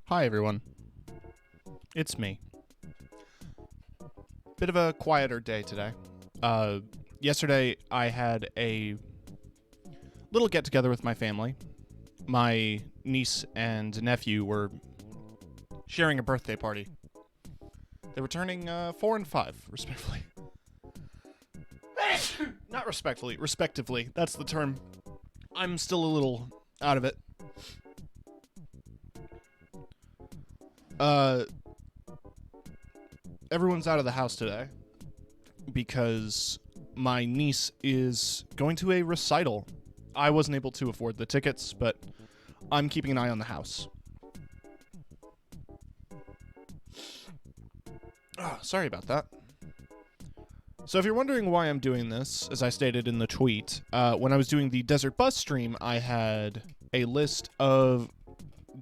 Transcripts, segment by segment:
Hi everyone, it's me. Bit of a quieter day today. Yesterday I had a little get together with my family. My niece and nephew were sharing a birthday party. They were turning 4 and 5, respectively. Not respectively. That's the term. I'm still a little out of it. Everyone's out of the house today because my niece is going to a recital. I wasn't able to afford the tickets, but I'm keeping an eye on the house. Sorry about that. So if you're wondering why I'm doing this, as I stated in the tweet, when I was doing the Desert Bus stream, I had a list of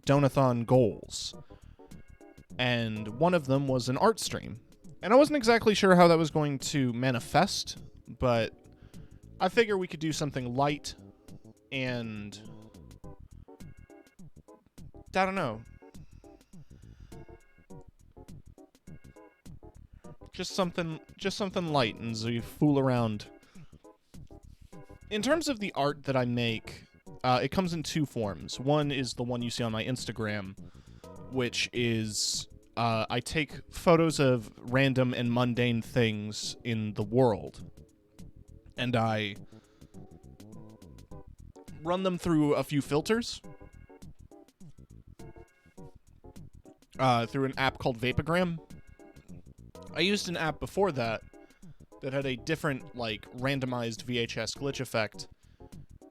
Donathon goals. And one of them was an art stream. And I wasn't exactly sure how that was going to manifest, but I figure we could do something light and I don't know. Just something light and so you fool around. In terms of the art that I make, it comes in two forms. One is the one you see on my Instagram, which is I take photos of random and mundane things in the world, and I run them through a few filters, through an app called Vapogram. I used an app before that had a different, like, randomized VHS glitch effect,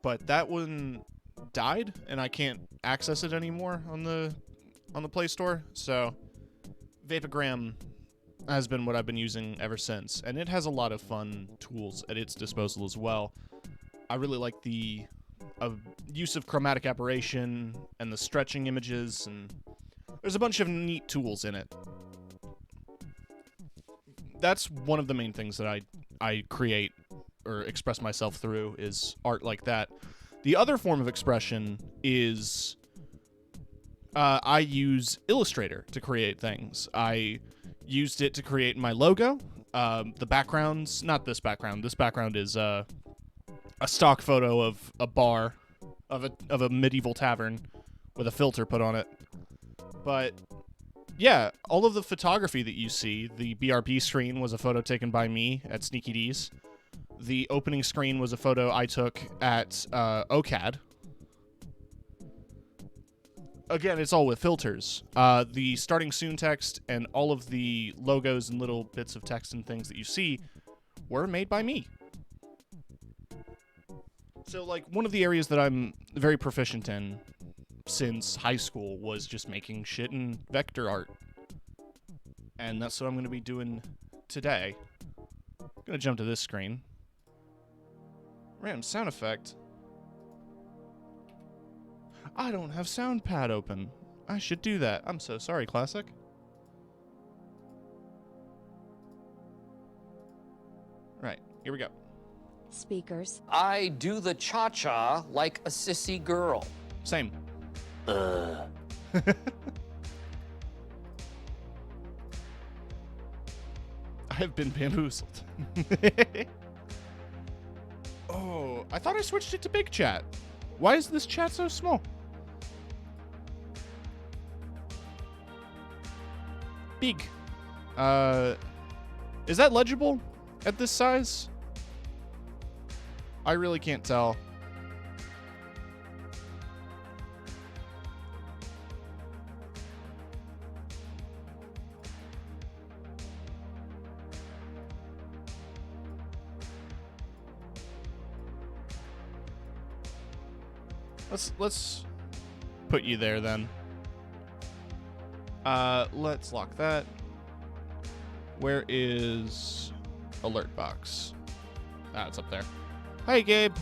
but that one died, and I can't access it anymore on the Play Store, so Vapogram has been what I've been using ever since, and it has a lot of fun tools at its disposal as well. I really like the use of chromatic aberration and the stretching images, and there's a bunch of neat tools in it. That's one of the main things that I create or express myself through is art like that. The other form of expression is I use Illustrator to create things. I used it to create my logo. The backgrounds, not this background. This background is a stock photo of a bar, of a medieval tavern with a filter put on it. But yeah, all of the photography that you see, the BRB screen was a photo taken by me at Sneaky D's. The opening screen was a photo I took at OCAD. Again, it's all with filters. The starting soon text and all of the logos and little bits of text and things that you see were made by me. So, like, one of the areas that I'm very proficient in since high school was just making shit in vector art. And that's what I'm going to be doing today. I'm going to jump to this screen. Random sound effect. I don't have SoundPad open. I should do that. I'm so sorry, Classic. Here we go. Speakers. I do the cha-cha like a sissy girl. Same. Ugh. I have been bamboozled. Oh, I thought I switched it to big chat. Why is this chat so small? Big. Is that legible at this size? I really can't tell. Let's put you there then. Let's lock that. Where is alert box? Ah, it's up there. Hi, Gabe.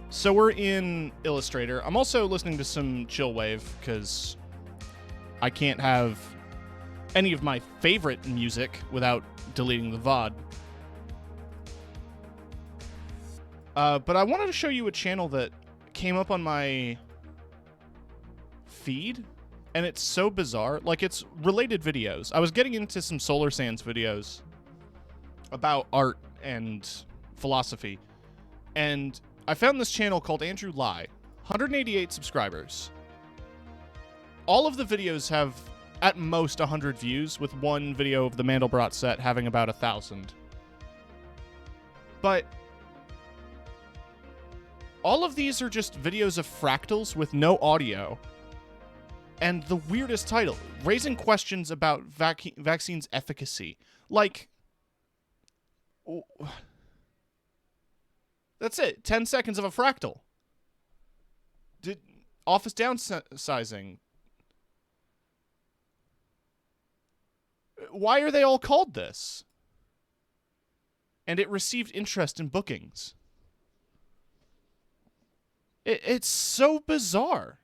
So we're in Illustrator. I'm also listening to some Chillwave because I can't have any of my favorite music without deleting the VOD. But I wanted to show you a channel that came up on my feed, and it's so bizarre. Like, it's related videos. I was getting into some Solar Sands videos about art and philosophy, and I found this channel called Andrew Lai, 188 subscribers. All of the videos have at most 100 views, with one video of the Mandelbrot set having about 1,000. But all of these are just videos of fractals with no audio. And the weirdest title, raising questions about vaccines' efficacy. Like, that's it. 10 seconds of a fractal. Office downsizing. Why are they all called this? And it received interest in bookings. It's so bizarre.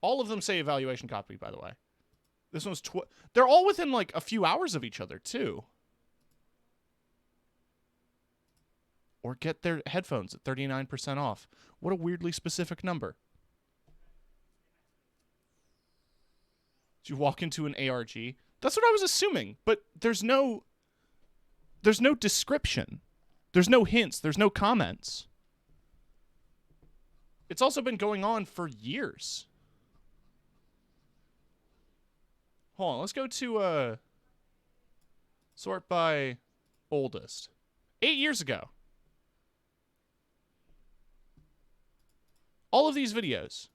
All of them say evaluation copy, by the way. This one's they're all within like a few hours of each other, too. Or get their headphones at 39% off. What a weirdly specific number. Did you walk into an ARG? That's what I was assuming, but there's no description. There's no hints. There's no comments. It's also been going on for years. Hold on. Let's go to sort by oldest. 8 years ago. All of these videos.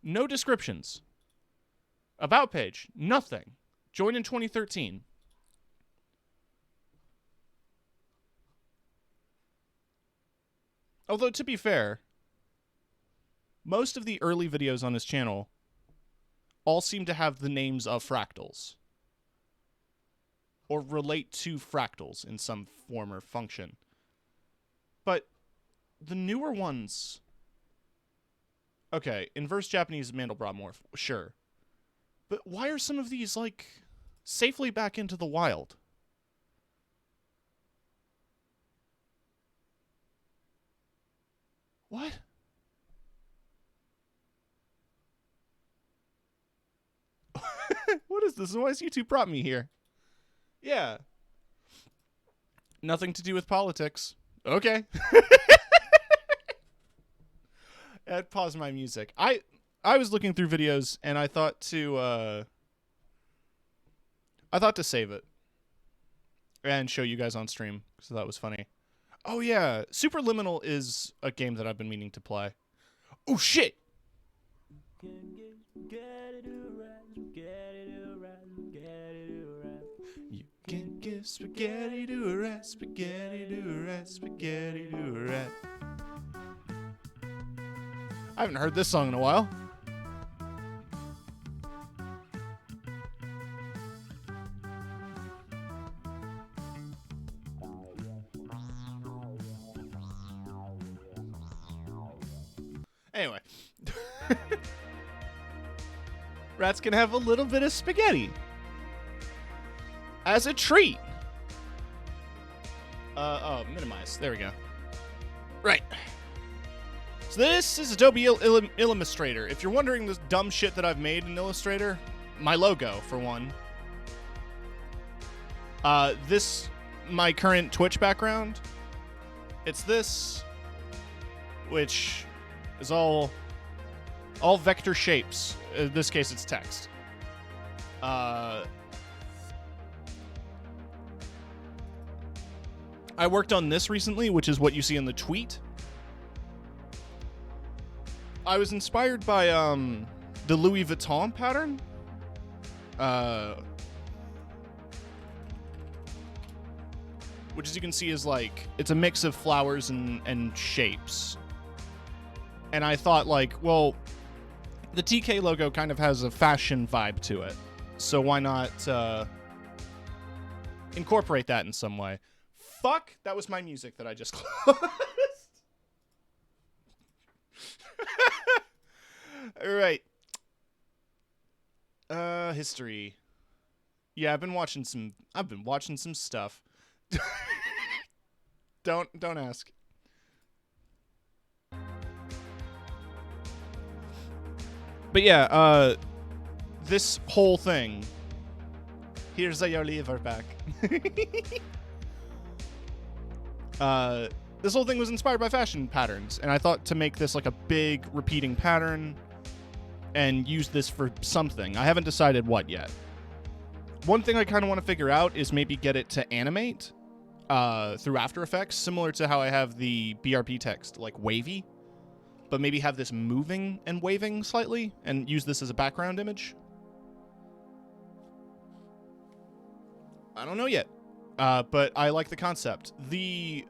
No descriptions. About page, nothing. Joined in 2013. Although, to be fair, most of the early videos on this channel all seem to have the names of fractals. Or relate to fractals in some form or function. But the newer ones... Okay, inverse Japanese Mandelbrot morph, sure. But why are some of these, like, safely back into the wild? What? What is this? Why is YouTube brought me here? Yeah. Nothing to do with politics. Okay. I'd pause my music. I was looking through videos and I thought to save it and show you guys on stream because that was funny. Oh yeah, Superliminal is a game that I've been meaning to play. Oh shit! You can give spaghetti to a rat, spaghetti to a rat, spaghetti to a rat. I haven't heard this song in a while. Anyway, Rats can have a little bit of spaghetti as a treat. Minimize. There we go. Right. So this is Adobe Illustrator. If you're wondering the dumb shit that I've made in Illustrator, my logo, for one. My current Twitch background, it's this, which is all vector shapes. In this case, it's text. I worked on this recently, which is what you see in the tweet. I was inspired by the Louis Vuitton pattern. Which, as you can see, is like, it's a mix of flowers and shapes. And I thought, like, well, the TK logo kind of has a fashion vibe to it. So why not incorporate that in some way? Fuck, that was my music that I just closed. All right. History. Yeah, I've been watching some stuff. Don't ask. But yeah, this whole thing. Here's your liver back. This whole thing was inspired by fashion patterns, and I thought to make this like a big repeating pattern and use this for something. I haven't decided what yet. One thing I kind of want to figure out is maybe get it to animate through After Effects, similar to how I have the BRP text, like wavy, but maybe have this moving and waving slightly and use this as a background image. I don't know yet, but I like the concept. The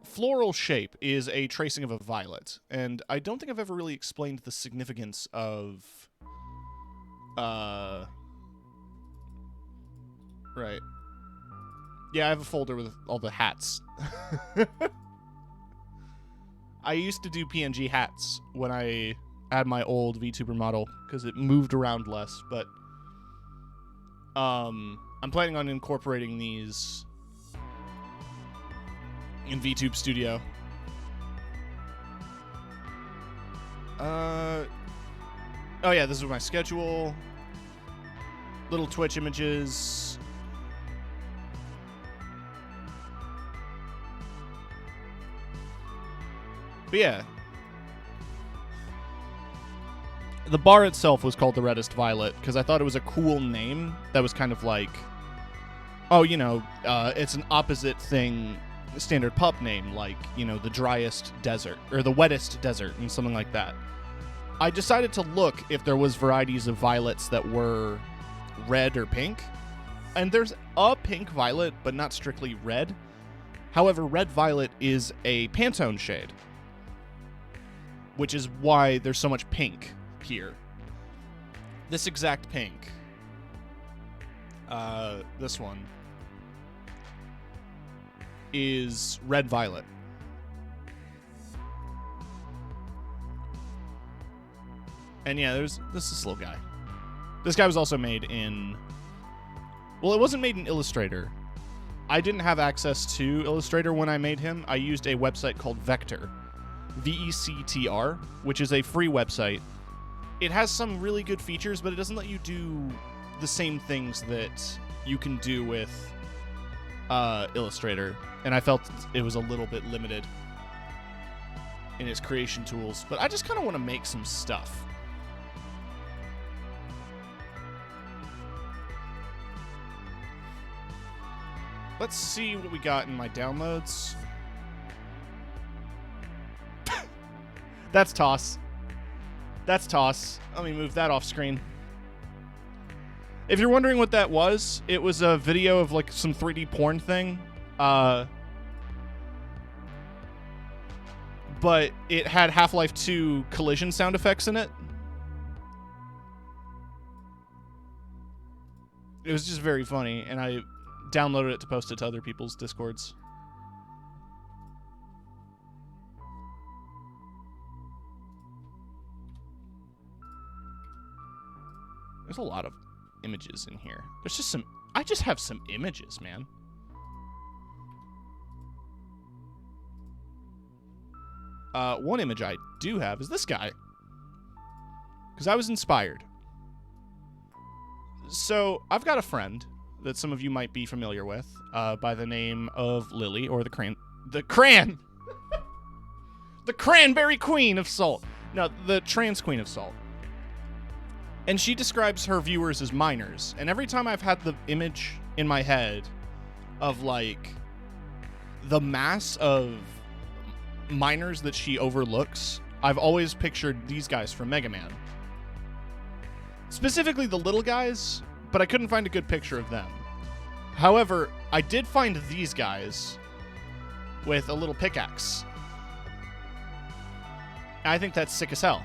floral shape is a tracing of a violet, and I don't think I've ever really explained the significance of right. Yeah, I have a folder with all the hats. I used to do PNG hats when I had my old VTuber model because it moved around less, but I'm planning on incorporating these in VTube Studio. Oh yeah, this is my schedule. Little Twitch images. But yeah. The bar itself was called the Reddest Violet because I thought it was a cool name that was kind of like, oh, you know, it's an opposite thing, standard pub name, like, you know, the driest desert or the wettest desert and something like that. I decided to look if there was varieties of violets that were red or pink, and there's a pink violet, but not strictly red. However, red violet is a Pantone shade, which is why there's so much pink here. This exact pink, this one, is red violet. And yeah, there's this little guy. This guy was also made in, well, it wasn't made in Illustrator. I didn't have access to Illustrator when I made him. I used a website called Vector, VECTR, which is a free website. It has some really good features, but it doesn't let you do the same things that you can do with Illustrator. And I felt it was a little bit limited in its creation tools. But I just kind of want to make some stuff. Let's see what we got in my downloads. That's Toss. That's Toss. Let me move that off screen. If you're wondering what that was, it was a video of like some 3D porn thing. But it had Half-Life 2 collision sound effects in it. It was just very funny, and I downloaded it to post it to other people's Discords. There's a lot of images in here. There's just some... I just have some images, man. One image I do have is this guy. Because I was inspired. So, I've got a friend that some of you might be familiar with by the name of Lily, or the Cranberry Queen of Salt. No, the Trans Queen of Salt. And she describes her viewers as minors. And every time I've had the image in my head of, like, the mass of minors that she overlooks, I've always pictured these guys from Mega Man. Specifically the little guys, but I couldn't find a good picture of them. However, I did find these guys with a little pickaxe. I think that's sick as hell.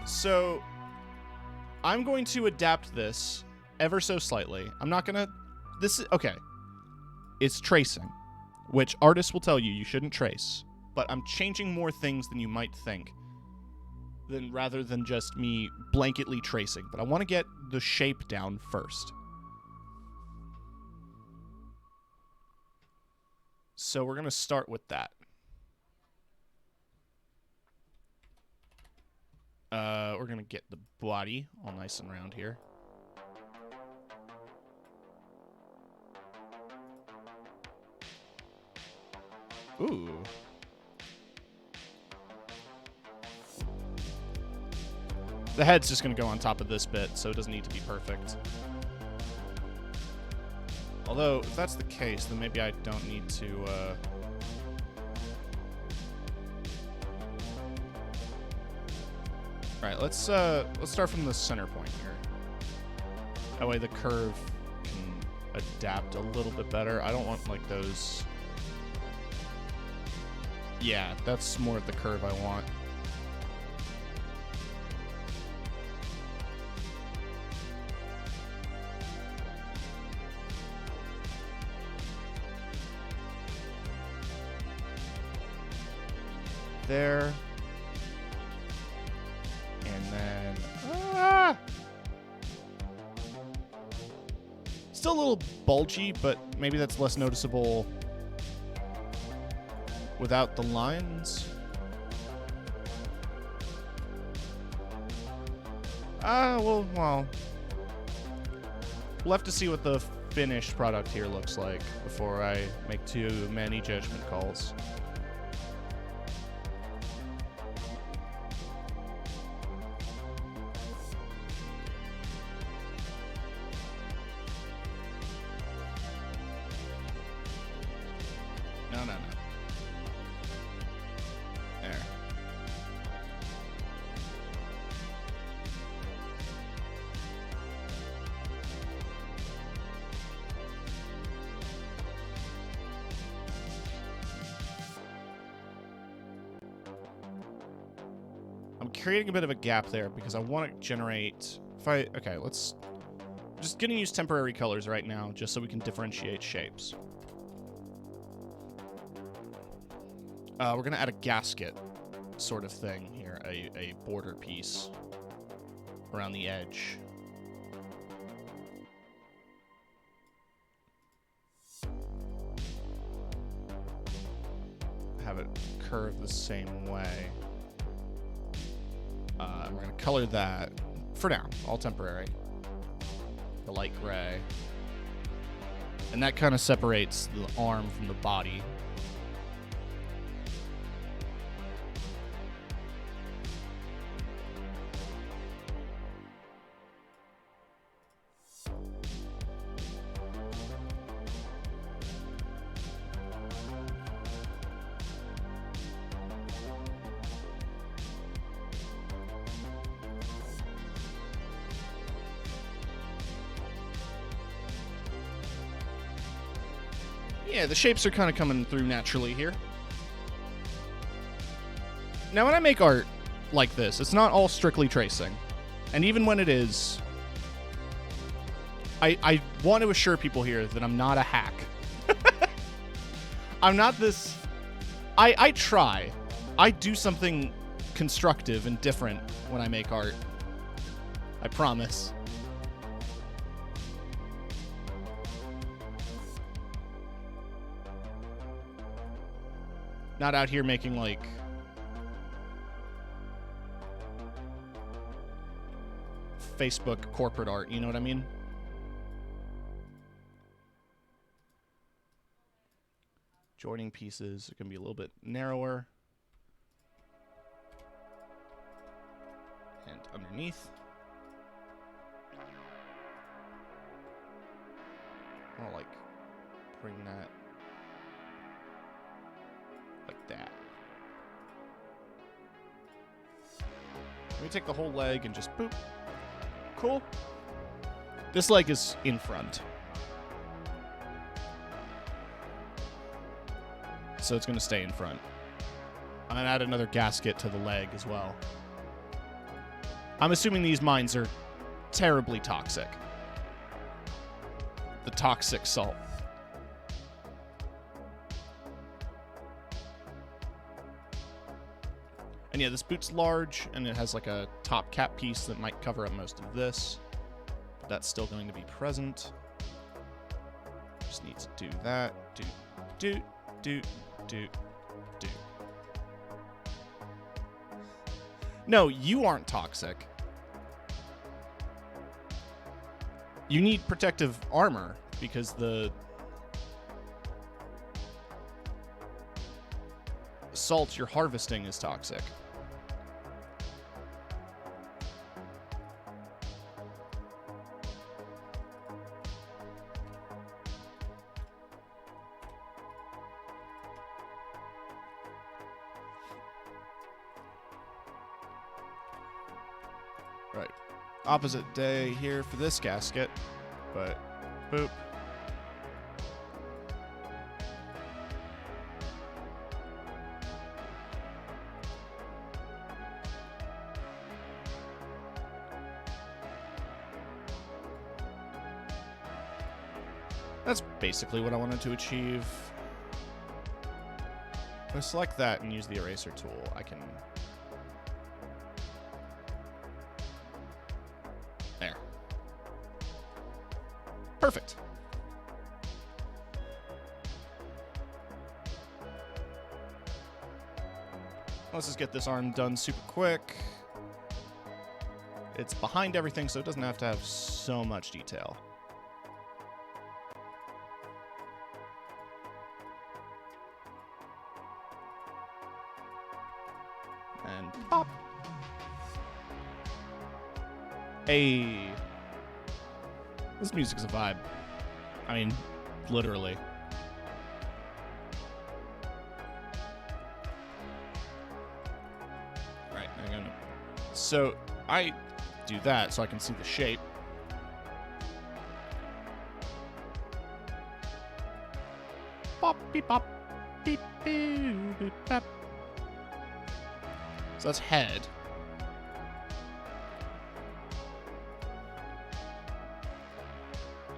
So, I'm going to adapt this ever so slightly. I'm not gonna... Okay. It's tracing, which artists will tell you you shouldn't trace. But I'm changing more things than you might think, rather than just me blanketly tracing. But I want to get the shape down first. So we're going to start with that. We're going to get the body all nice and round here. Ooh. The head's just going to go on top of this bit, so it doesn't need to be perfect. Although, if that's the case, then maybe I don't need to, Alright, let's start from the center point here. That way the curve can adapt a little bit better. I don't want, like, those... Yeah, that's more of the curve I want. There. And then... Ah! Still a little bulgy, but maybe that's less noticeable without the lines. Well, we'll have to see what the finished product here looks like before I make too many judgment calls. No. There. I'm creating a bit of a gap there because I want to generate... Okay, let's... Just gonna use temporary colors right now just so we can differentiate shapes. We're going to add a gasket sort of thing here, a border piece around the edge. Have it curve the same way. We're going to color that, for now, all temporary. The light gray. And that kind of separates the arm from the body. Yeah, the shapes are kind of coming through naturally here. Now, when I make art like this, it's not all strictly tracing. And even when it is, I want to assure people here that I'm not a hack. I'm not this... I try. I do something constructive and different when I make art. I promise. Not out here making, like... Facebook corporate art, you know what I mean? Joining pieces are going to be a little bit narrower. And underneath. I'll like bring that like that. Let me take the whole leg and just boop. Cool. This leg is in front. So it's going to stay in front. I'm going to add another gasket to the leg as well. I'm assuming these mines are terribly toxic. The toxic salt. And yeah, this boot's large, and it has like a top cap piece that might cover up most of this. But that's still going to be present. Just need to do that. Do. No, you aren't toxic. You need protective armor because the salt you're harvesting is toxic. Right. Opposite day here for this gasket, but boop. That's basically what I wanted to achieve. If I select that and use the eraser tool, I can... There. Perfect. Let's just get this arm done super quick. It's behind everything, so it doesn't have to have so much detail. And pop. Hey. This music's a vibe. I mean, literally. Right, I'm gonna... So, I do that so I can see the shape. Pop, beep, pop, beep, beep, beep, pop. So that's head.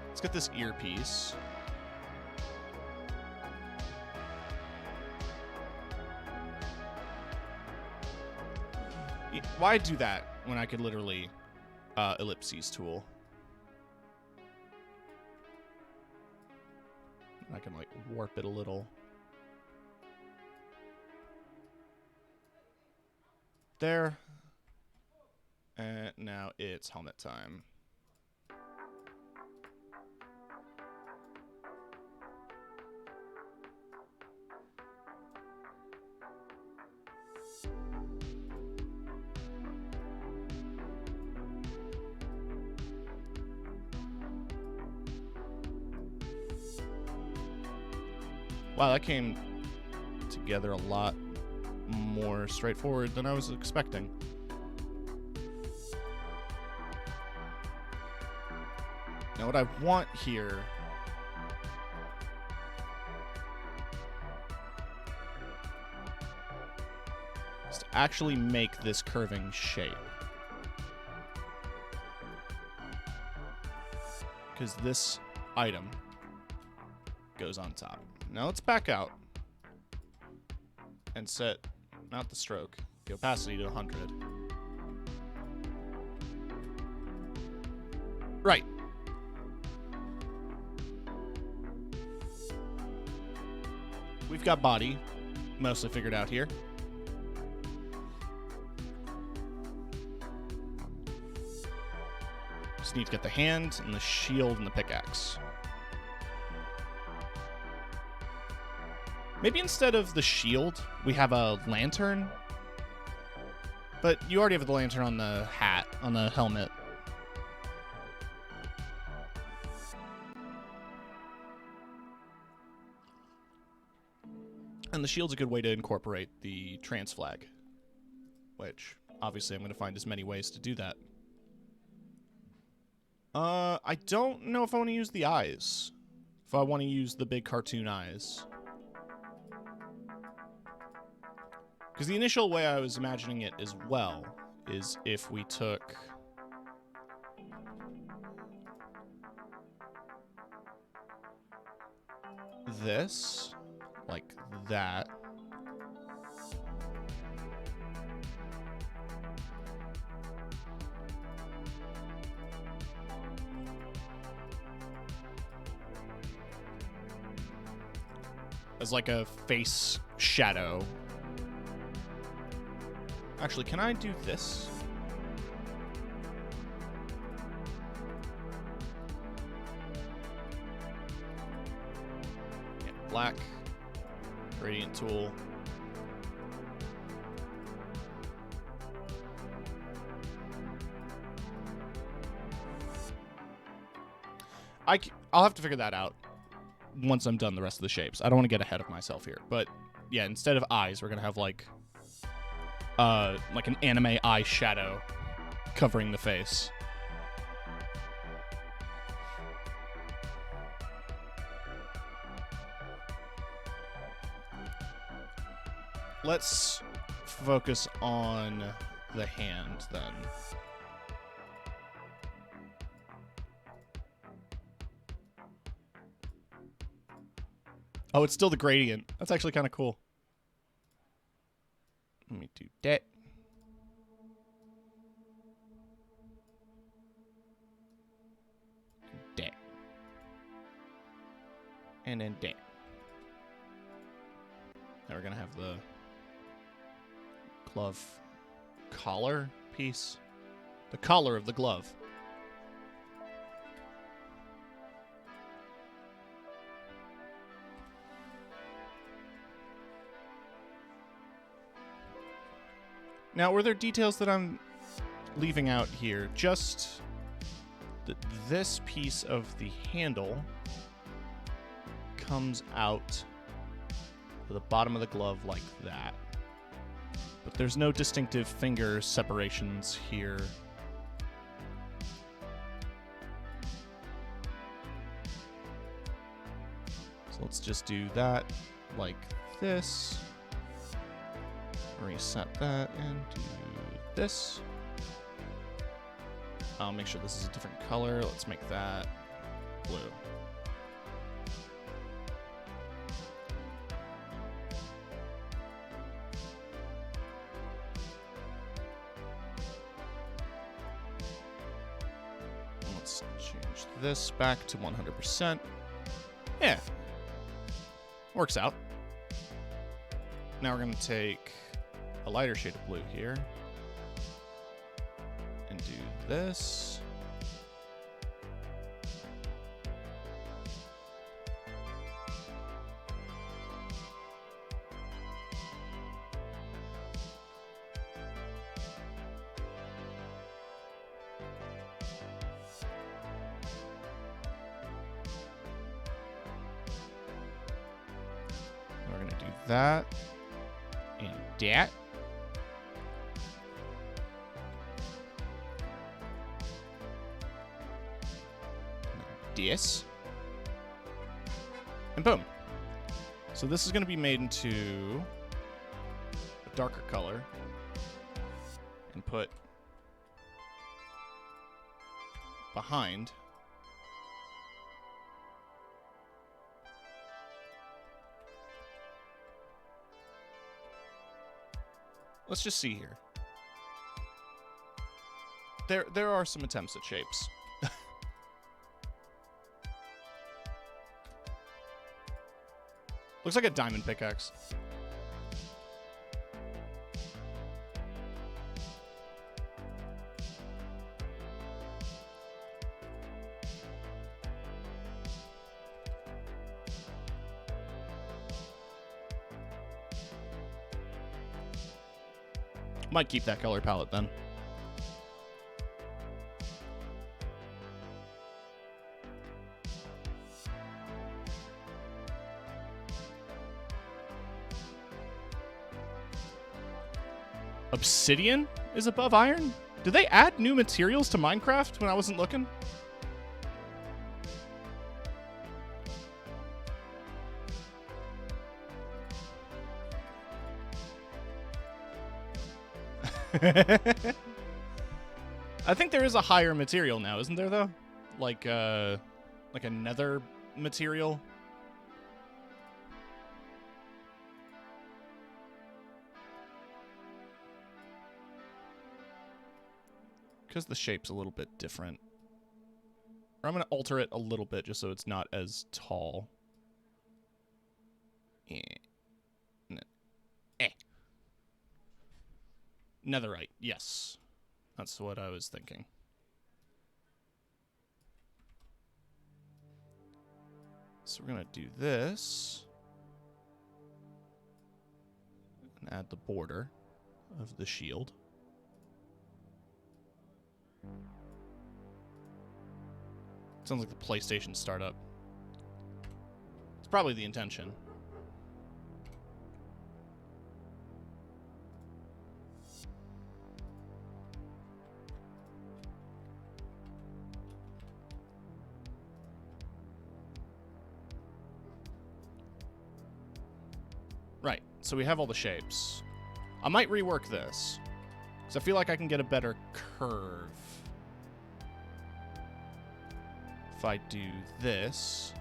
Let's get this earpiece. Why do that when I could literally ellipses tool? I can like warp it a little. There. And now it's helmet time. Wow, that came together a lot more straightforward than I was expecting. Now what I want here is to actually make this curving shape. because this item goes on top. Now let's back out and set, not the stroke, the opacity to 100. Right. We've got body mostly figured out here. Just need to get the hand and the shield and the pickaxe. Maybe instead of the shield, we have a lantern. But you already have the lantern on the hat, on the helmet. And the shield's a good way to incorporate the trans flag, which obviously I'm going to find as many ways to do that. I don't know if I want to use the eyes. If I want to use the big cartoon eyes. Because the initial way I was imagining it as well is if we took this, like that, as like a face shadow. Actually, can I do this? Yeah, black, gradient tool. I'll have to figure that out once I'm done the rest of the shapes. I don't want to get ahead of myself here, but yeah, instead of eyes, we're gonna have like an anime eye shadow covering the face. Let's focus on the hand then. Oh, it's still the gradient. That's actually kind of cool. Let me do that. That. And then that. Now we're going to have the glove collar piece. The collar of the glove. Now, were there details that I'm leaving out here? Just this piece of the handle comes out to the bottom of the glove like that. But there's no distinctive finger separations here. So let's just do that like this. Reset that and do this. I'll make sure this is a different color. Let's make that blue. Let's change this back to 100%. Yeah. Works out. Now we're going to take a lighter shade of blue here and do this. We're going to do that and that. This. And boom. So this is going to be made into a darker color and put behind Let's just see here. There are some attempts at shapes. Looks like a diamond pickaxe. Might keep that color palette then. Obsidian is above iron? Did they add new materials to Minecraft when I wasn't looking? I think there is a higher material now, isn't there, though? Like a nether material? Because the shape's a little bit different. Or I'm going to alter it a little bit just so it's not as tall. Netherite, yes. That's what I was thinking. So we're going to do this. And add the border of the shield. Sounds like the PlayStation startup. It's probably the intention. Right, so we have all the shapes. I might rework this, because I feel like I can get a better curve. If I do this...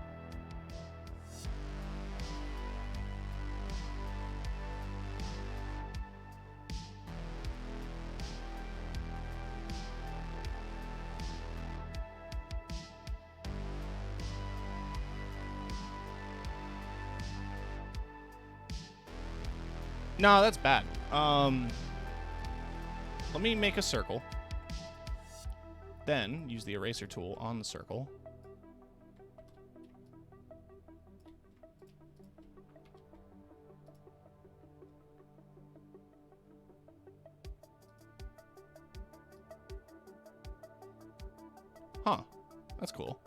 No, that's bad. Let me make a circle. Then use the eraser tool on the circle. Huh. That's cool.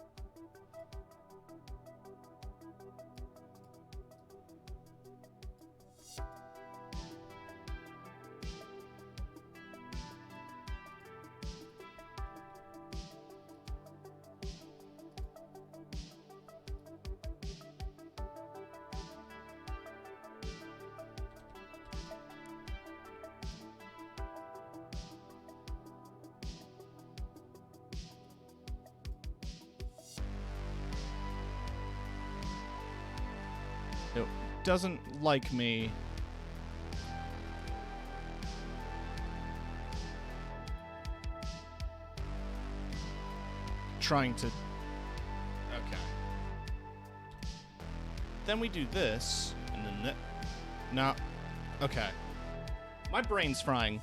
It doesn't like me. Trying to... Okay. Then we do this, and then... No. Okay. My brain's frying.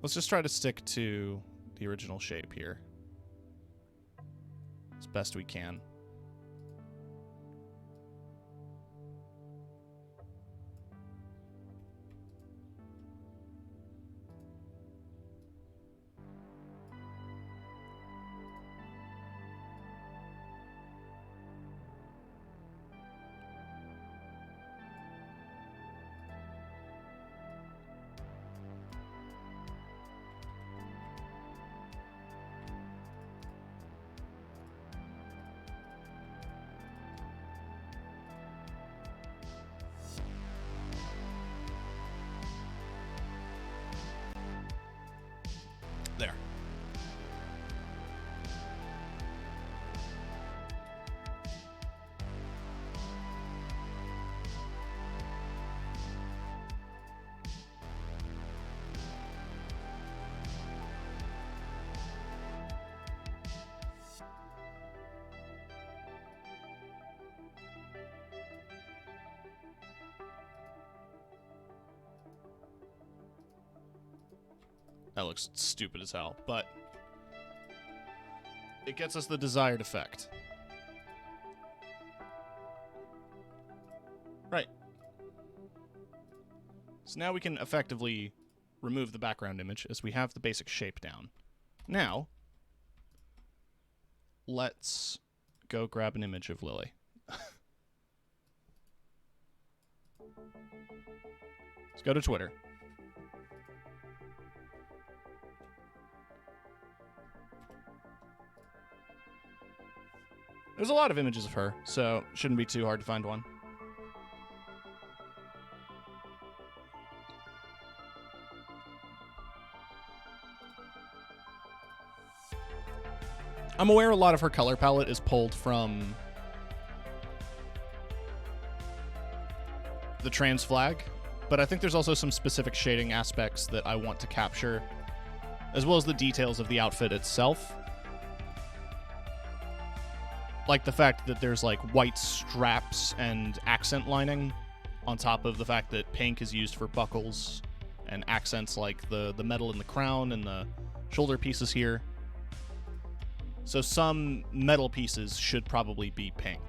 Let's just try to stick to the original shape here as best we can. That looks stupid as hell, but it gets us the desired effect. Right. So now we can effectively remove the background image as we have the basic shape down. Now, let's go grab an image of Lily. Let's go to Twitter. There's a lot of images of her, so shouldn't be too hard to find one. I'm aware a lot of her color palette is pulled from the trans flag, but I think there's also some specific shading aspects that I want to capture, as well as the details of the outfit itself. Like the fact that there's like white straps and accent lining on top of the fact that pink is used for buckles and accents like the metal in the crown and the shoulder pieces here. So some metal pieces should probably be pink.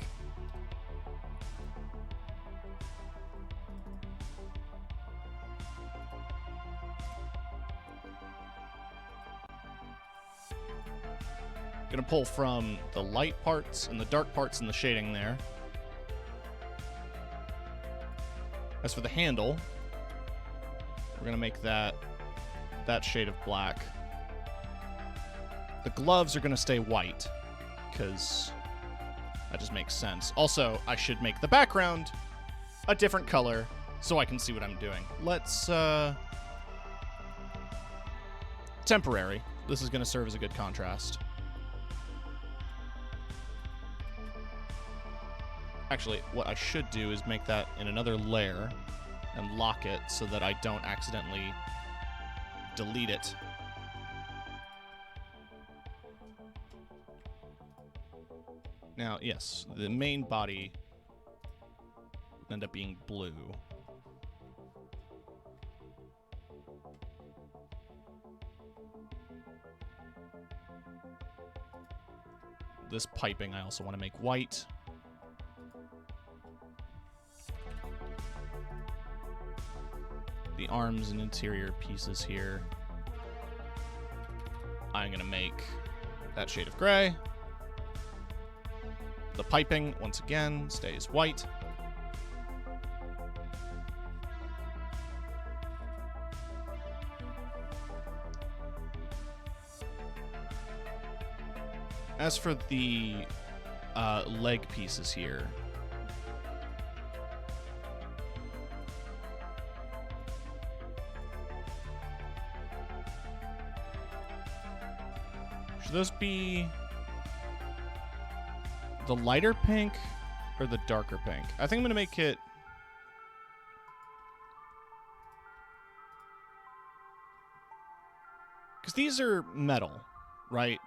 Gonna pull from the light parts and the dark parts and the shading there. As for the handle, we're gonna make that shade of black. The gloves are gonna stay white, because that just makes sense. Also, I should make the background a different color so I can see what I'm doing. Let's, temporary. This is gonna serve as a good contrast. Actually, what I should do is make that in another layer and lock it so that I don't accidentally delete it. Now, yes, the main body will end up being blue. This piping I also want to make white. The arms and interior pieces here, I'm going to make that shade of gray. The piping, once again, stays white. As for the leg pieces here, should those be the lighter pink or the darker pink? I think I'm going to make it... because these are metal, right?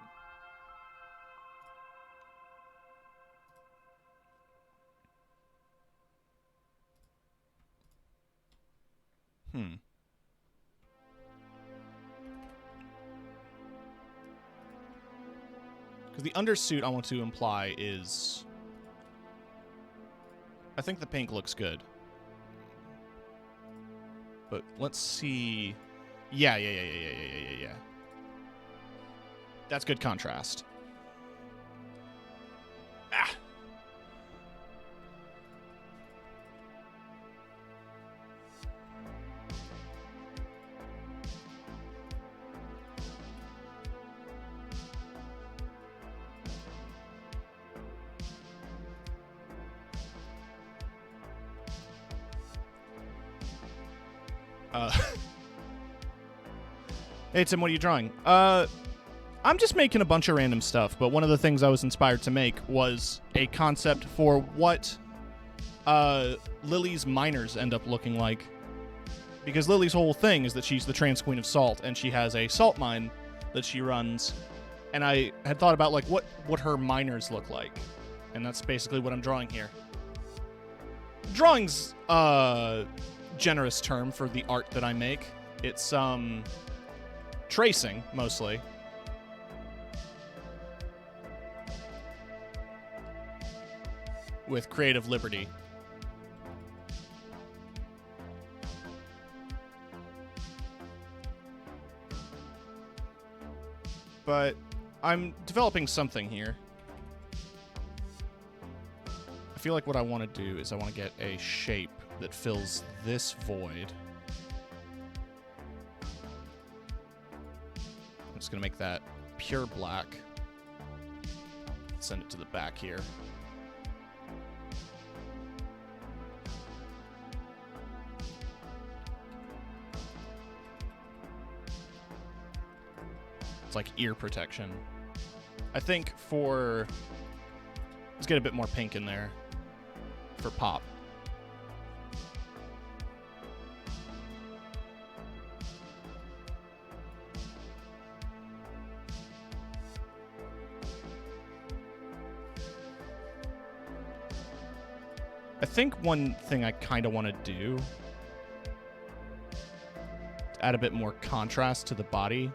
Because the undersuit I want to imply is... I think the pink looks good. But let's see... Yeah. That's good contrast. Ah! Hey Tim, what are you drawing? I'm just making a bunch of random stuff, but one of the things I was inspired to make was a concept for what Lily's miners end up looking like. Because Lily's whole thing is that she's the trans queen of salt, and she has a salt mine that she runs. And I had thought about like what her miners look like. And that's basically what I'm drawing here. Drawing's a generous term for the art that I make. It's tracing, mostly. With creative liberty. But I'm developing something here. I feel like what I want to do is I want to get a shape that fills this void. I'm just going to make that pure black. Send it to the back here. It's like ear protection. I think for... Let's get a bit more pink in there for pop. I think one thing I kind of want to do to add a bit more contrast to the body.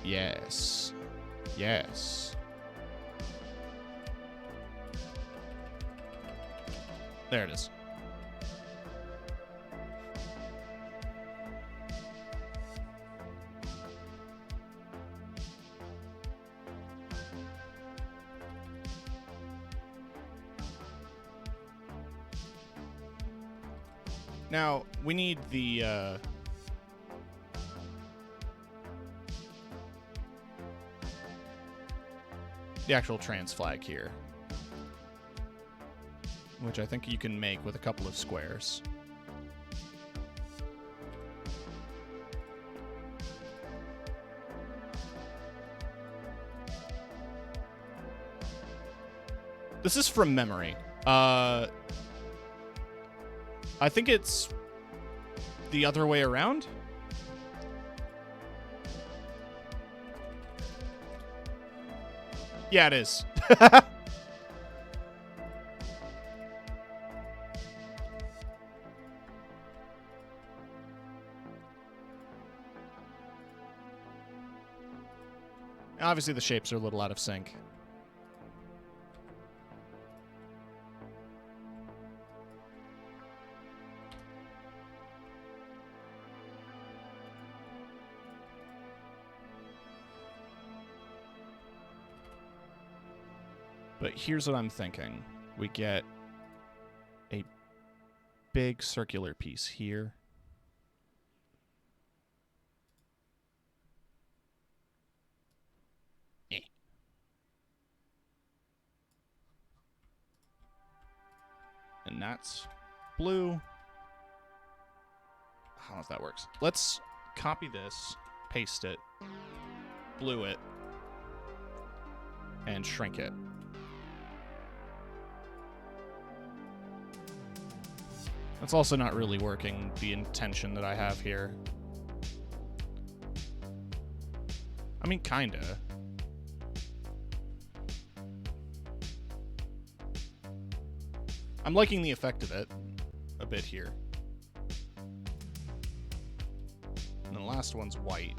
Yes. Yes. There it is. Now, we need the actual trans flag here, which I think you can make with a couple of squares. This is from memory. I think it's the other way around. Yeah, it is. Obviously, the shapes are a little out of sync. But here's what I'm thinking. We get a big circular piece here. And that's blue. I don't know if that works. Let's copy this, paste it, blue it, and shrink it. That's also not really working the intention that I have here. I mean, kinda. I'm liking the effect of it a bit here. And the last one's white.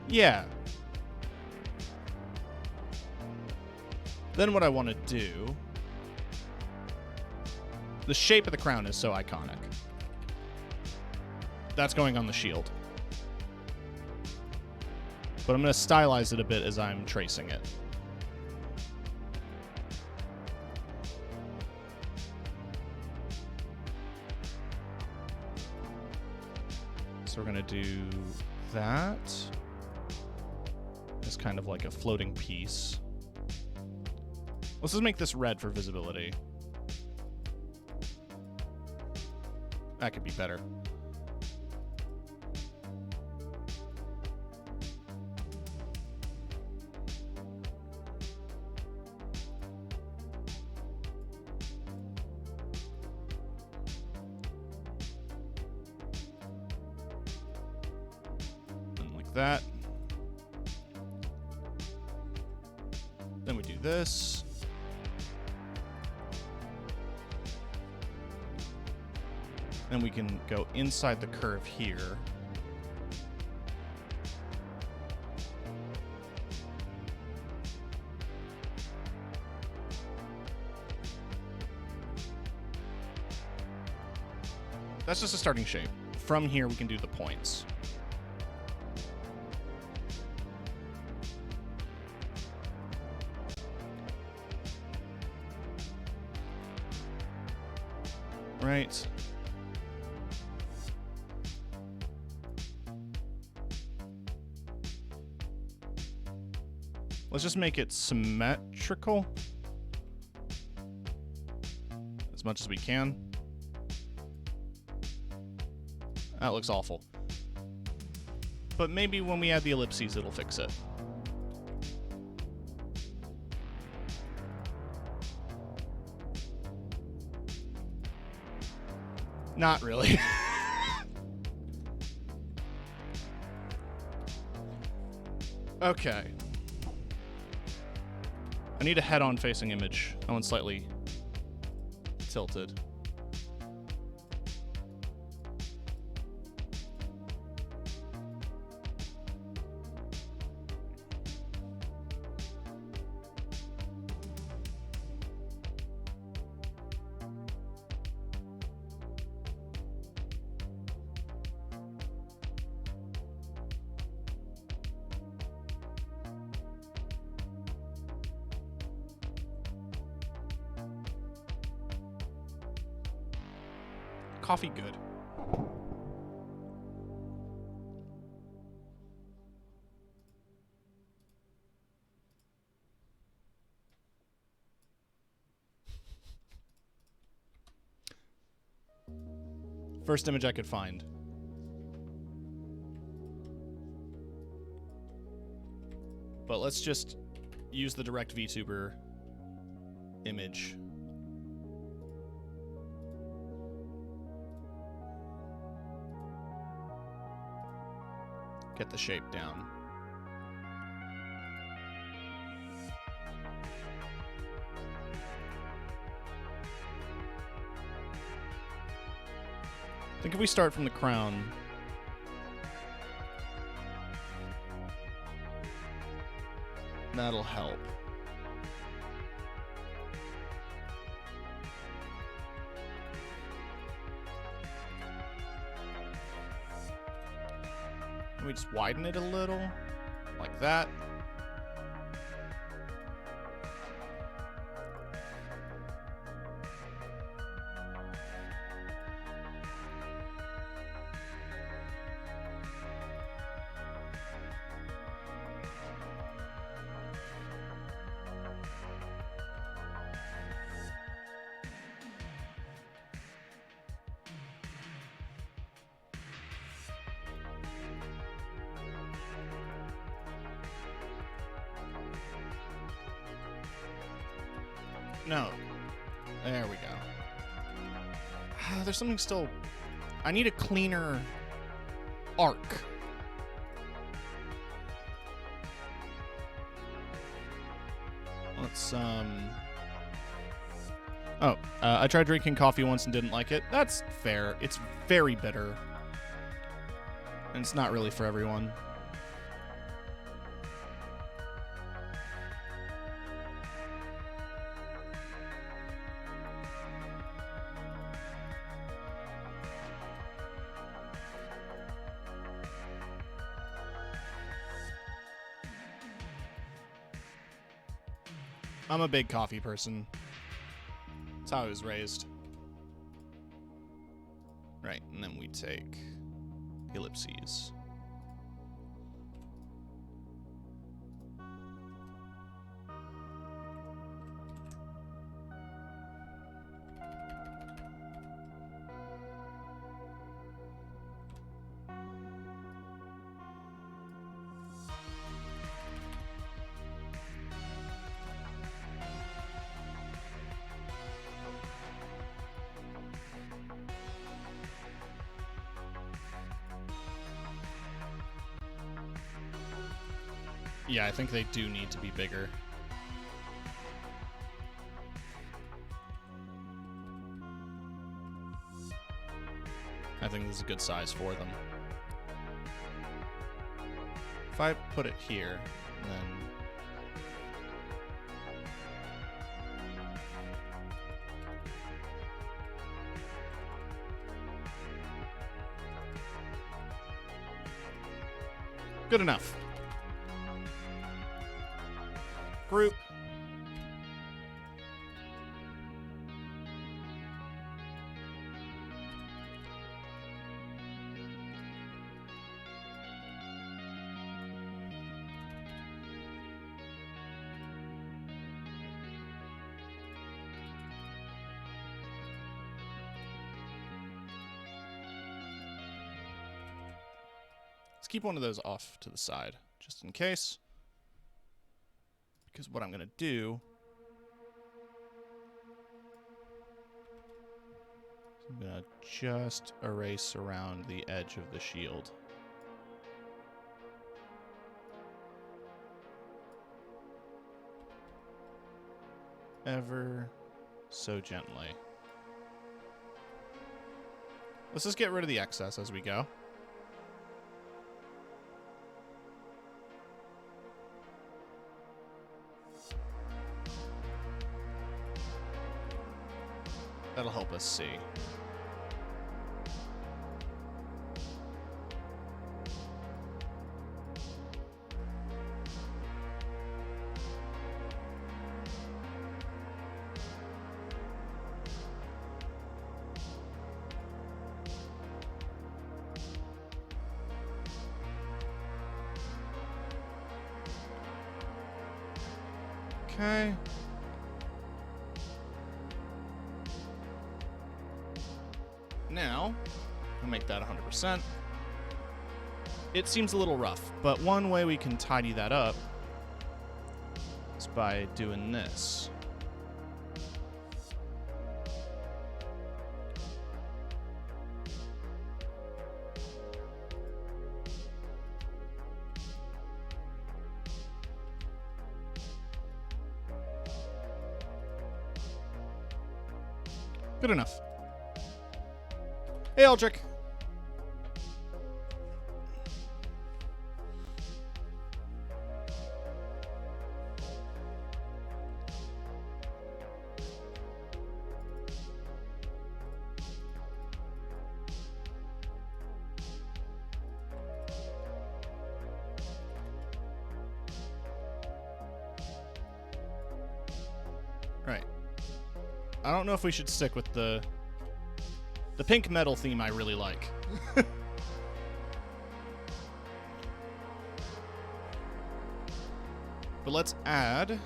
Yeah. Then what I want to do... The shape of the crown is so iconic. That's going on the shield. But I'm going to stylize it a bit as I'm tracing it. So we're going to do that. It's kind of like a floating piece. Let's just make this red for visibility. That could be better. like that. Then we do this. Then we can go inside the curve here. That's just a starting shape. From here, we can do the points. Right. Let's just make it symmetrical as much as we can. That looks awful. But maybe when we add the ellipses, it'll fix it. Not really. Okay. I need a head-on facing image. That one's slightly tilted. Coffee good. First image I could find. But let's just use the direct VTuber image. Get the shape down. I think if we start from the crown, that'll help. We just widen it a little, like that. No. There we go. There's something still... I need a cleaner arc. Let's, Oh, I tried drinking coffee once and didn't like it. That's fair. It's very bitter. And it's not really for everyone. I'm a big coffee person. That's how I was raised. Right, and then we take ellipses. Yeah, I think they do need to be bigger. I think this is a good size for them. If I put it here, then... Good enough. Group. Let's keep one of those off to the side, just in case. Because what I'm going to do... I'm going to just erase around the edge of the shield. Ever so gently. Let's just get rid of the excess as we go. That'll help us see. Okay. Now, we'll make that 100%. It seems a little rough, but one way we can tidy that up is by doing this. Good enough. Hey, Aldrich. Right. I don't know if we should stick with the pink metal theme I really like. But let's add...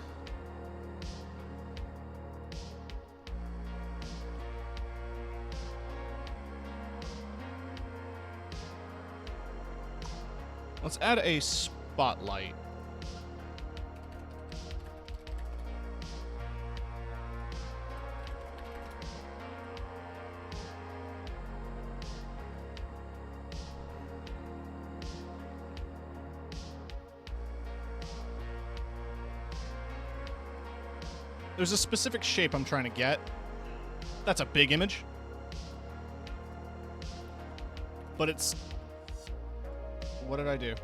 Let's add a spotlight. There's a specific shape I'm trying to get. That's a big image. But it's... What did I do?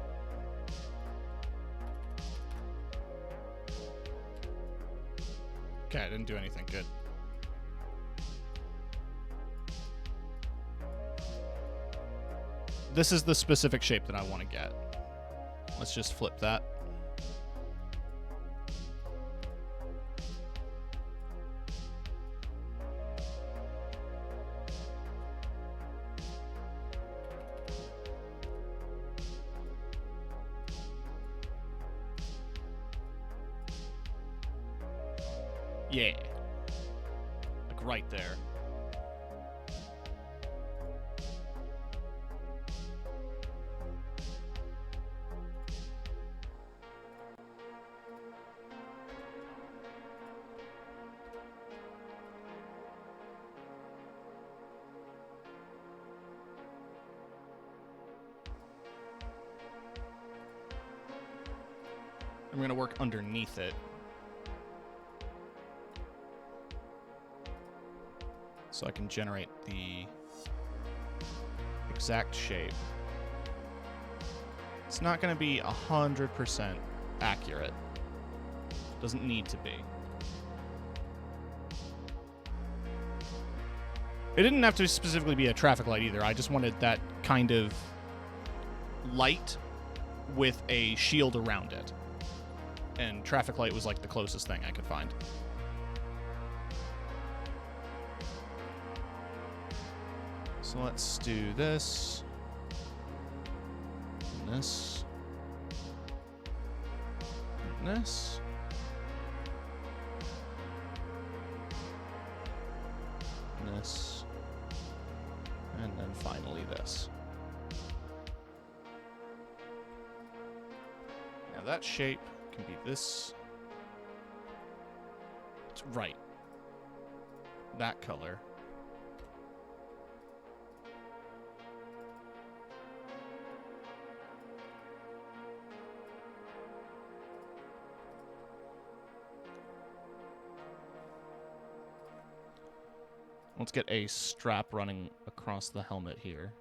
Okay, I didn't do anything good. This is the specific shape that I want to get. Let's just flip that. Yeah. Like right there. I'm going to work underneath it. So I can generate the exact shape. It's not going to be 100% accurate. Doesn't need to be. It didn't have to specifically be a traffic light either. I just wanted that kind of light with a shield around it. And traffic light was like the closest thing I could find. So let's do this. And this. And this. And this. And then finally this. Now that shape can be this. It's right. That color. Let's get a strap running across the helmet here.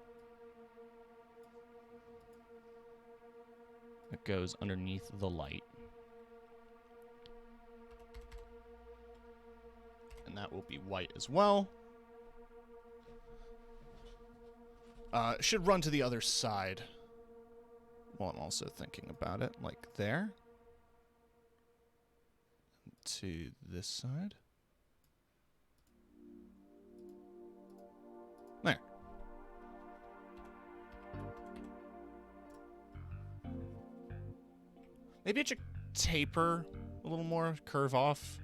It goes underneath the light. And that will be white as well. It should run to the other side. Well, I'm also thinking about it, like there. To this side. There. Maybe it should taper a little more, curve off.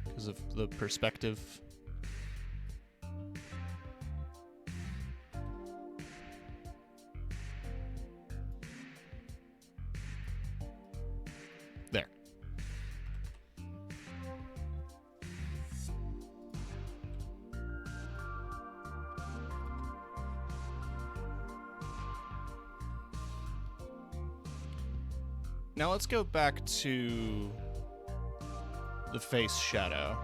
Because of the perspective. There. Now let's go back to the face shadow.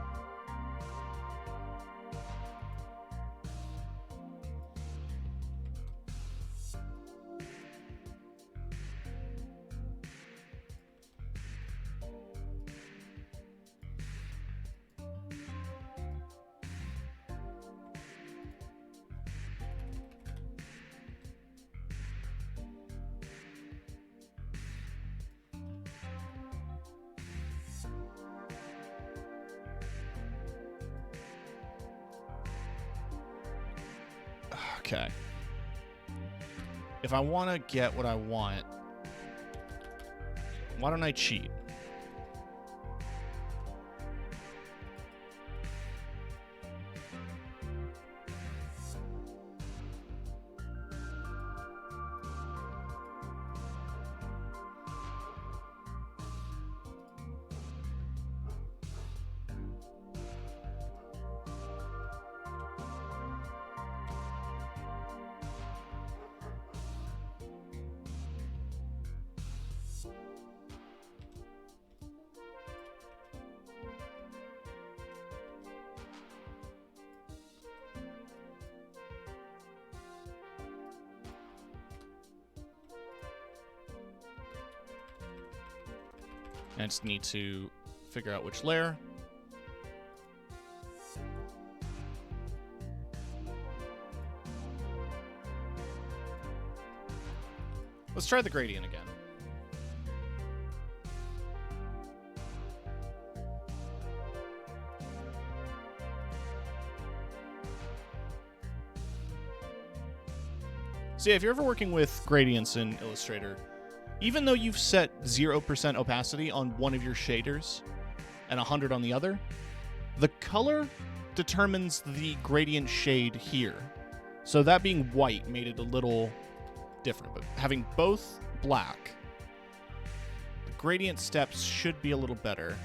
Okay. If I want to get what I want, why don't I cheat? I just need to figure out which layer. Let's try the gradient again. So yeah, if you're ever working with gradients in Illustrator, even though you've set 0% opacity on one of your shaders and 100 on the other, the color determines the gradient shade here. So that being white made it a little different, but having both black, the gradient steps should be a little better.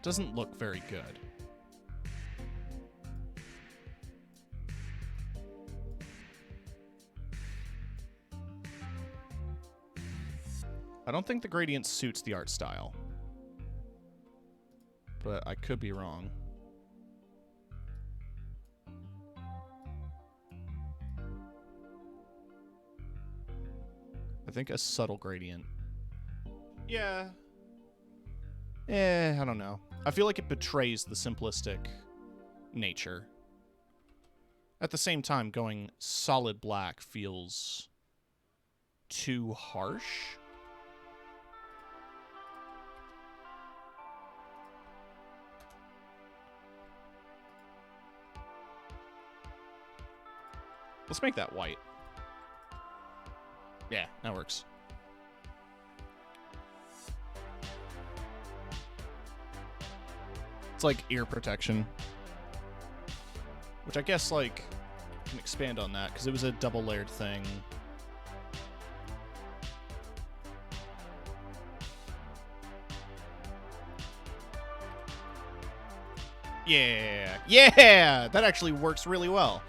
Doesn't look very good. I don't think the gradient suits the art style. But I could be wrong. I think a subtle gradient. Yeah. I don't know. I feel like it betrays the simplistic nature. At the same time, going solid black feels too harsh. Let's make that white. Yeah, that works. It's like ear protection. Which I guess, like, can expand on that, because it was a double-layered thing. Yeah! Yeah! That actually works really well.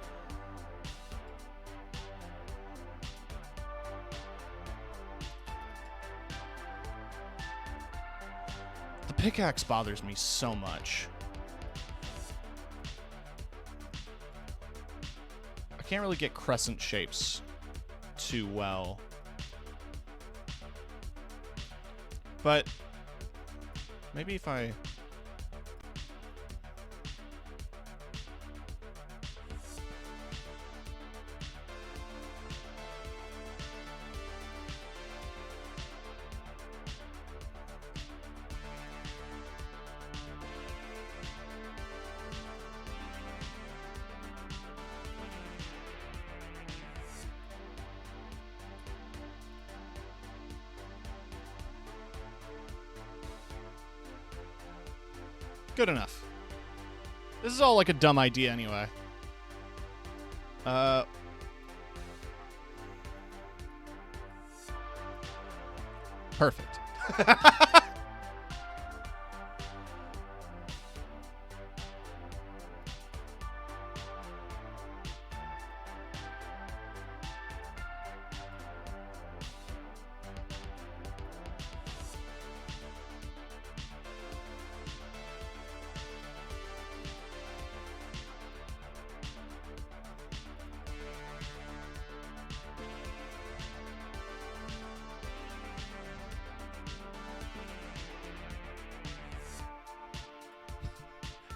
The pickaxe bothers me so much. I can't really get crescent shapes too well. But maybe if I... Good enough. This is all like a dumb idea anyway. Perfect.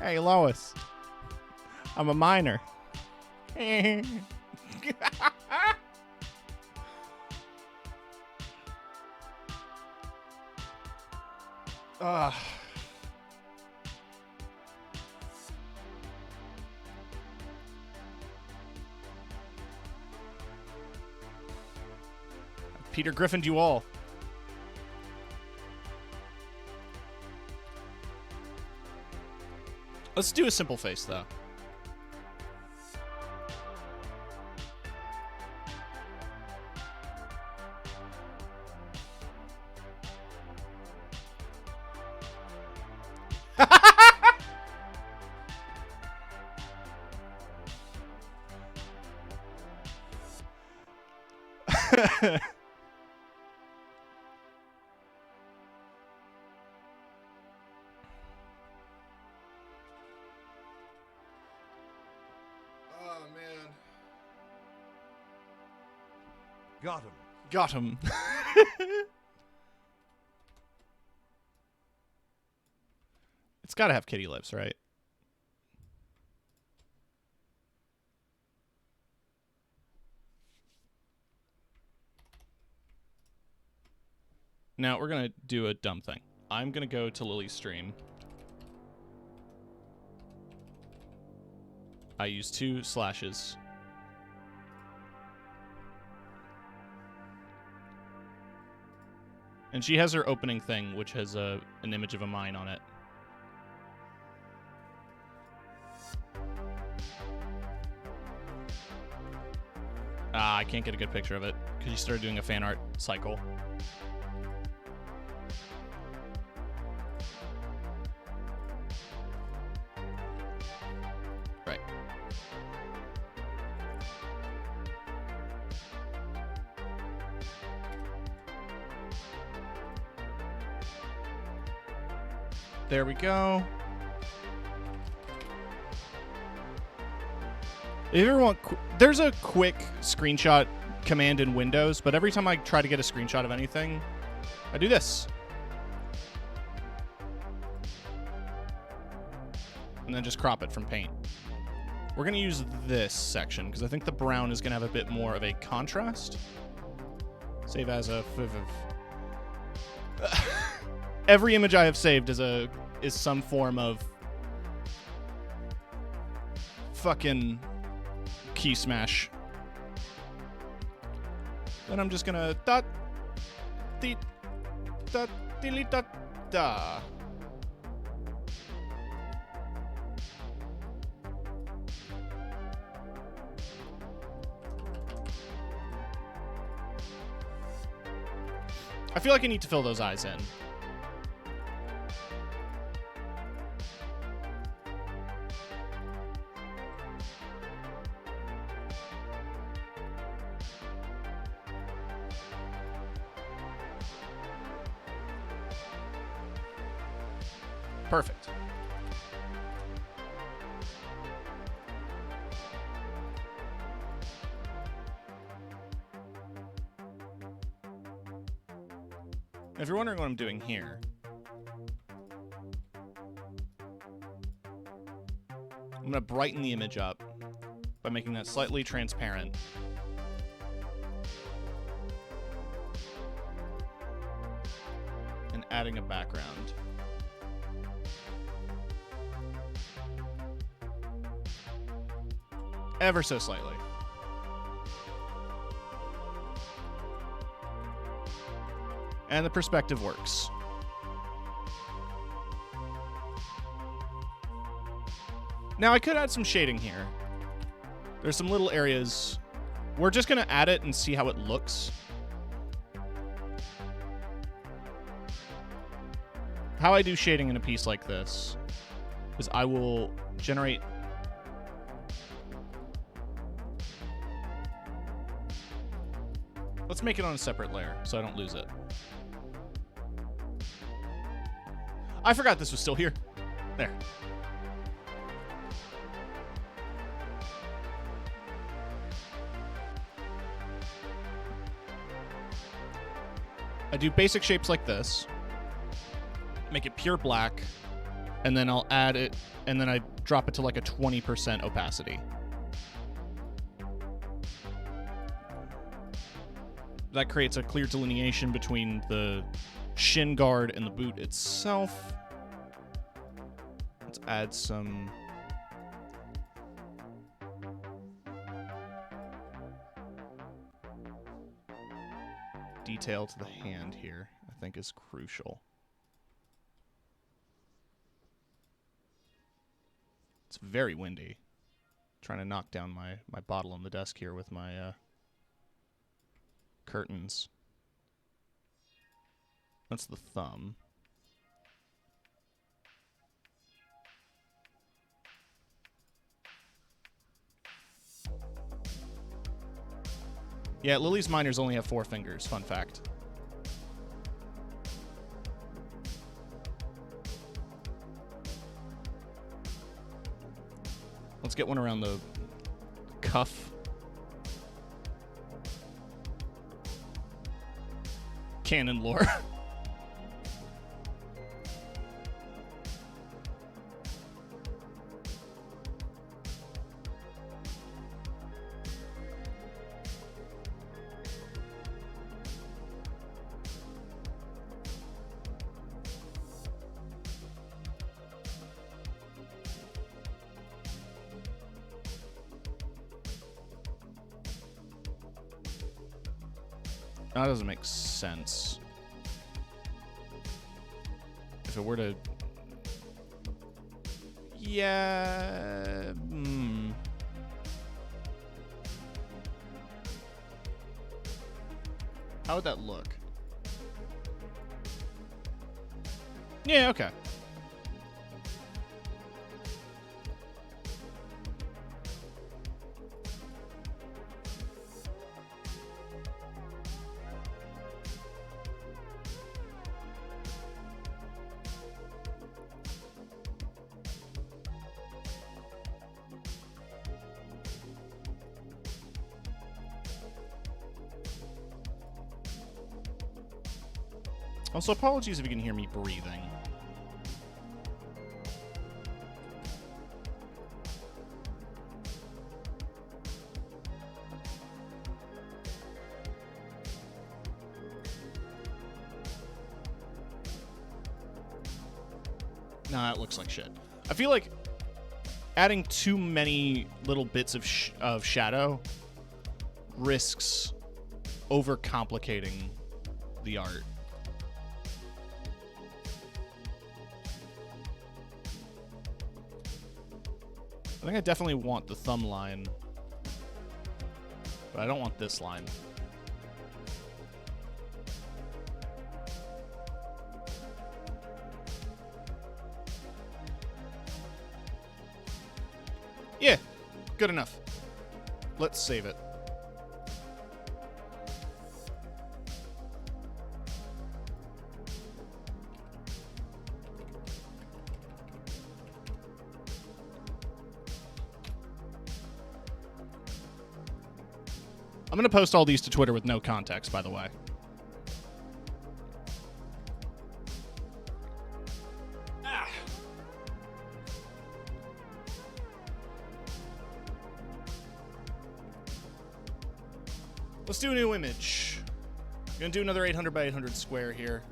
Hey, Lois. I'm a miner. Peter Griffined you all. Let's do a simple face, though. Got him. Got him. It's gotta have kitty lips, right? Now, we're gonna do a dumb thing. I'm gonna go to Lily's stream. I use 2 slashes. And she has her opening thing, which has an image of a mine on it. I can't get a good picture of it, because she started doing a fan art cycle. There we go. If you ever want, there's a quick screenshot command in Windows, but every time I try to get a screenshot of anything, I do this. And then just crop it from Paint. We're going to use this section because I think the brown is going to have a bit more of a contrast. Save as a... Every image I have saved is some form of fucking key smash. Then I'm just gonna dot deet dot dilly dot da. I feel like I need to fill those eyes in. Perfect. If you're wondering what I'm doing here, I'm going to brighten the image up by making that slightly transparent. And adding a background. Ever so slightly. And the perspective works. Now I could add some shading here. There's some little areas. We're just gonna add it and see how it looks. How I do shading in a piece like this is I will generate Let's make it on a separate layer so I don't lose it. I forgot this was still here. There. I do basic shapes like this, make it pure black, and then I'll add it, and then I drop it to like a 20% opacity. That creates a clear delineation between the shin guard and the boot itself. Let's add some detail to the hand here, I think is crucial. It's very windy. Trying to knock down my bottle on the desk here with my curtains. That's the thumb. Yeah, Lily's miners only have 4 fingers, fun fact. Let's get one around the cuff. Canon lore. That doesn't make sense. If it were to... Yeah... How would that look? Yeah, okay. Also, apologies if you can hear me breathing. Nah, that looks like shit. I feel like adding too many little bits of shadow risks overcomplicating the art. I think I definitely want the thumb line, but I don't want this line. Yeah, good enough. Let's save it. I'm going to post all these to Twitter with no context, by the way. Let's do a new image. I'm going to do another 800 by 800 square here.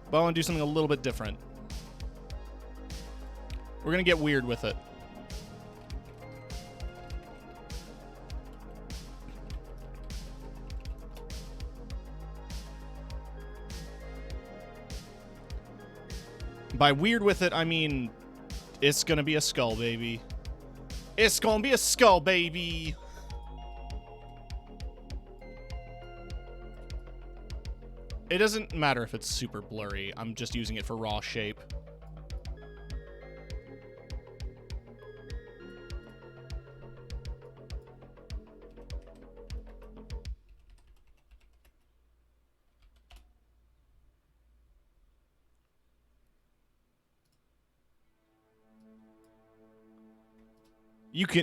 But I want to do something a little bit different. We're going to get weird with it. By weird with it, I mean it's going to be a skull, baby. It's gonna be a skull, baby! It doesn't matter if it's super blurry. I'm just using it for raw shape.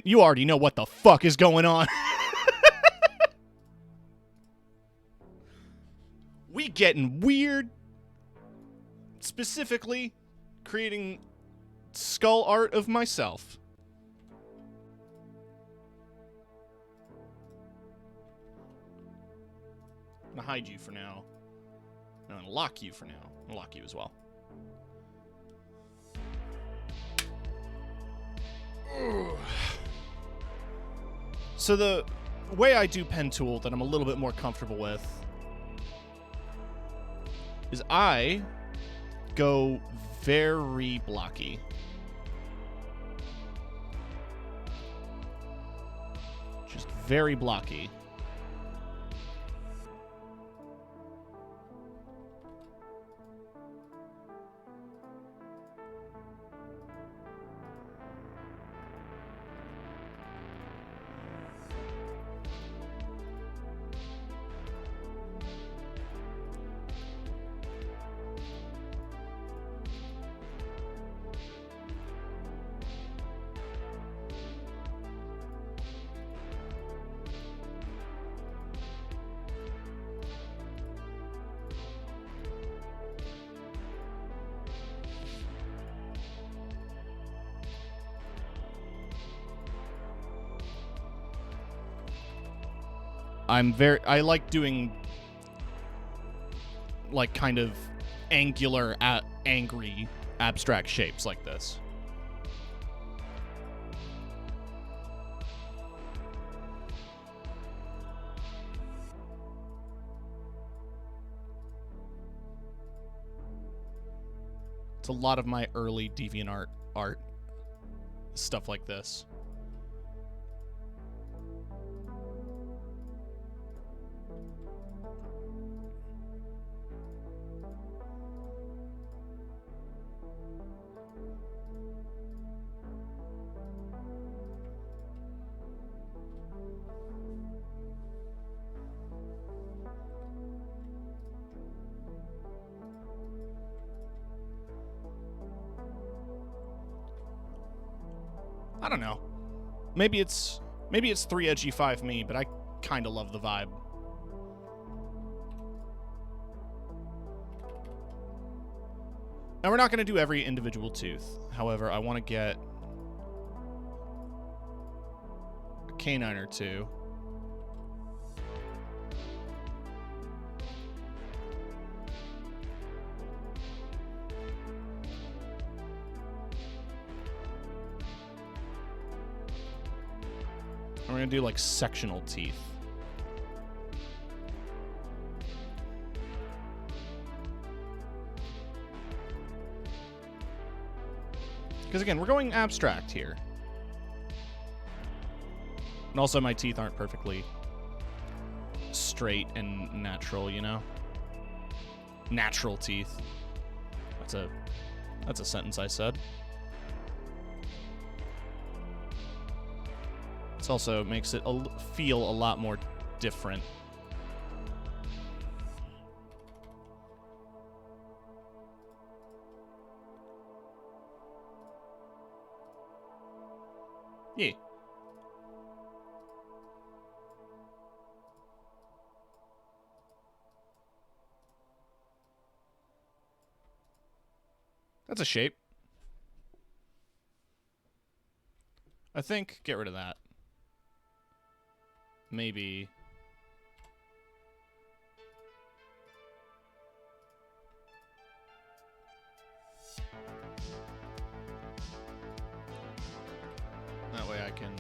You already know what the fuck is going on. We getting weird. Specifically, creating skull art of myself. I'm gonna hide you for now. I'm gonna lock you for now. I'm gonna lock you as well. So the way I do pen tool that I'm a little bit more comfortable with is I go very blocky. Just very blocky. I like doing like kind of angular, angry, abstract shapes like this. It's a lot of my early DeviantArt art, stuff like this. I don't know. Maybe it's 3 edgy 5 me, but I kind of love the vibe. And we're not going to do every individual tooth. However, I want to get a canine or two. And we're going to do like sectional teeth. Because again, we're going abstract here. And also my teeth aren't perfectly straight and natural, you know? Natural teeth. That's a sentence I said. This also makes it feel a lot more different. Yeah. That's a shape. I think get rid of that. Maybe. That way I can...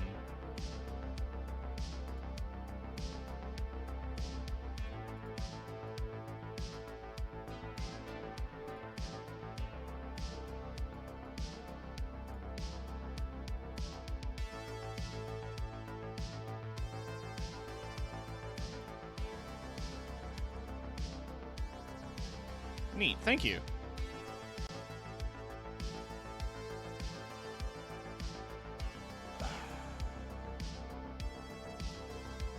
Neat, thank you.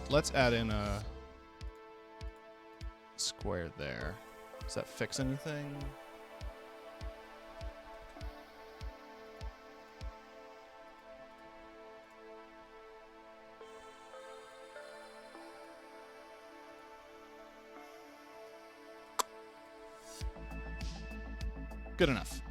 Let's add in a square there. Does that fix anything? Good enough.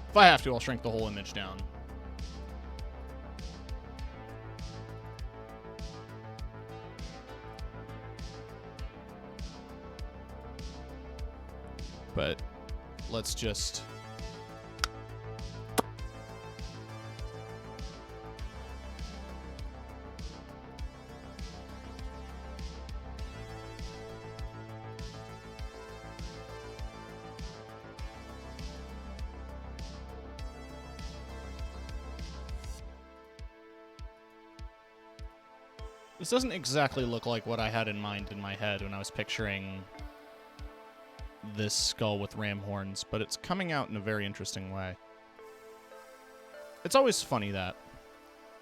If I have to, I'll shrink the whole image down. But let's just... This doesn't exactly look like what I had in mind in my head when I was picturing this skull with ram horns, but it's coming out in a very interesting way. It's always funny that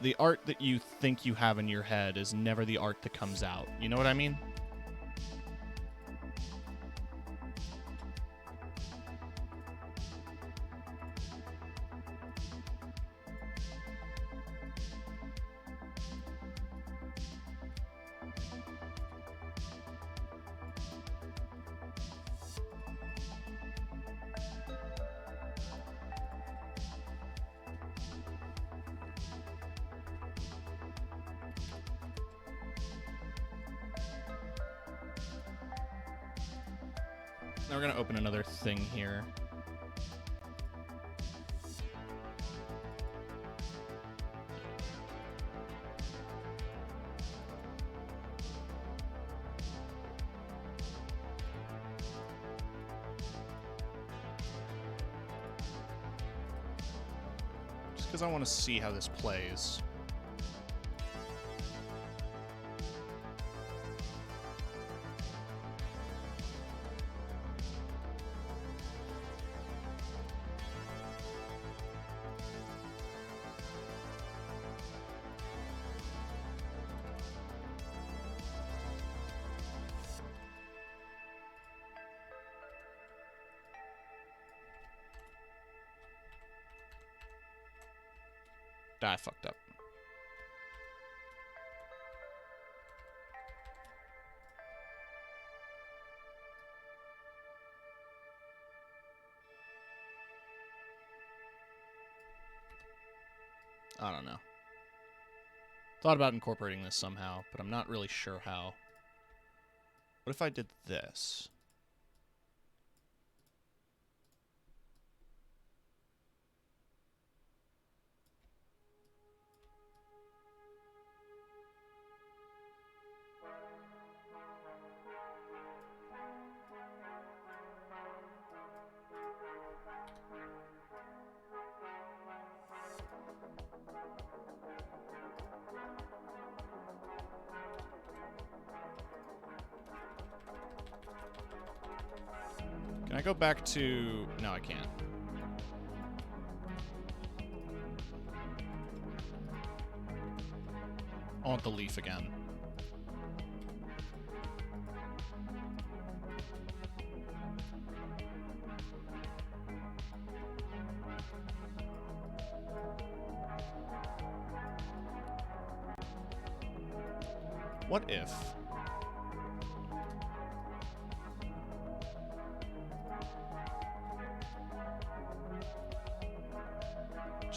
the art that you think you have in your head is never the art that comes out. You know what I mean? Now we're going to open another thing here. Just because I want to see how this plays. I fucked up. I don't know. Thought about incorporating this somehow, but I'm not really sure how. What if I did this? Can I go back to... No, I can't. I want the leaf again. What if...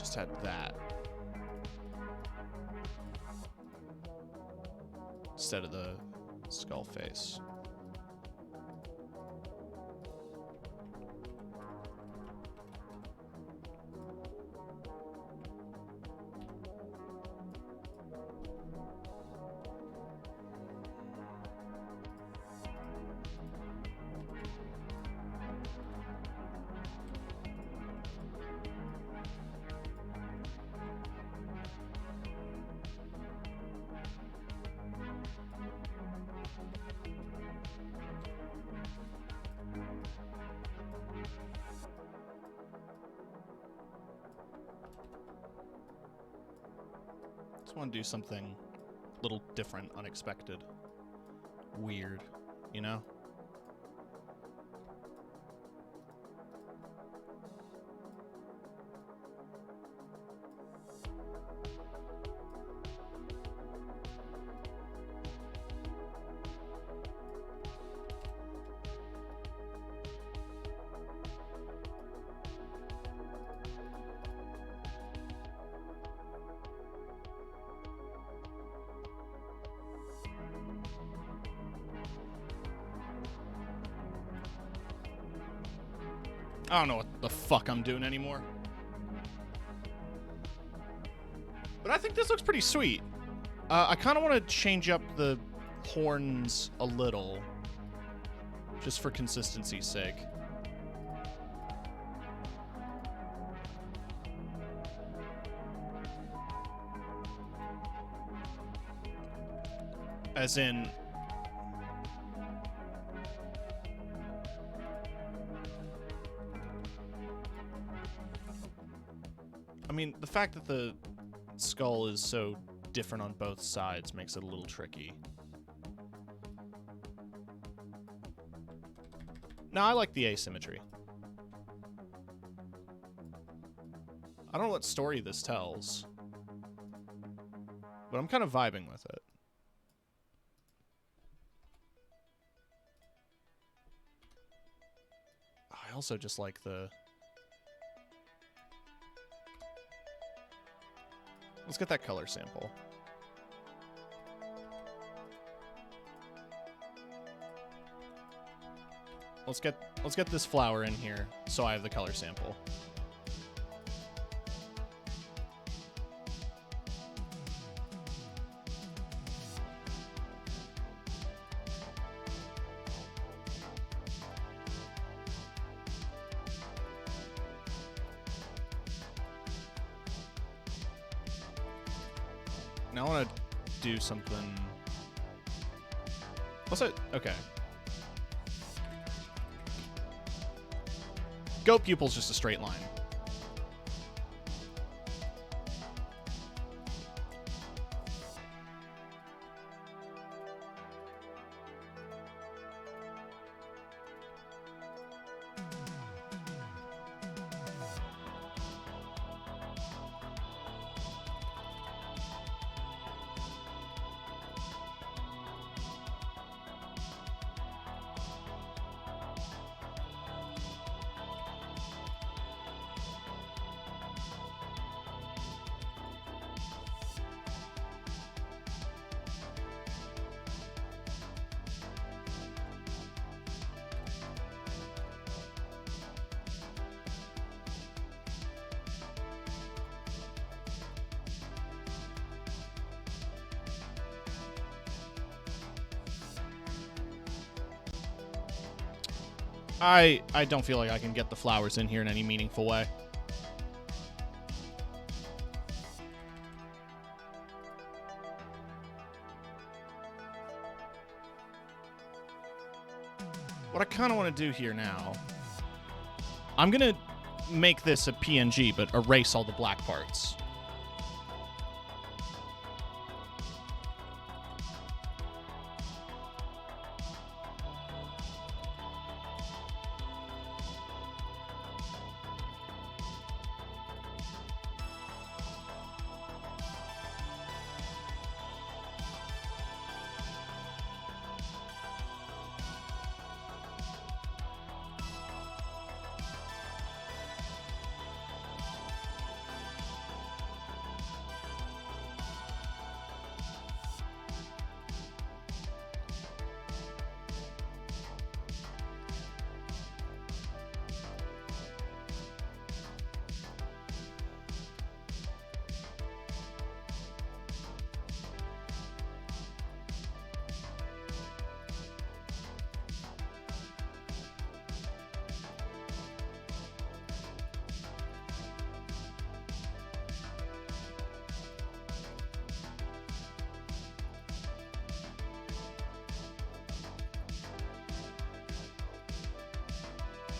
just had that instead of the skull face? Just want to do something a little different, unexpected, weird, you know? I don't know what the fuck I'm doing anymore. But I think this looks pretty sweet. I kind of want to change up the horns a little, just for consistency's sake. As in... I mean, the fact that the skull is so different on both sides makes it a little tricky. No, I like the asymmetry. I don't know what story this tells, but I'm kind of vibing with it. I also just like the... Let's get that color sample. Let's get this flower in here so I have the color sample. Now I want to do something. Also, okay. Goat pupil's just a straight line. I don't feel like I can get the flowers in here in any meaningful way. What I kind of want to do here now, I'm going to make this a PNG, but erase all the black parts.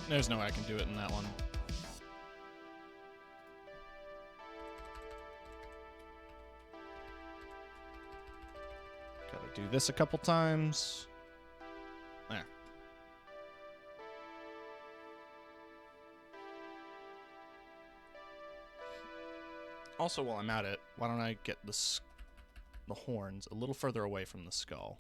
There's no way I can do it in that one. Gotta do this a couple times. There. Also, while I'm at it, why don't I get the horns a little further away from the skull?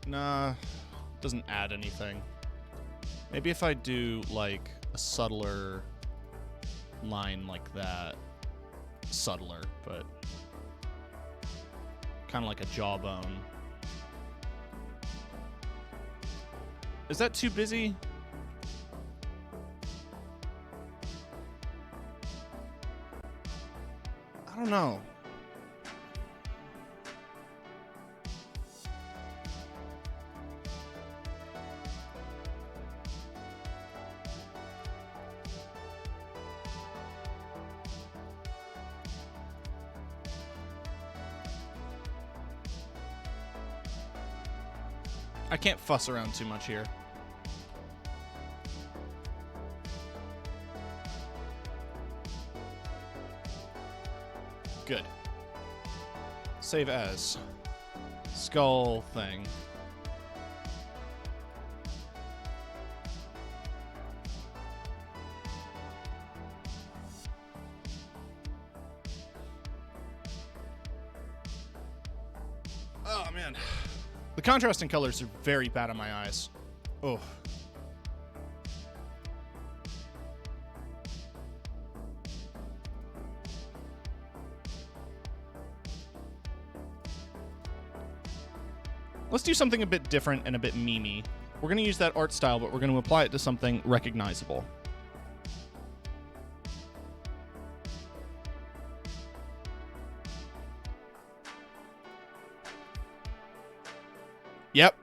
Nah, doesn't add anything. Maybe if I do like a subtler line like that. Subtler, but kind of like a jawbone. Is that too busy? I don't know. I can't fuss around too much here. Good. Save as. Skull thing. Oh, man. The contrasting colors are very bad on my eyes. Oh. Let's do something a bit different and a bit memey. We're going to use that art style, but we're going to apply it to something recognizable. Yep.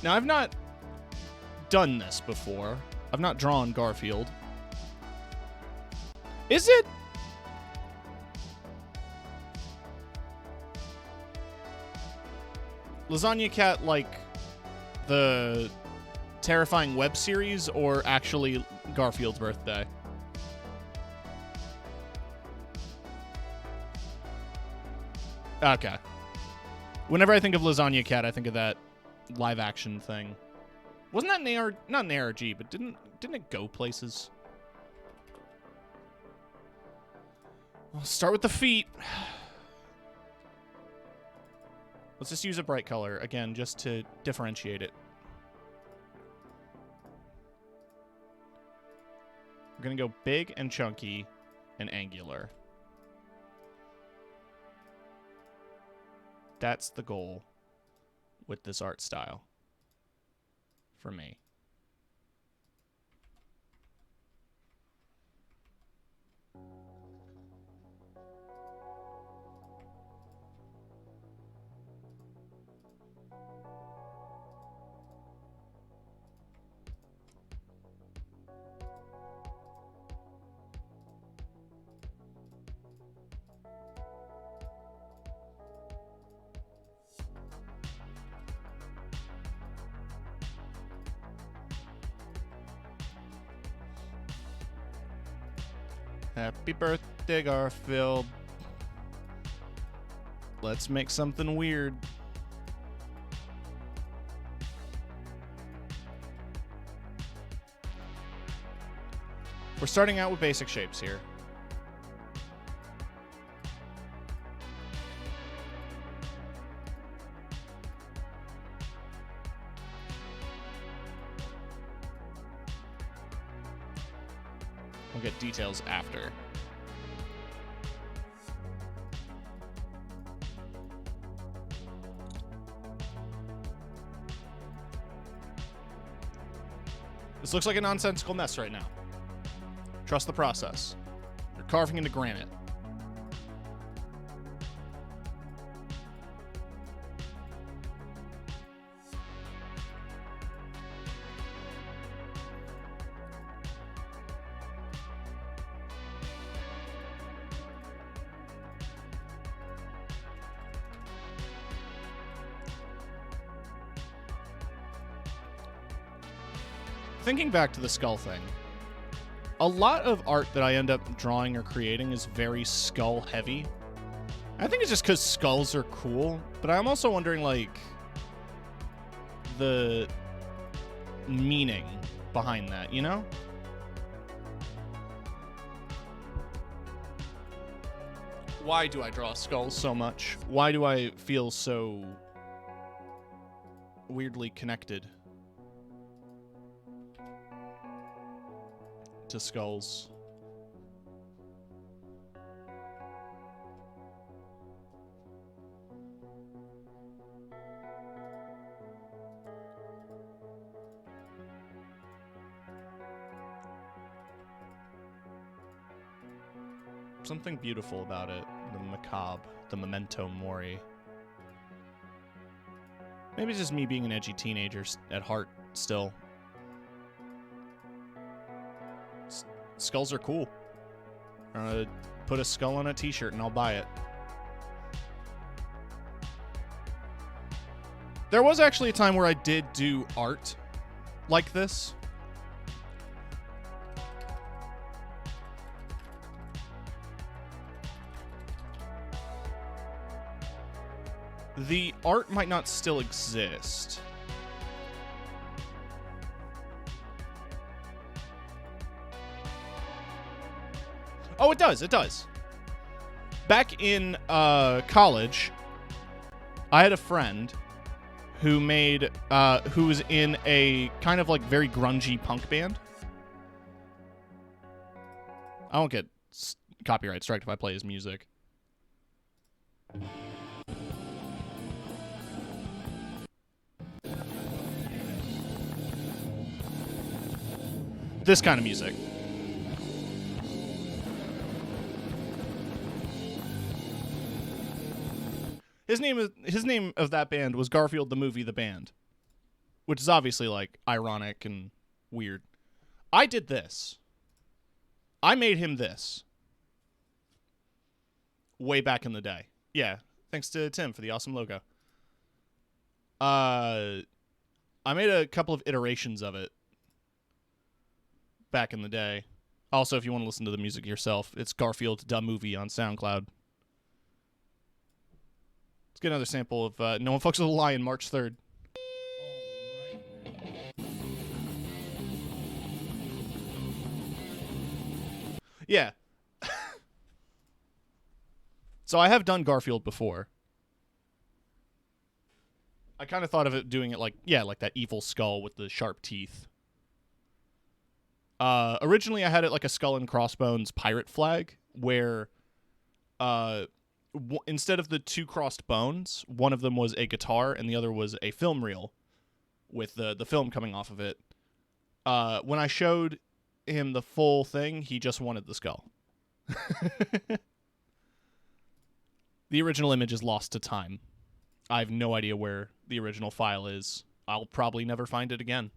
Now, I've not done this before. I've not drawn Garfield. Is it? Lasagna Cat like the terrifying web series or actually Garfield's birthday? Okay. Whenever I think of Lasagna Cat, I think of that live action thing. Wasn't that not an ARG, but didn't it go places? I'll start with the feet. Let's just use a bright color again, just to differentiate it. We're gonna go big and chunky and angular. That's the goal with this art style for me. Happy birthday, Garfield. Let's make something weird. We're starting out with basic shapes here. We'll get details after. This looks like a nonsensical mess right now. Trust the process. You're carving into granite. Thinking back to the skull thing, a lot of art that I end up drawing or creating is very skull heavy. I think it's just because skulls are cool, but I'm also wondering, like, the meaning behind that, you know? Why do I draw skulls so much? Why do I feel so weirdly connected to skulls? Something beautiful about it. The macabre, the memento mori. Maybe it's just me being an edgy teenager at heart still. Skulls are cool. Put a skull on a t-shirt and I'll buy it. There was actually a time where I did do art like this. The art might not still exist, Oh, it does. It does. Back in college, I had a friend who who was in a kind of like very grungy punk band. I won't get copyright striked if I play his music. This kind of music. His name of that band was Garfield the Movie the Band, which is obviously like ironic and weird. I did this. I made him this. Way back in the day. Yeah, thanks to Tim for the awesome logo. I made a couple of iterations of it back in the day. Also, if you want to listen to the music yourself, it's Garfield the Movie on SoundCloud. Let's get another sample of No One Fucks with a Lion, March 3rd. Yeah. So I have done Garfield before. I kind of thought of it doing it like that evil skull with the sharp teeth. Originally I had it like a skull and crossbones pirate flag, where instead of the two crossed bones, one of them was a guitar and the other was a film reel with the film coming off of it. When I showed him the full thing, he just wanted the skull. The original image is lost to time. I have no idea where the original file is. I'll probably never find it again.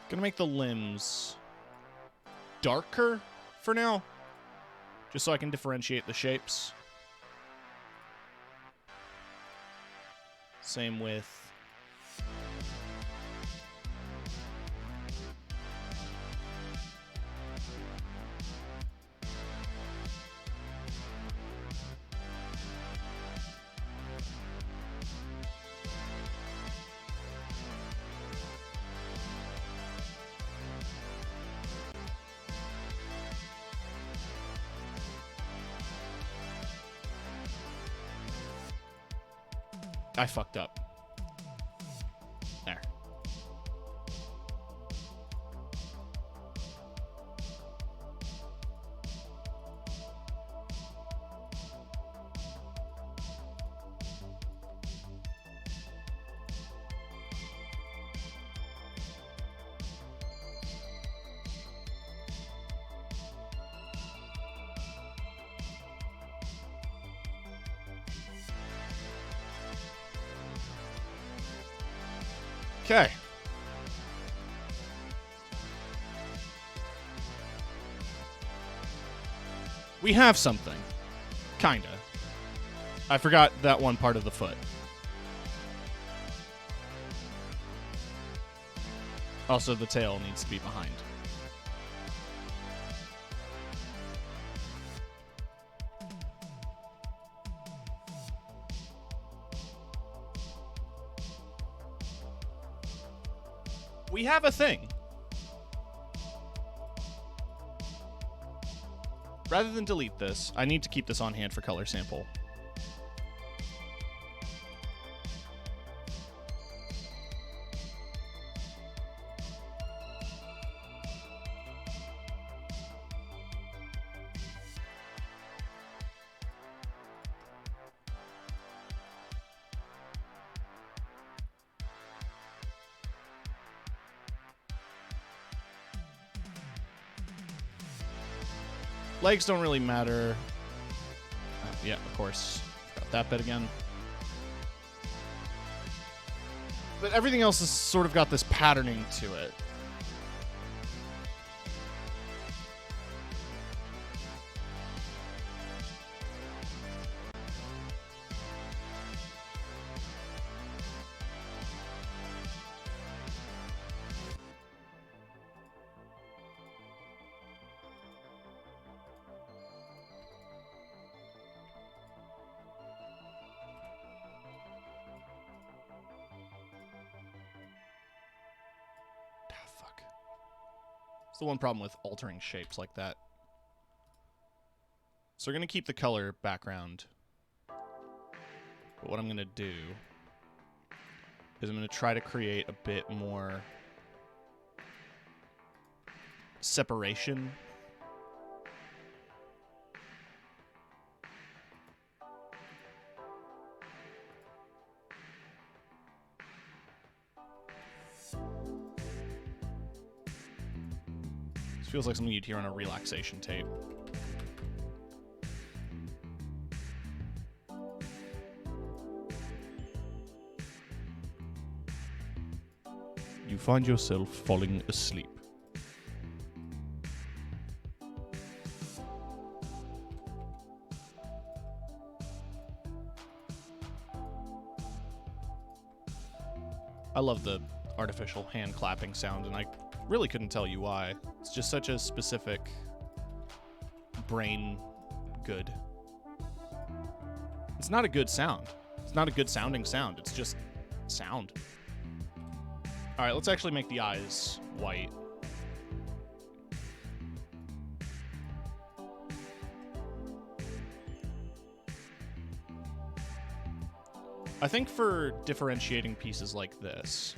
Gonna make the limbs darker for now, just so I can differentiate the shapes. Same with I fucked up. There. Okay. We have something. Kinda. I forgot that one part of the foot. Also, the tail needs to be behind. We have a thing. Rather than delete this, I need to keep this on hand for color sample. Legs don't really matter. Yeah, of course. Forgot that bit again. But everything else has sort of got this patterning to it. the one problem with altering shapes like that. So we're going to keep the color background. But what I'm going to do is I'm going to try to create a bit more separation. This feels like something you'd hear on a relaxation tape. You find yourself falling asleep. I love the artificial hand clapping sound, and I really couldn't tell you why. It's just such a specific brain good. It's not a good sound. It's not a good sounding sound. It's just sound. All right, let's actually make the eyes white. I think for differentiating pieces like this,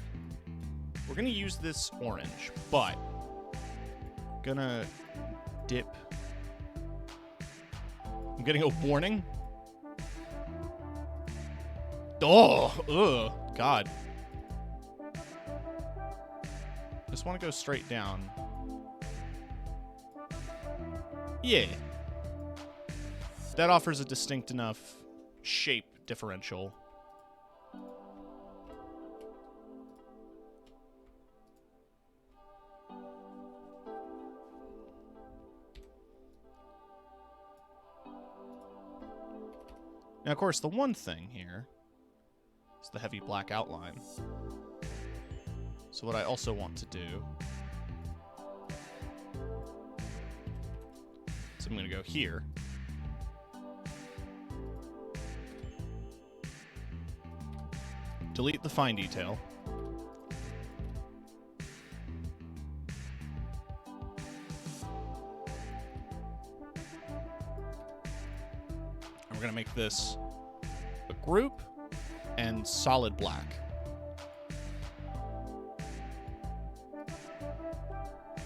we're going to use this orange, but I'm going to dip. I'm getting a warning. Oh, ugh, God. Just want to go straight down. Yeah. That offers a distinct enough shape differential. Now, of course, the one thing here is the heavy black outline. So what I also want to do is I'm going to go here. Delete the fine detail. And we're going to make this a group and solid black.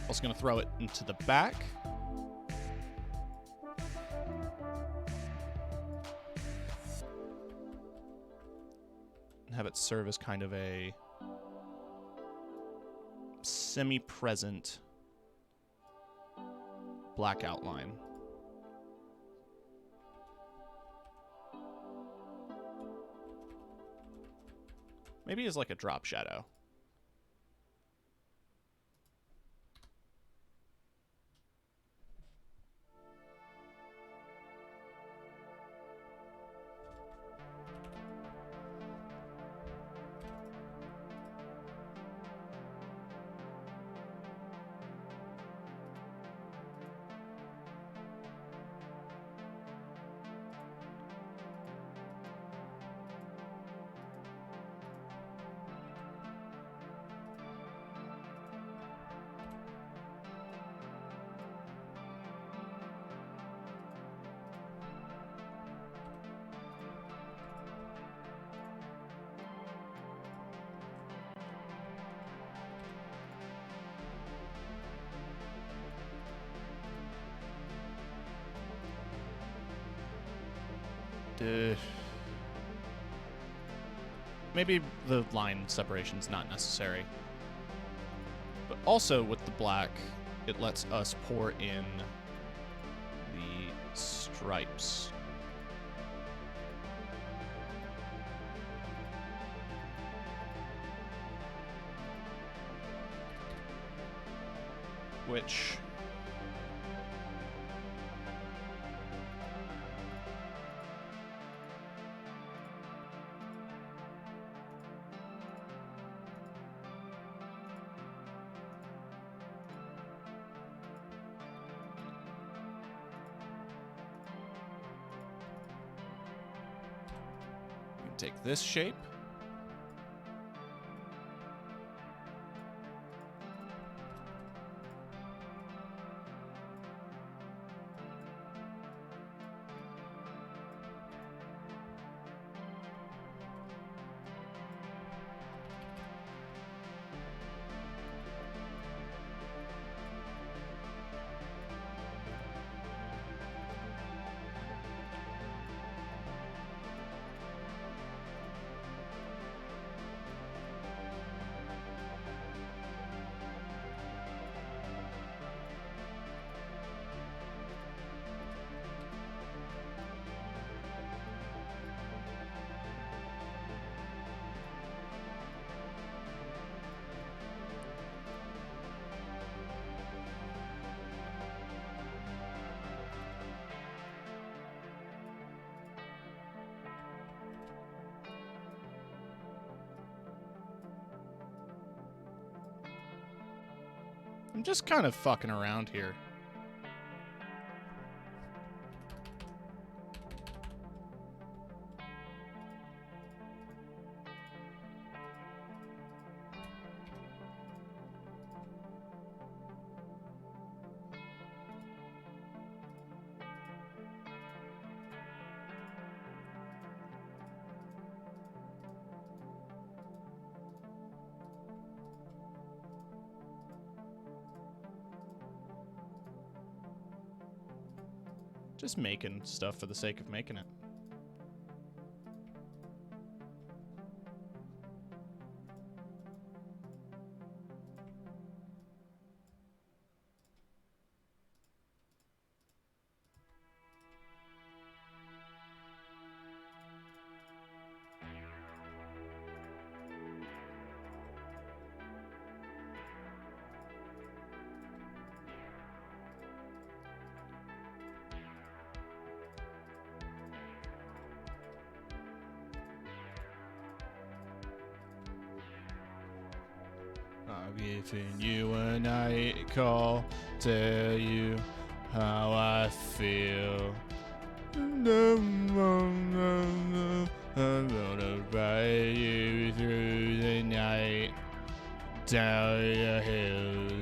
Also going to throw it into the back. And have it serve as kind of a semi-present black outline. Maybe as like a drop shadow. Maybe the line separation's not necessary. But also with the black, it lets us pour in the stripes. Which take this shape. I'm just kind of fucking around here. Just making stuff for the sake of making it. I'm giving you a night call, tell you how I feel. I'm gonna ride you through the night, down the hills.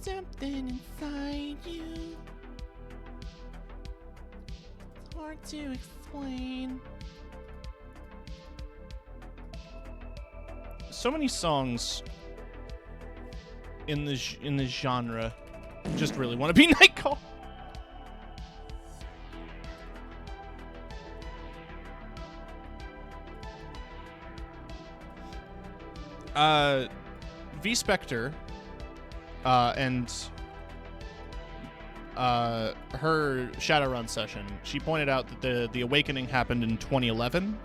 Something inside you, it's hard to explain. So many songs in this genre just really want to be Night Call. V Spectre and her Shadowrun session, she pointed out that the Awakening happened in 2011,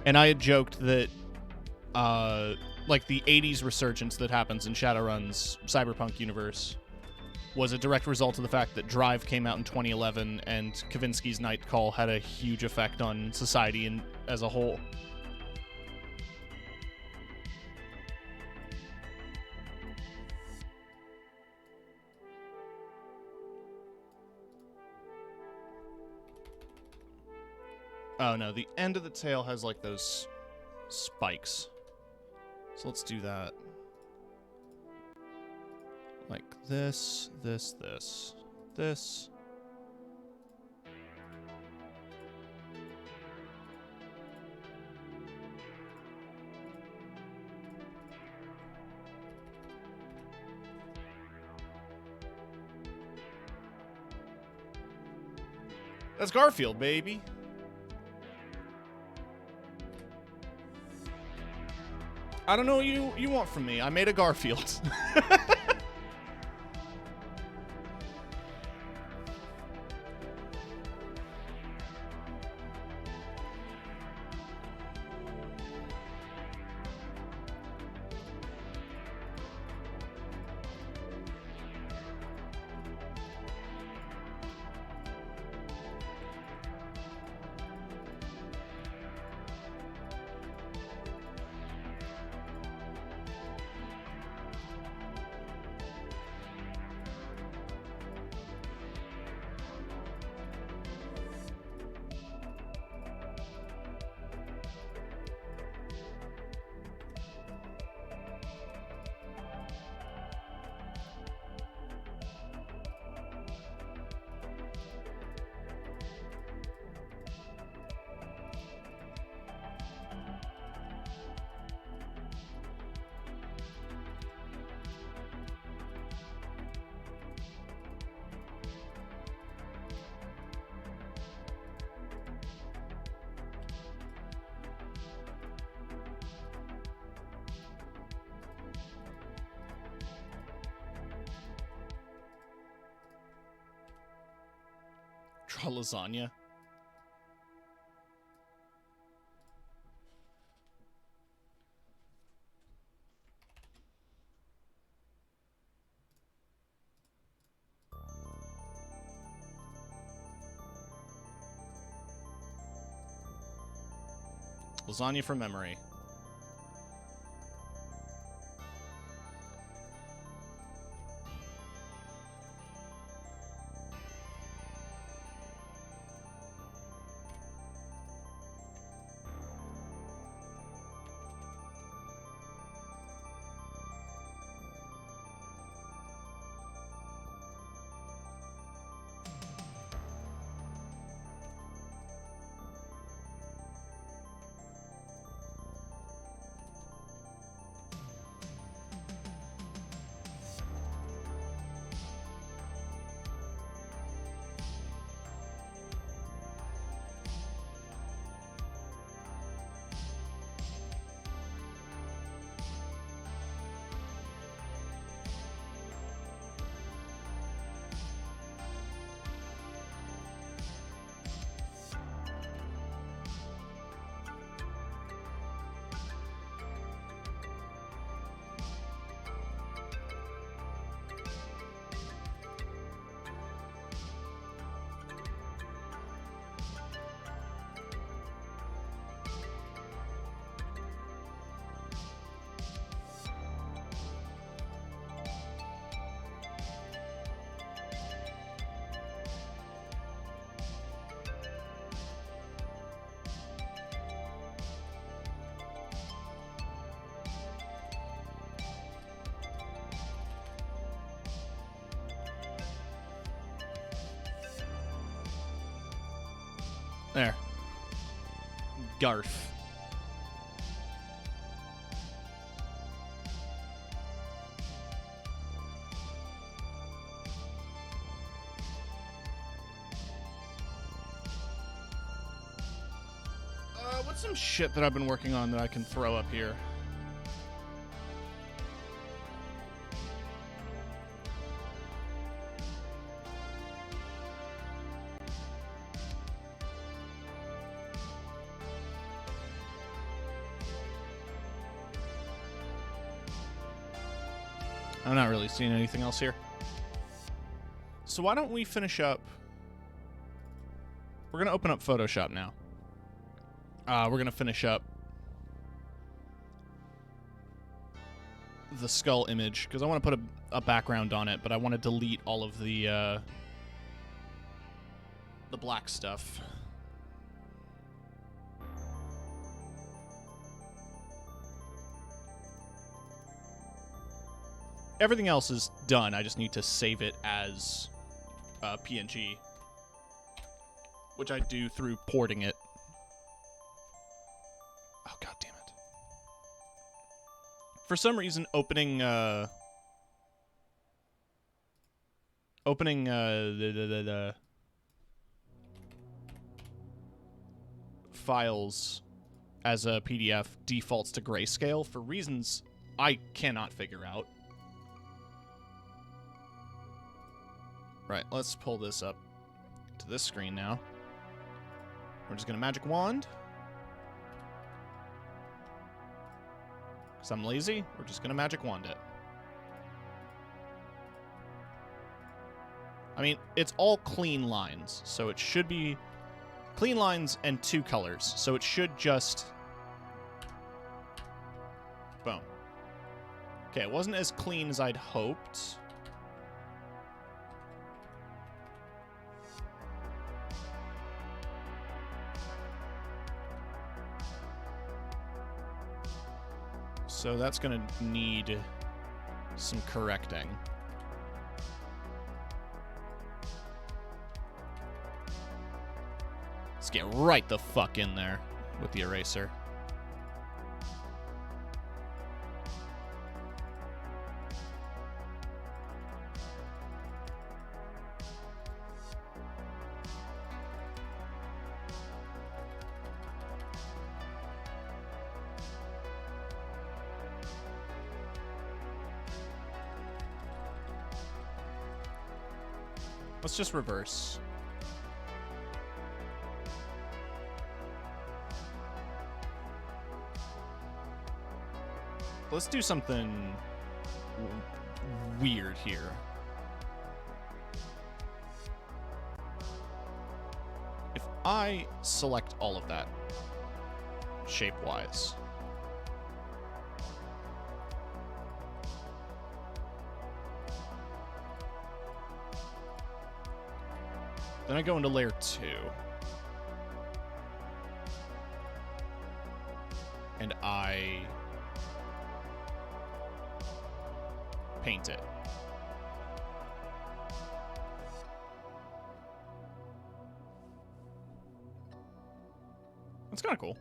and I had joked that like the 80s resurgence that happens in Shadowrun's cyberpunk universe was a direct result of the fact that Drive came out in 2011 and Kavinsky's Night Call had a huge effect on society as a whole. Oh no, the end of the tail has like those spikes. So let's do that. Like this, this, this, this. That's Garfield, baby. I don't know what you want from me. I made a Garfield. Draw lasagna. Lasagna from memory. There. Garf. What's some shit that I've been working on that I can throw up here? I'm not really seeing anything else here. So why don't we finish up? We're going to open up Photoshop now. We're going to finish up the skull image because I want to put a background on it, but I want to delete all of the black stuff. Everything else is done. I just need to save it as PNG, which I do through porting it. Oh, God damn it. For some reason, opening the files as a PDF defaults to grayscale for reasons I cannot figure out. Right, let's pull this up to this screen now. We're just going to magic wand. Because I'm lazy, we're just going to magic wand it. I mean, it's all clean lines, so it should be clean lines and 2 colors, so it should just... Boom. Okay, it wasn't as clean as I'd hoped. So that's going to need some correcting. Let's get right the fuck in there with the eraser. Let's just reverse. Let's do something weird here. If I select all of that, shape-wise. Then I go into layer 2. And I paint it. That's kind of cool.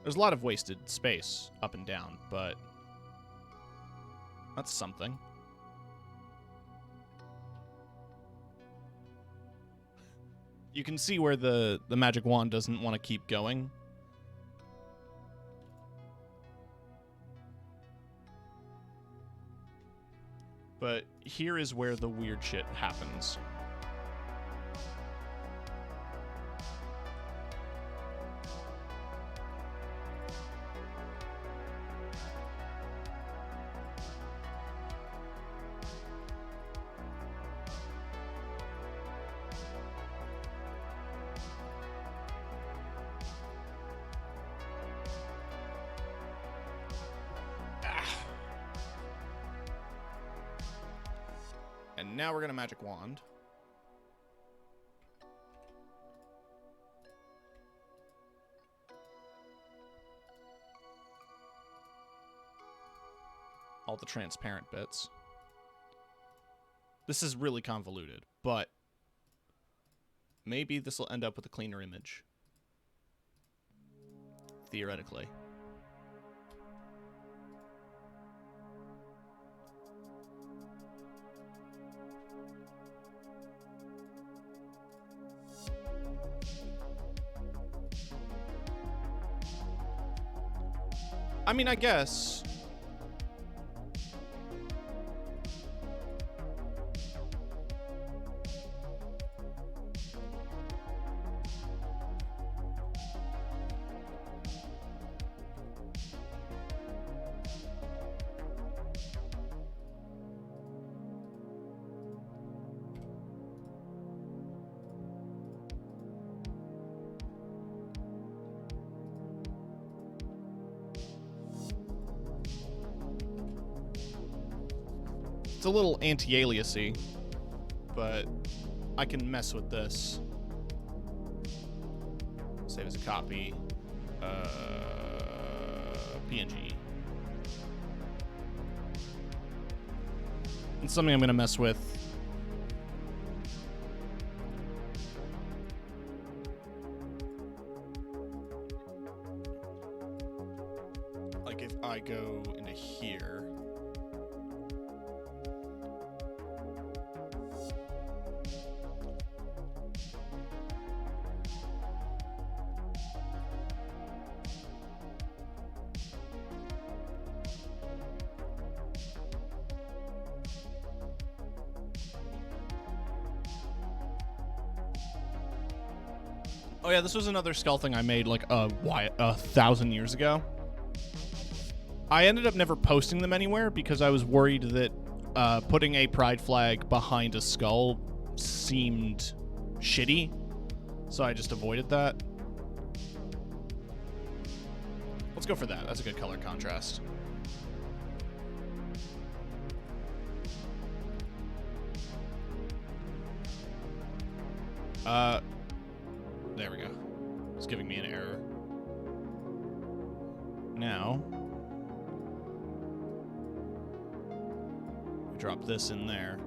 There's a lot of wasted space up and down, but that's something. You can see where the magic wand doesn't want to keep going. But here is where the weird shit happens. And now we're gonna magic wand. All the transparent bits. This is really convoluted, but maybe this will end up with a cleaner image. Theoretically. I mean, I guess. It's a little anti-aliasy, but I can mess with this. Save as a copy. PNG. It's something I'm going to mess with. Like if I go into here. Oh yeah, this was another skull thing I made like 1,000 years ago. I ended up never posting them anywhere because I was worried that putting a pride flag behind a skull seemed shitty, so I just avoided that. Let's go for that. That's a good color contrast. There we go. It's giving me an error. Now, drop this in there.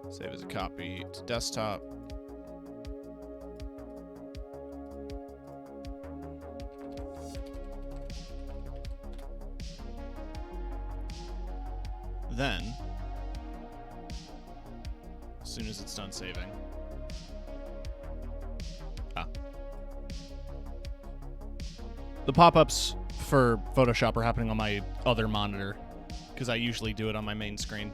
Save as a copy to desktop. Then, as soon as it's done saving, the pop-ups for Photoshop are happening on my other monitor because I usually do it on my main screen.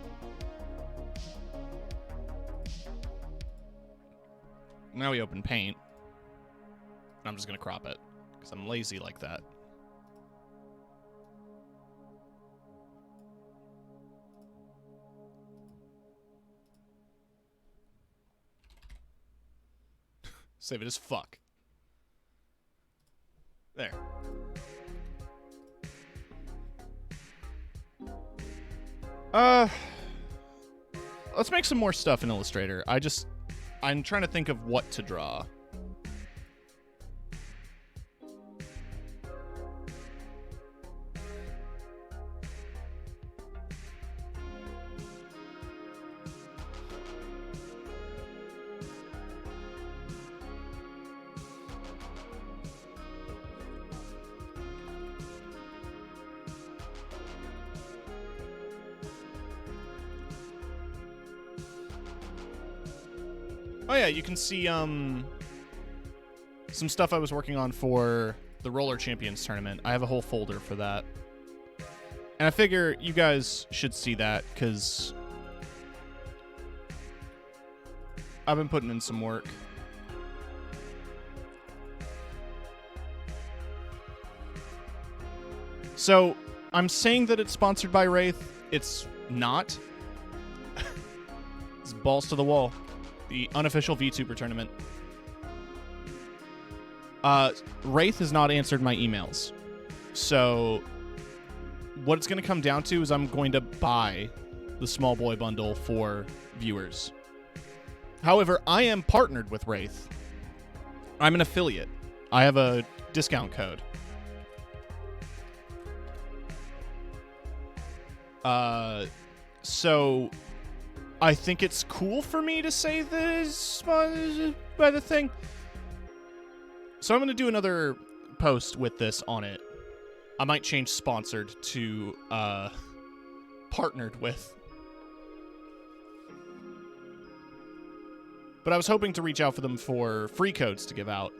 Now we open Paint. I'm just going to crop it because I'm lazy like that. Save it as fuck. There. Let's make some more stuff in Illustrator. I'm trying to think of what to draw. Oh yeah, you can see some stuff I was working on for the Roller Champions tournament. I have a whole folder for that. And I figure you guys should see that because I've been putting in some work. So, I'm saying that it's sponsored by Wraith. It's not. It's balls to the wall. The unofficial VTuber tournament. Wraith has not answered my emails. So, what it's going to come down to is I'm going to buy the Small Boy bundle for viewers. However, I am partnered with Wraith. I'm an affiliate. I have a discount code. So I think it's cool for me to say this by the thing. So I'm going to do another post with this on it. I might change sponsored to partnered with. But I was hoping to reach out for them for free codes to give out.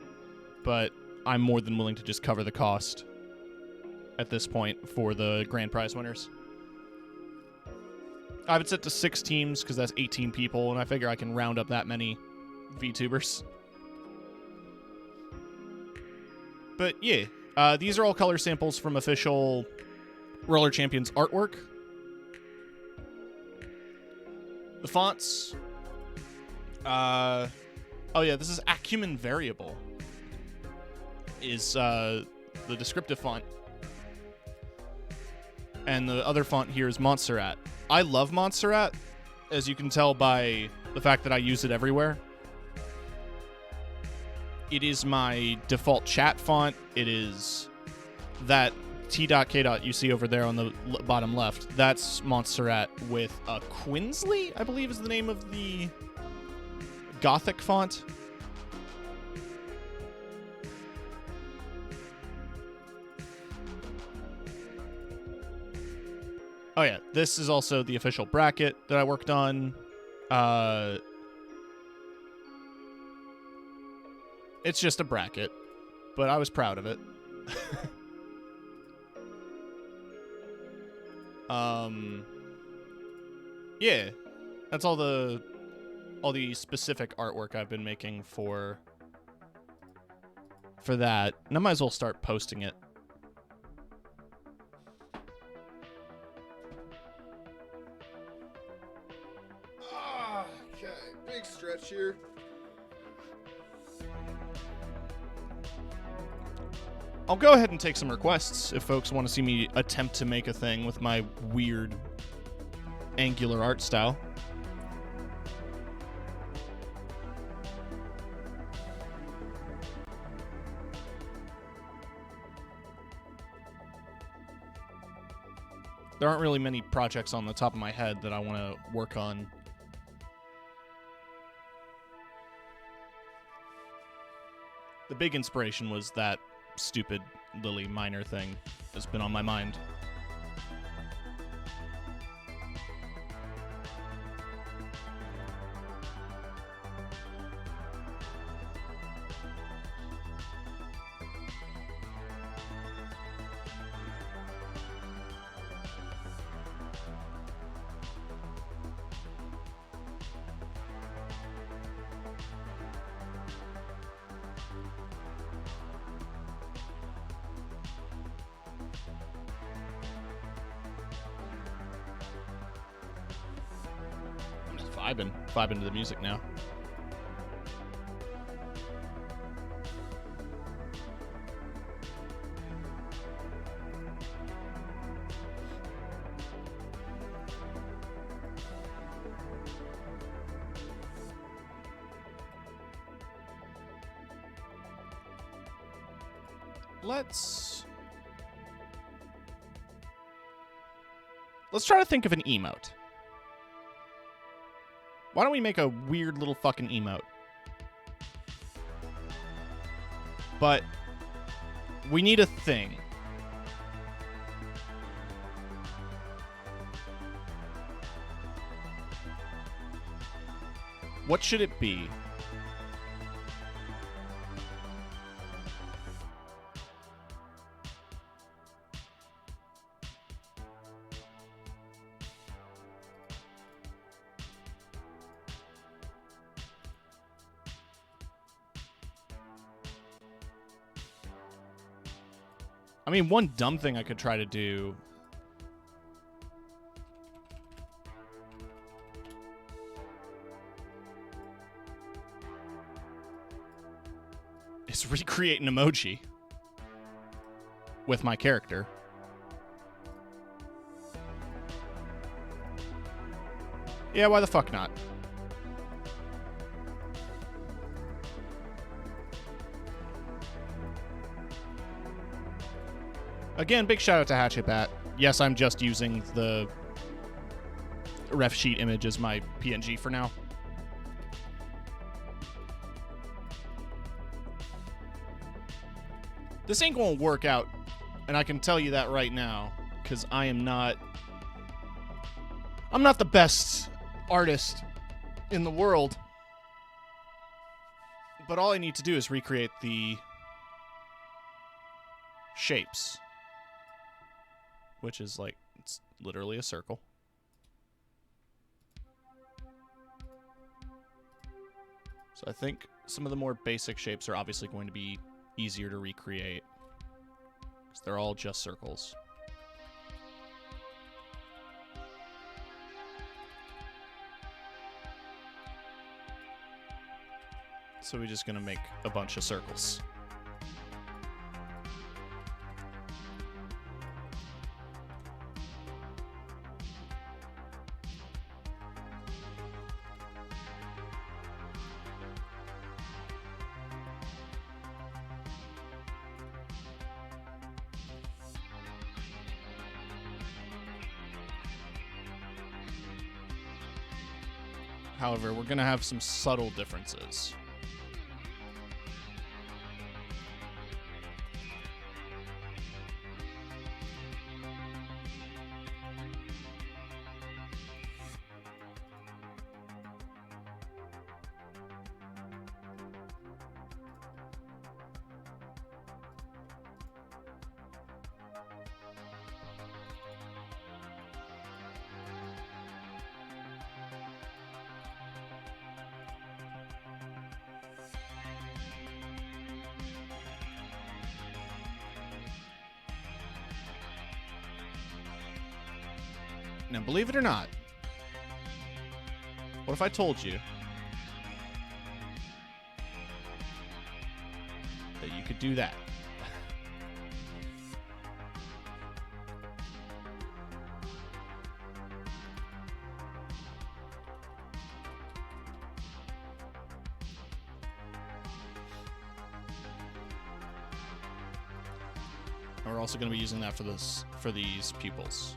But I'm more than willing to just cover the cost at this point for the grand prize winners. I have it set to 6 teams because that's 18 people, and I figure I can round up that many VTubers. But yeah, these are all color samples from official Roller Champions artwork. The fonts. Oh yeah, this is Acumen Variable. Is the descriptive font. And the other font here is Montserrat. I love Montserrat, as you can tell by the fact that I use it everywhere. It is my default chat font. It is that T.K. you see over there on the bottom left. That's Montserrat with Quinsley, I believe is the name of the Gothic font. Oh yeah, this is also the official bracket that I worked on. It's just a bracket, but I was proud of it. Yeah, that's all the specific artwork I've been making for that, and I might as well start posting it. Okay, big stretch here. I'll go ahead and take some requests if folks want to see me attempt to make a thing with my weird angular art style. There aren't really many projects on the top of my head that I want to work on. The big inspiration was that stupid Lily Minor thing that's been on my mind. vibing to the music now. Let's try to think of an emote. Why don't we make a weird little fucking emote? But we need a thing. What should it be? I mean, one dumb thing I could try to do is recreate an emoji with my character. Yeah, why the fuck not? Again, big shout out to Hatchetbat. Yes, I'm just using the ref sheet image as my PNG for now. This ain't gonna work out, and I can tell you that right now, because I'm not the best artist in the world. But all I need to do is recreate the shapes. Which is like, it's literally a circle. So I think some of the more basic shapes are obviously going to be easier to recreate, because they're all just circles. So we're just going to make a bunch of circles. However, we're going to have some subtle differences. Now, believe it or not, what if I told you that you could do that? And we're also going to be using that for these pupils.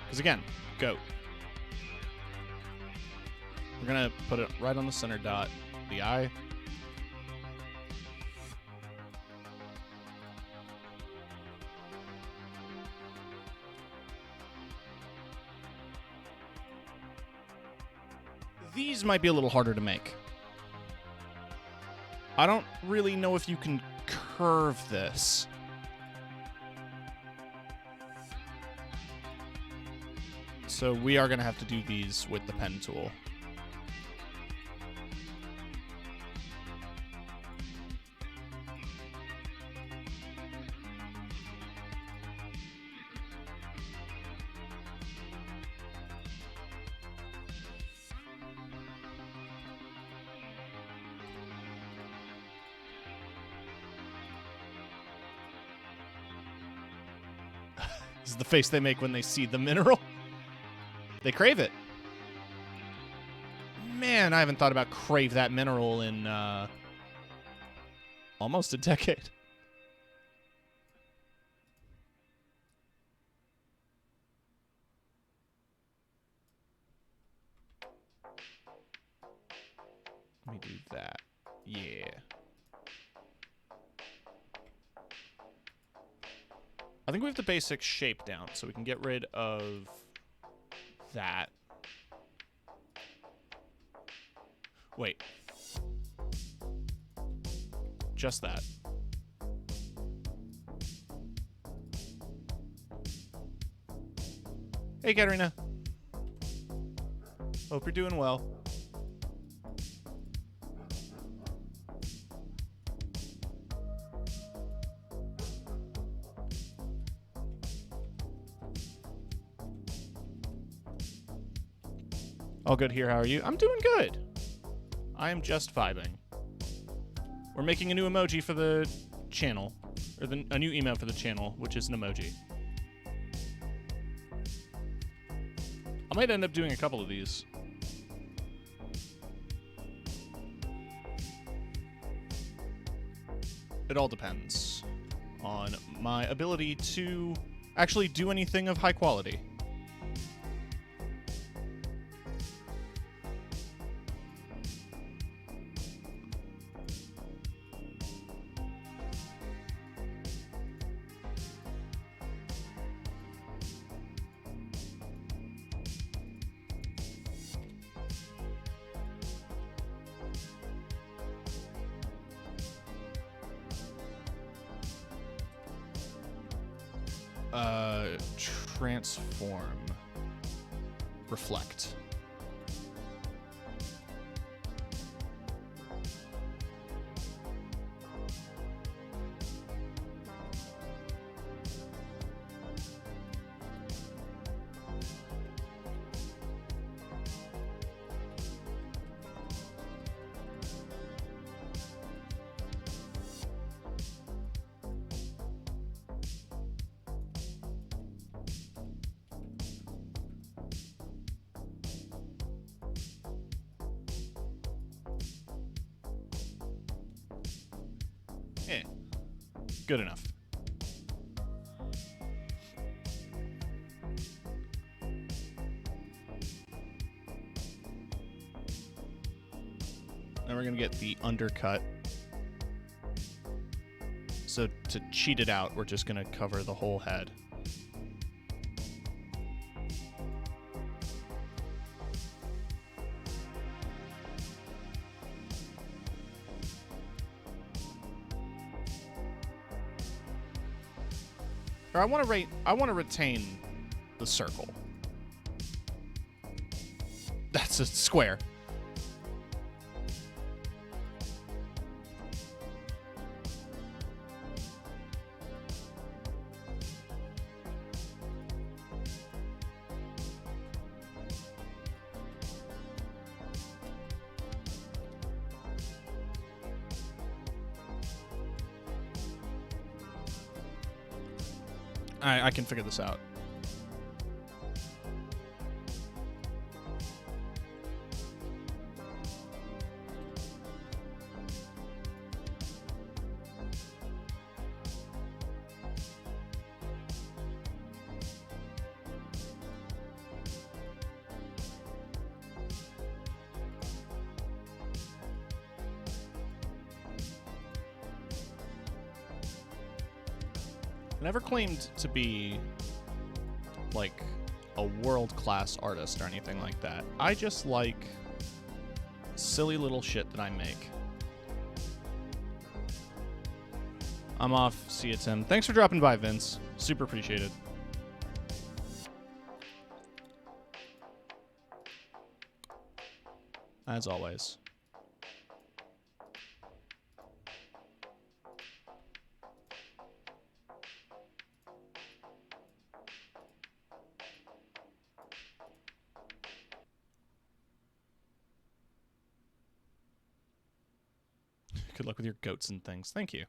Because again, goat. We're going to put it right on the center dot, the eye. These might be a little harder to make. I don't really know if you can curve this. So we are going to have to do these with the pen tool. This is the face they make when they see the mineral. They crave it. Man, I haven't thought about crave that mineral in almost a decade. Let me do that. Yeah. I think we have the basic shape down, so we can get rid of that. Wait. Just that. Hey, Katarina. Hope you're doing well. All good here. How are you? I'm doing good. I am just vibing. We're making a new emoji for the channel, or a new email for the channel, which is an emoji. I might end up doing a couple of these. It all depends on my ability to actually do anything of high quality. Transform. Reflect. Good enough. Now we're going to get the undercut. So to cheat it out, we're just going to cover the whole head. Or I want to retain the circle. That's a square. I can figure this out. Never claimed to be like a world-class artist or anything like that. I just like silly little shit that I make. I'm off. See you, Tim. Thanks for dropping by, Vince. Super appreciated. As always. Good luck with your goats and things. Thank you.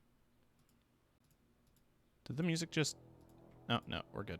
Did the music just... Oh, no, we're good.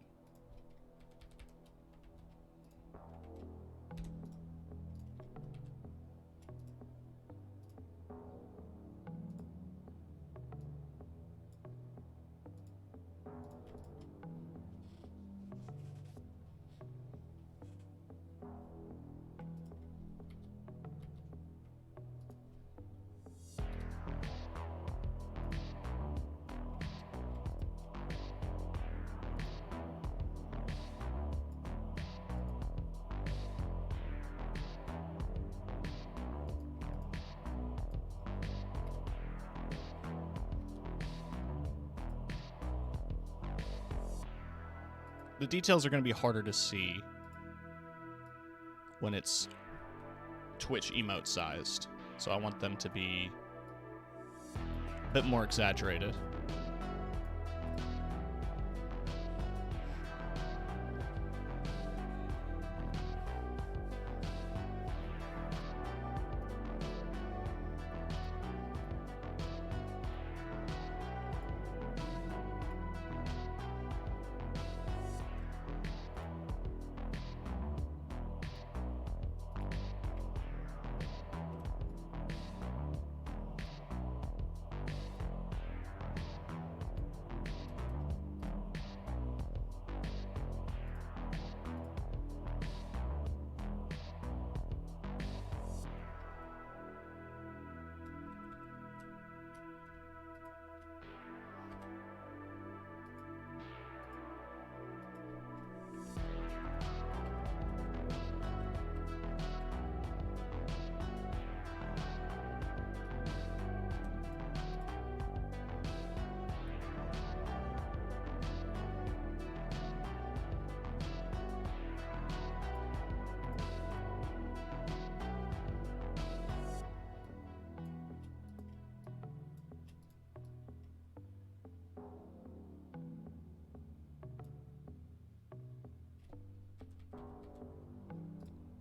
the details are going to be harder to see when it's Twitch emote sized. So I want them to be a bit more exaggerated.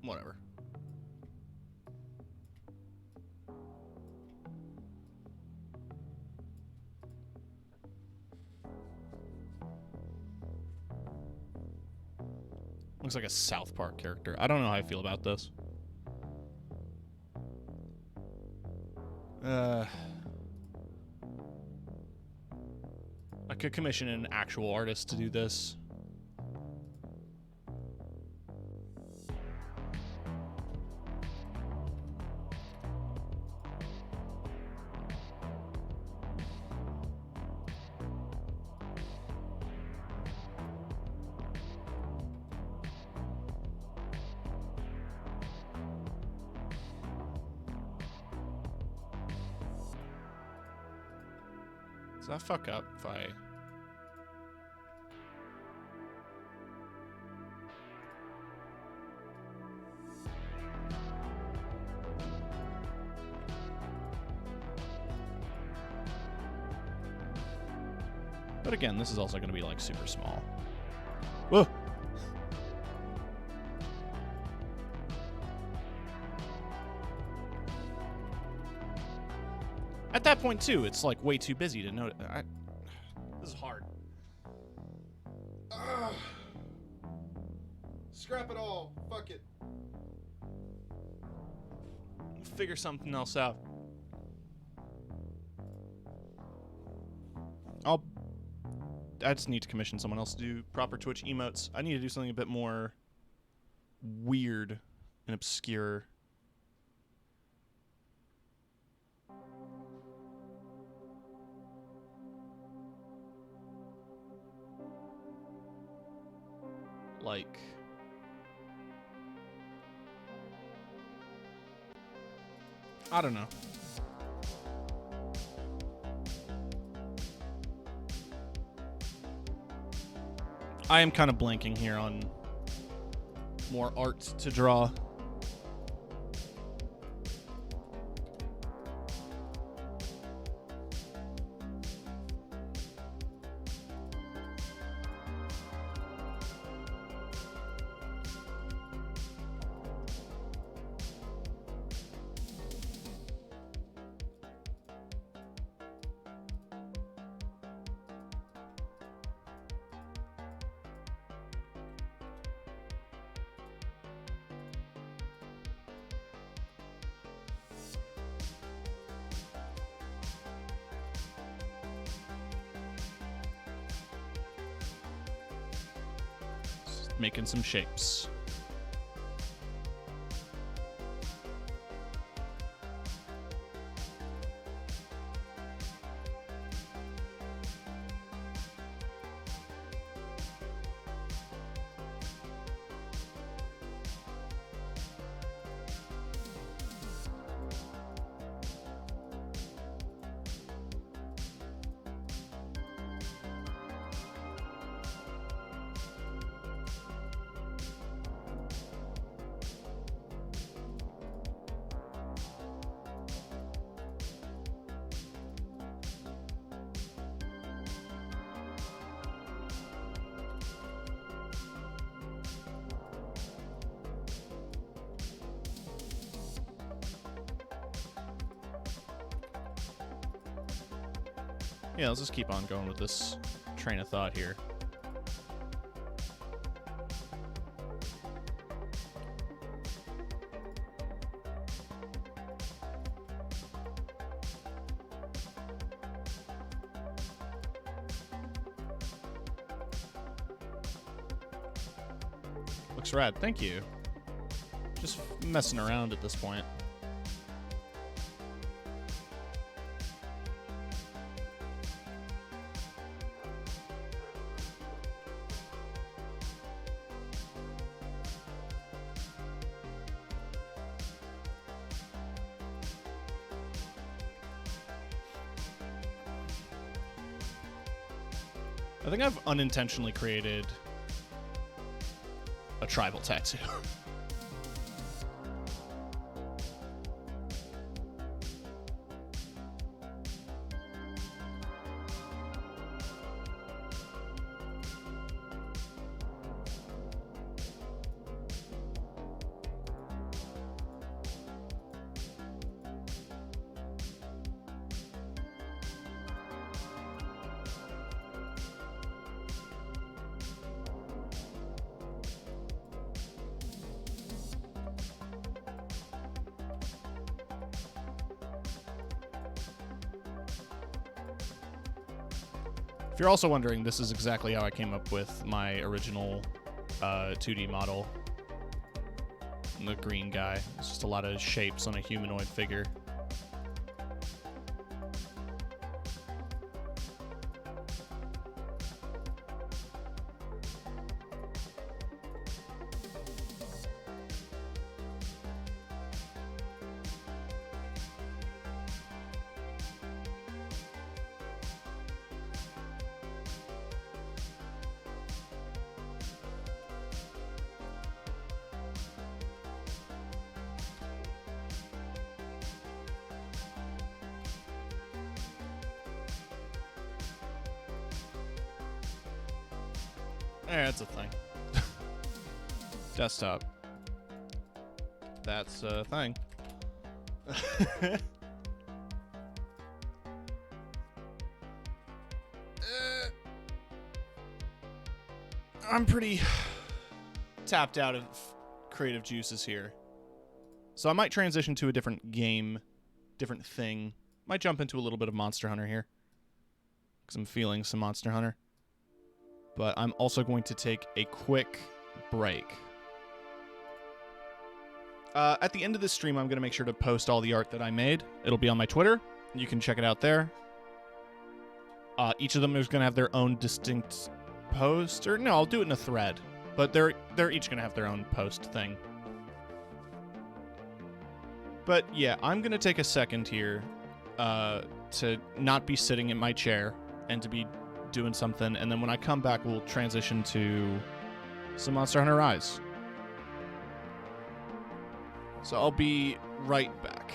Whatever. Looks like a South Park character. I don't know how I feel about this. I could commission an actual artist to do this. Does that fuck up if I... But again, this is also going to be like super small. Whoa! At that point, too, it's like way too busy to notice. This is hard. Scrap it all. Fuck it. Figure something else out. I just need to commission someone else to do proper Twitch emotes. I need to do something a bit more weird and obscure. Like... I don't know. I am kind of blanking here on more art to draw. Making some shapes. Yeah, let's just keep on going with this train of thought here. Looks rad. Thank you. Just messing around at this point. I think I've unintentionally created a tribal tattoo. If you're also wondering, this is exactly how I came up with my original 2D model. The green guy. It's just a lot of shapes on a humanoid figure. That's a thing. Desktop. That's a thing. I'm pretty tapped out of creative juices here. So I might transition to a different game, different thing. Might jump into a little bit of Monster Hunter here, because I'm feeling some Monster Hunter. But I'm also going to take a quick break. At the end of this stream, I'm going to make sure to post all the art that I made. It'll be on my Twitter. You can check it out there. Each of them is going to have their own distinct post. Or no, I'll do it in a thread. But they're each going to have their own post thing. But yeah, I'm going to take a second here to not be sitting in my chair and to be doing something, and then when I come back, we'll transition to some Monster Hunter Rise. So I'll be right back.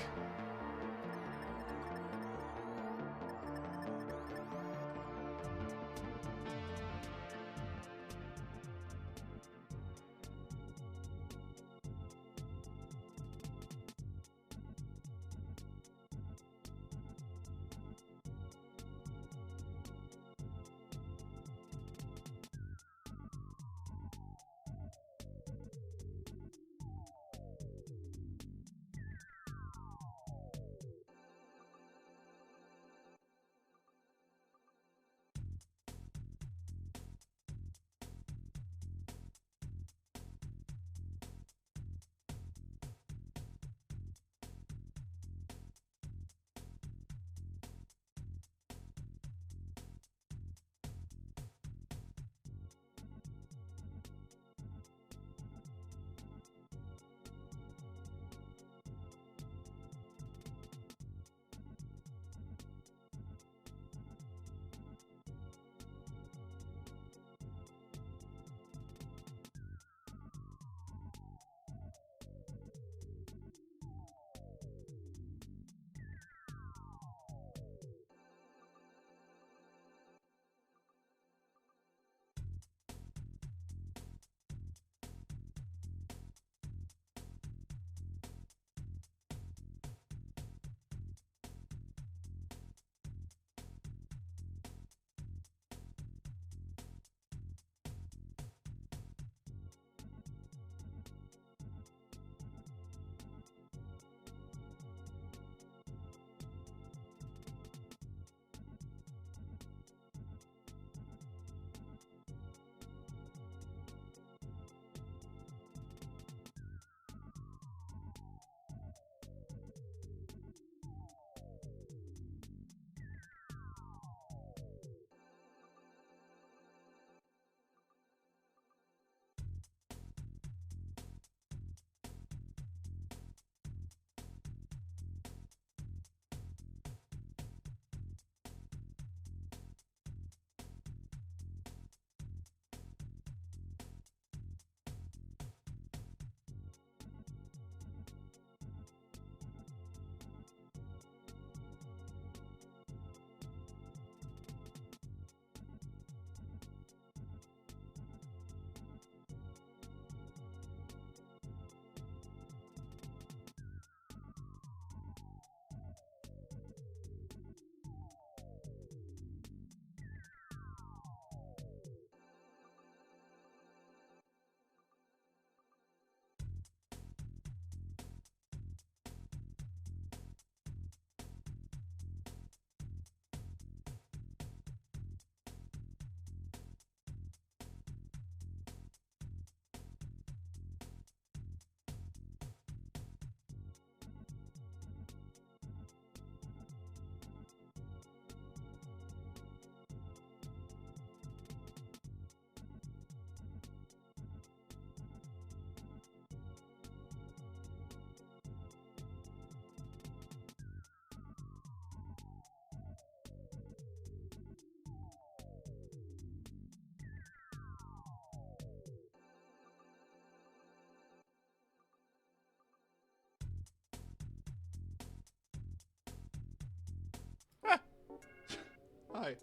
Hi.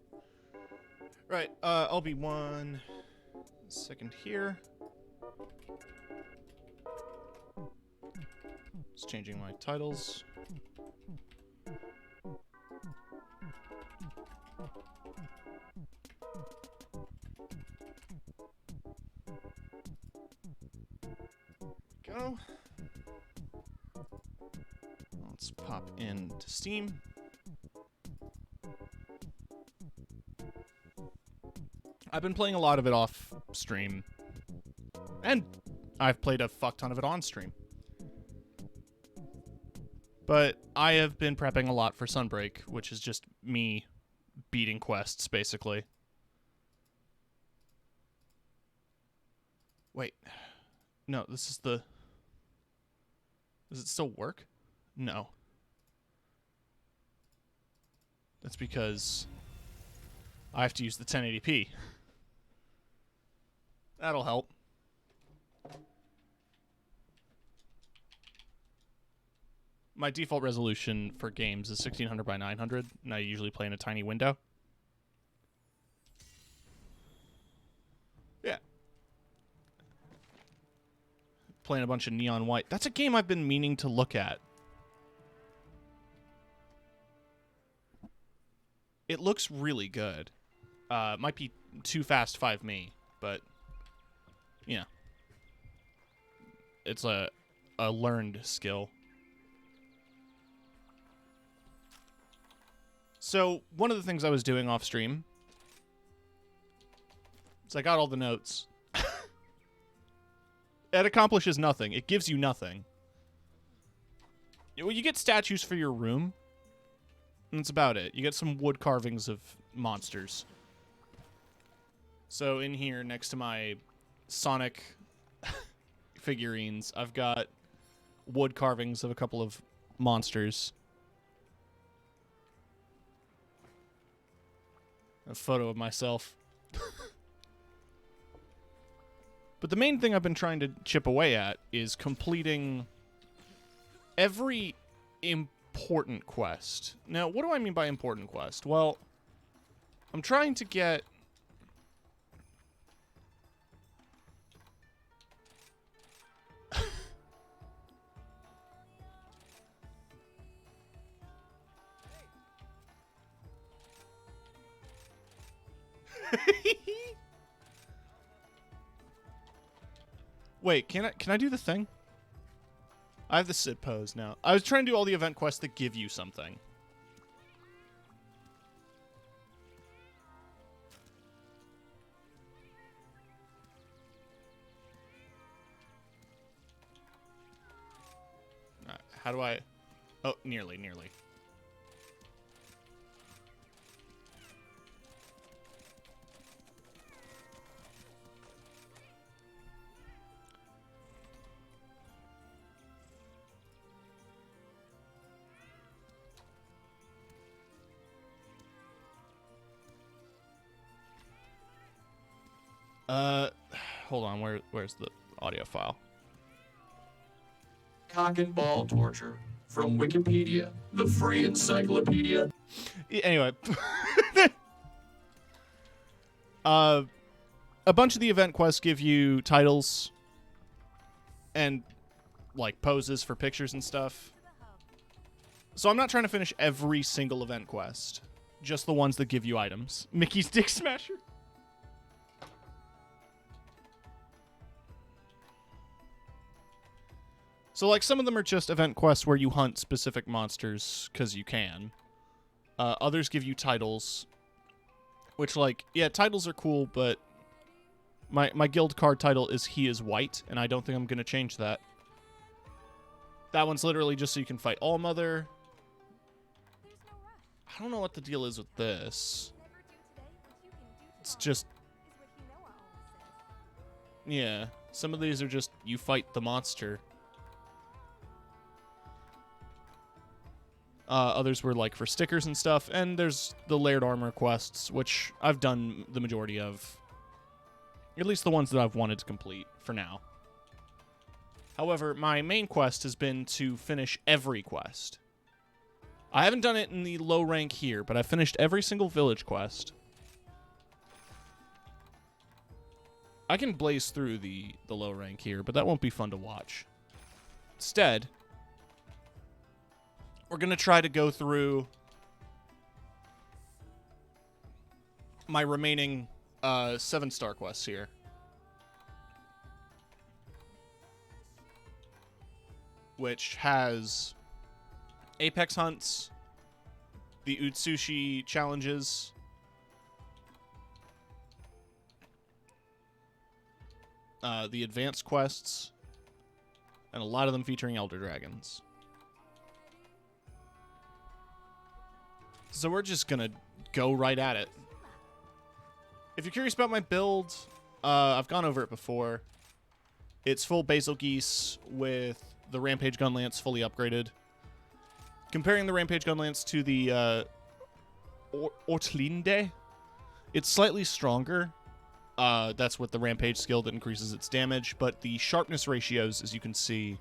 Right, I'll be 1 second here. Just changing my titles. Go. Let's pop into Steam. I've been playing a lot of it off stream, and I've played a fuck ton of it on stream. But I have been prepping a lot for Sunbreak, which is just me beating quests, basically. Wait. No, this is the... Does it still work? No. That's because I have to use the 1080p. That'll help. My default resolution for games is 1600 by 900, and I usually play in a tiny window. Yeah. Playing a bunch of Neon White. That's a game I've been meaning to look at. It looks really good. Might be too fast 5 me, but yeah. It's a learned skill. So, one of the things I was doing off stream is I got all the notes. It accomplishes nothing. It gives you nothing. Well, you get statues for your room, and that's about it. You get some wood carvings of monsters. So in here, next to my Sonic figurines, I've got wood carvings of a couple of monsters. A photo of myself. But the main thing I've been trying to chip away at is completing every important quest. Now, what do I mean by important quest? Well, I'm trying to get... Wait, can I do the thing? I have the sit pose now. I was trying to do all the event quests that give you something. How do I... Oh, nearly. Hold on, where's the audio file? Cock and ball torture from Wikipedia, the free encyclopedia. Anyway. A bunch of the event quests give you titles and, like, poses for pictures and stuff. So I'm not trying to finish every single event quest. Just the ones that give you items. Mickey's Dick Smasher. So, like, some of them are just event quests where you hunt specific monsters because you can. Others give you titles, which, like, yeah, titles are cool, but my guild card title is He is White, and I don't think I'm going to change that. That one's literally just so you can fight Allmother. I don't know what the deal is with this. It's just... Yeah, some of these are just you fight the monster. Others were like for stickers and stuff, and there's the layered armor quests, which I've done the majority of. At least the ones that I've wanted to complete for now. However, my main quest has been to finish every quest. I haven't done it in the low rank here, but I finished every single village quest. I can blaze through the low rank here, but that won't be fun to watch. Instead, we're going to try to go through my remaining 7-star quests here. Which has Apex hunts, the Utsushi challenges, the advanced quests, and a lot of them featuring Elder Dragons. So we're just gonna go right at it. If you're curious about my build, I've gone over it before. It's full Basil Geese with the Rampage Gunlance fully upgraded. Comparing the Rampage Gunlance to the Ortlinde, it's slightly stronger. That's with the Rampage skill that increases its damage, but the sharpness ratios, as you can see,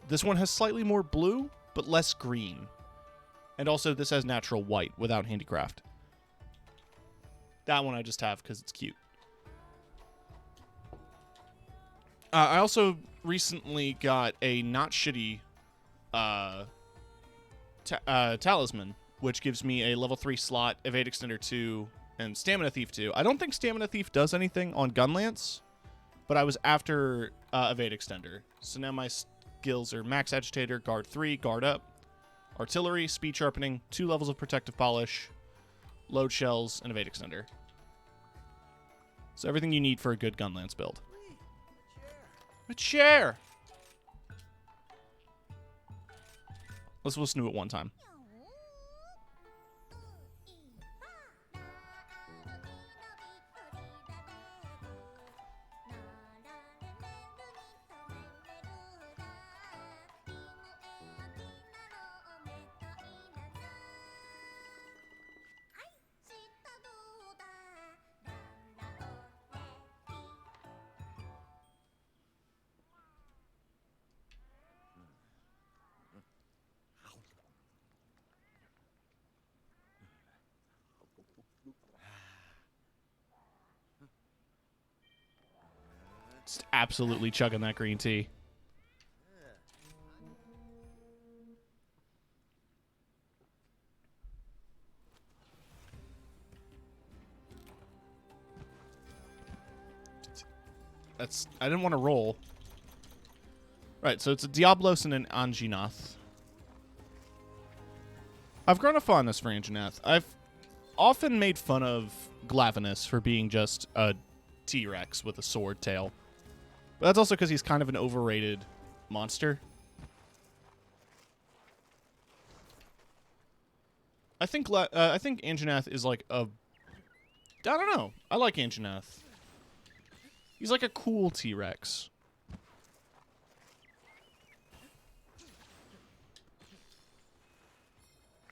this one has slightly more blue, but less green. And also, this has natural white without handicraft. That one I just have because it's cute. I also recently got a not shitty talisman, which gives me a level 3 slot, Evade Extender 2, and Stamina Thief 2. I don't think Stamina Thief does anything on Gunlance, but I was after Evade Extender. So now my skills are Max Agitator, Guard 3, Guard Up, Artillery, Speed Sharpening, 2 levels of Protective Polish, Load Shells, and Evade Extender. So everything you need for a good Gunlance build. A chair! Let's listen to it one time. Just absolutely chugging that green tea. I didn't want to roll. Right, so it's a Diablos and an Anjanath. I've grown a fondness for Anjanath. I've often made fun of Glavenus for being just a T-Rex with a sword tail. But that's also because he's kind of an overrated monster. I think Anjanath is like a... I don't know. I like Anjanath. He's like a cool T-Rex.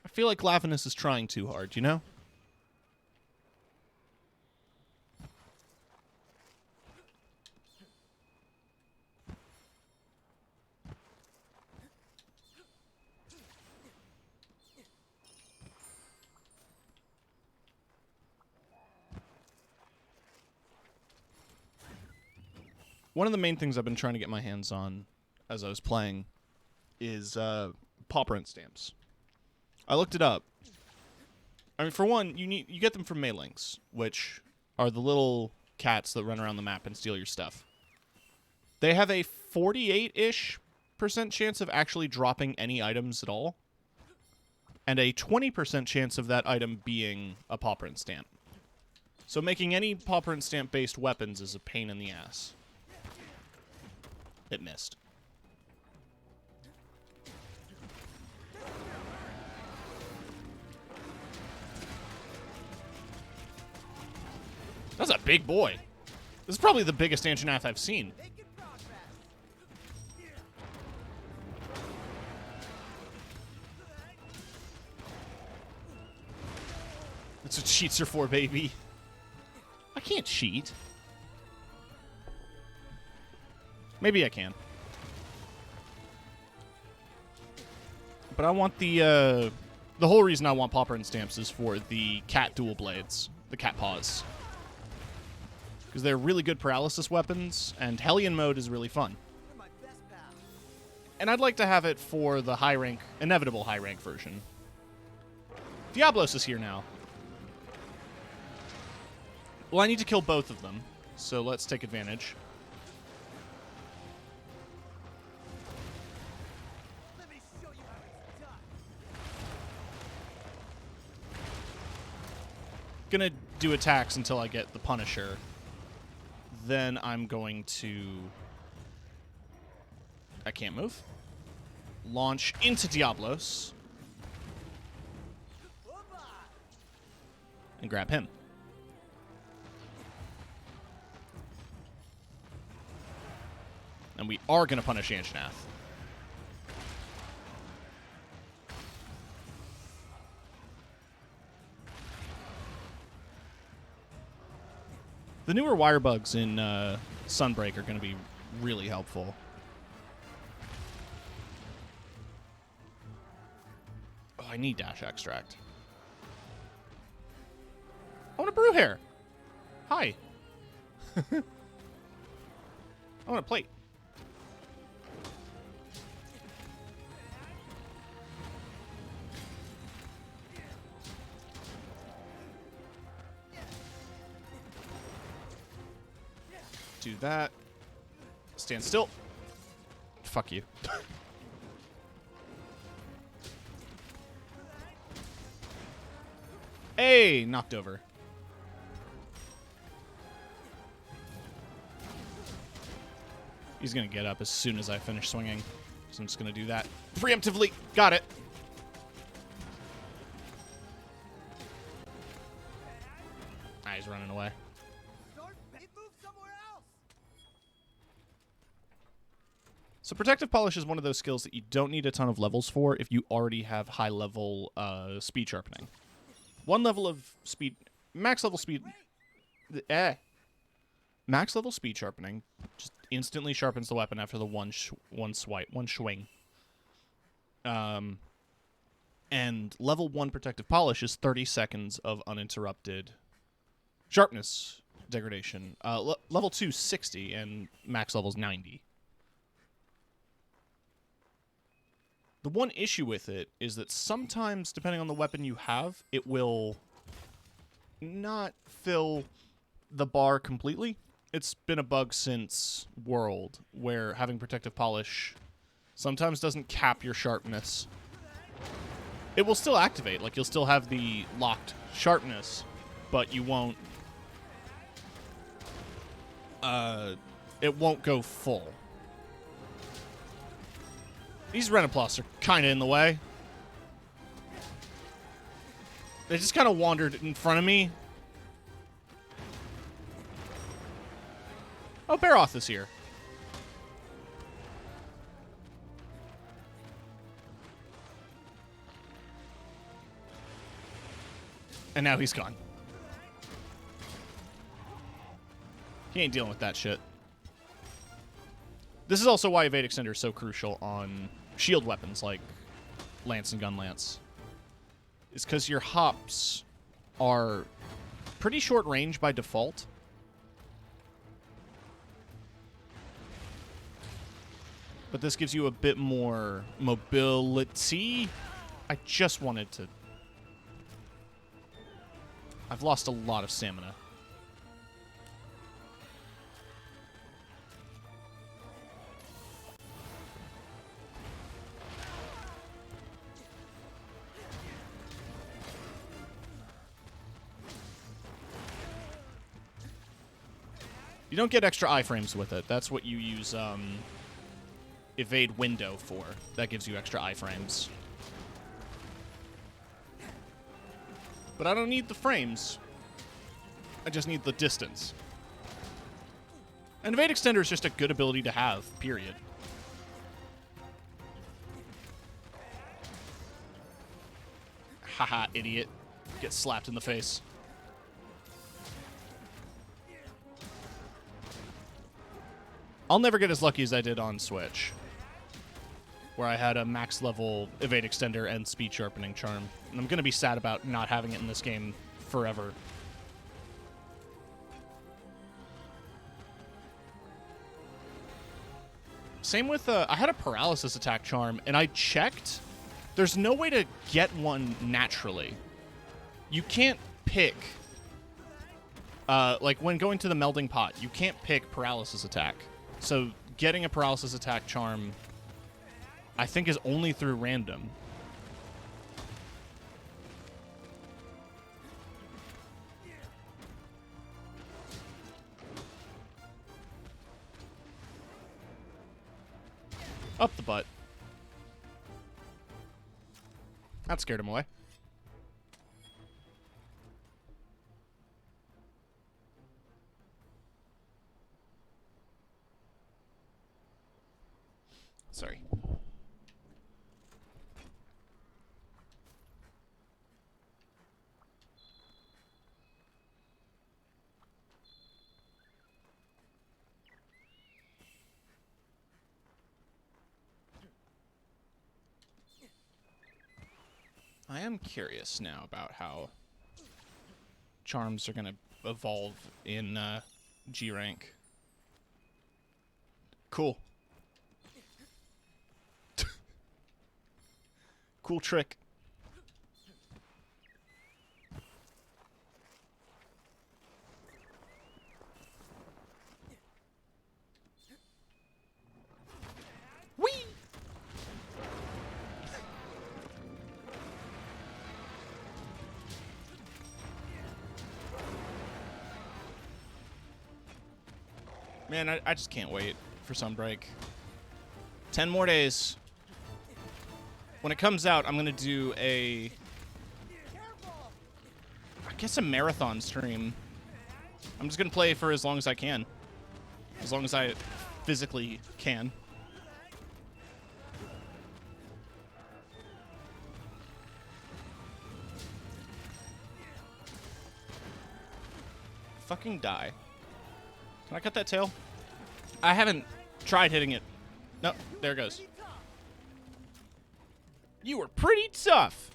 I feel like Glavenus is trying too hard, you know? One of the main things I've been trying to get my hands on as I was playing is paw print stamps. I looked it up. I mean, for one, you get them from Mailings, which are the little cats that run around the map and steal your stuff. They have a 48-ish% chance of actually dropping any items at all, and a 20% chance of that item being a paw print stamp. So making any paw print stamp-based weapons is a pain in the ass. It missed. That's a big boy. This is probably the biggest Anjanath I've seen. That's what cheats are for, baby. I can't cheat. Maybe I can. But I want the whole reason I want Pauper and Stamps is for the cat dual blades, the cat paws. Because they're really good paralysis weapons, and Hellion mode is really fun. And I'd like to have it for the high rank, inevitable high rank version. Diablos is here now. Well, I need to kill both of them, so let's take advantage. Gonna do attacks until I get the Punisher. Then I'm going to... I can't move. Launch into Diablos. And grab him. And we are going to punish Anjanath. The newer wire bugs in Sunbreak are going to be really helpful. Oh, I need Dash Extract. I want a Brew Hair. Hi. I want a plate. Do that. Stand still. Fuck you. Hey, knocked over. He's gonna get up as soon as I finish swinging. So I'm just gonna do that. Preemptively. Got it. Ah, he's running away. So Protective Polish is one of those skills that you don't need a ton of levels for if you already have high level speed sharpening. One level of speed, max level speed, max level speed sharpening just instantly sharpens the weapon after the one swing. And level 1 Protective Polish is 30 seconds of uninterrupted sharpness degradation. Level 2 60 and max level is 90. The one issue with it is that sometimes, depending on the weapon you have, it will not fill the bar completely. It's been a bug since World, where having Protective Polish sometimes doesn't cap your sharpness. It will still activate, like you'll still have the locked sharpness, but you won't... it won't go full. These Renoploss are kind of in the way. They just kind of wandered in front of me. Oh, Baroth is here. And now he's gone. He ain't dealing with that shit. This is also why Evade Extender is so crucial on shield weapons like Lance and Gun Lance. It's because your hops are pretty short range by default. But this gives you a bit more mobility. I just wanted to... I've lost a lot of stamina. You don't get extra iframes with it. That's what you use Evade Window for. That gives you extra iframes. But I don't need the frames. I just need the distance. And Evade Extender is just a good ability to have, period. Haha, idiot. Get slapped in the face. I'll never get as lucky as I did on Switch. where I had a max level evade extender and speed sharpening charm. And I'm going to be sad about not having it in this game forever. Same with, I had a paralysis attack charm, and I checked. There's no way to get one naturally. You can't pick, like when going to the melding pot, you can't pick paralysis attack. So getting a paralysis attack charm, I think, is only through random. Up the butt. That scared him away. Sorry. I am curious now about how charms are going to evolve in G rank. Cool. Cool trick. Whee! Man, I just can't wait for Sunbreak. 10 more days. When it comes out, I'm going to do I guess a marathon stream. I'm just going to play for as long as I can. As long as I physically can. Fucking die. Can I cut that tail? I haven't tried hitting it. No, there it goes. You were pretty tough.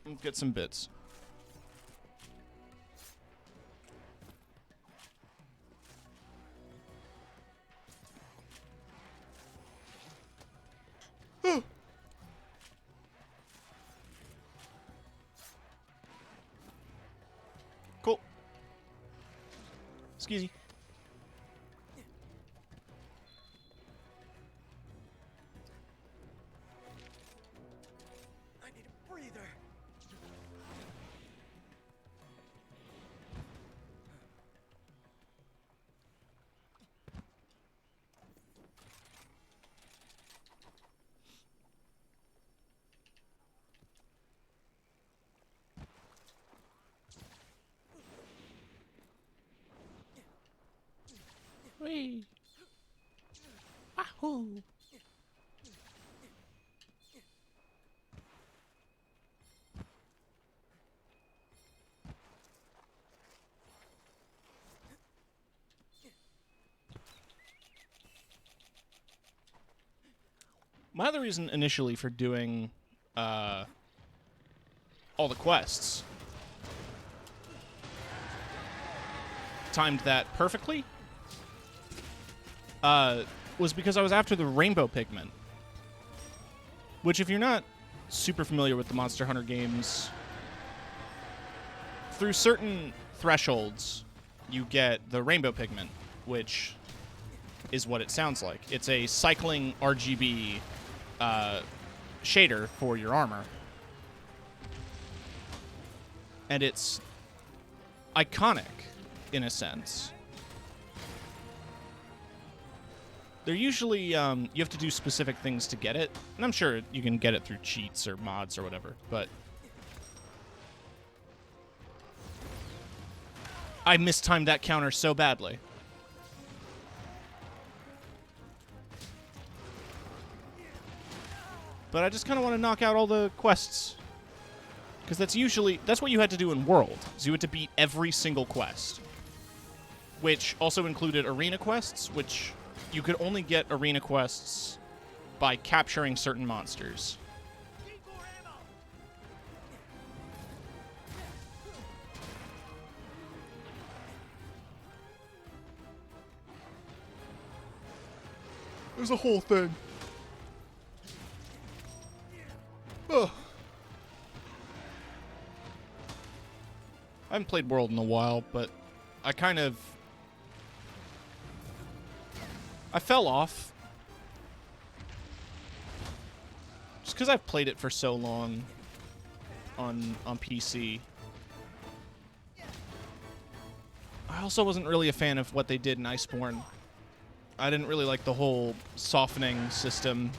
Let's get some bits. Cool. Skeezy. I need a breather. Whee! Wahoo! My other reason initially for doing all the quests, timed that perfectly, was because I was after the rainbow pigment. Which, if you're not super familiar with the Monster Hunter games, through certain thresholds, you get the rainbow pigment, which is what it sounds like. It's a cycling RGB shader for your armor. And it's iconic, in a sense. They're usually, you have to do specific things to get it. And I'm sure you can get it through cheats or mods or whatever, but I mistimed that counter so badly. But I just kind of want to knock out all the quests. Because that's what you had to do in World. So you had to beat every single quest. Which also included arena quests, which you could only get arena quests by capturing certain monsters. There's a whole thing. Ugh. I haven't played World in a while, but I fell off. Just because I've played it for so long on PC. I also wasn't really a fan of what they did in Iceborne. I didn't really like the whole softening system.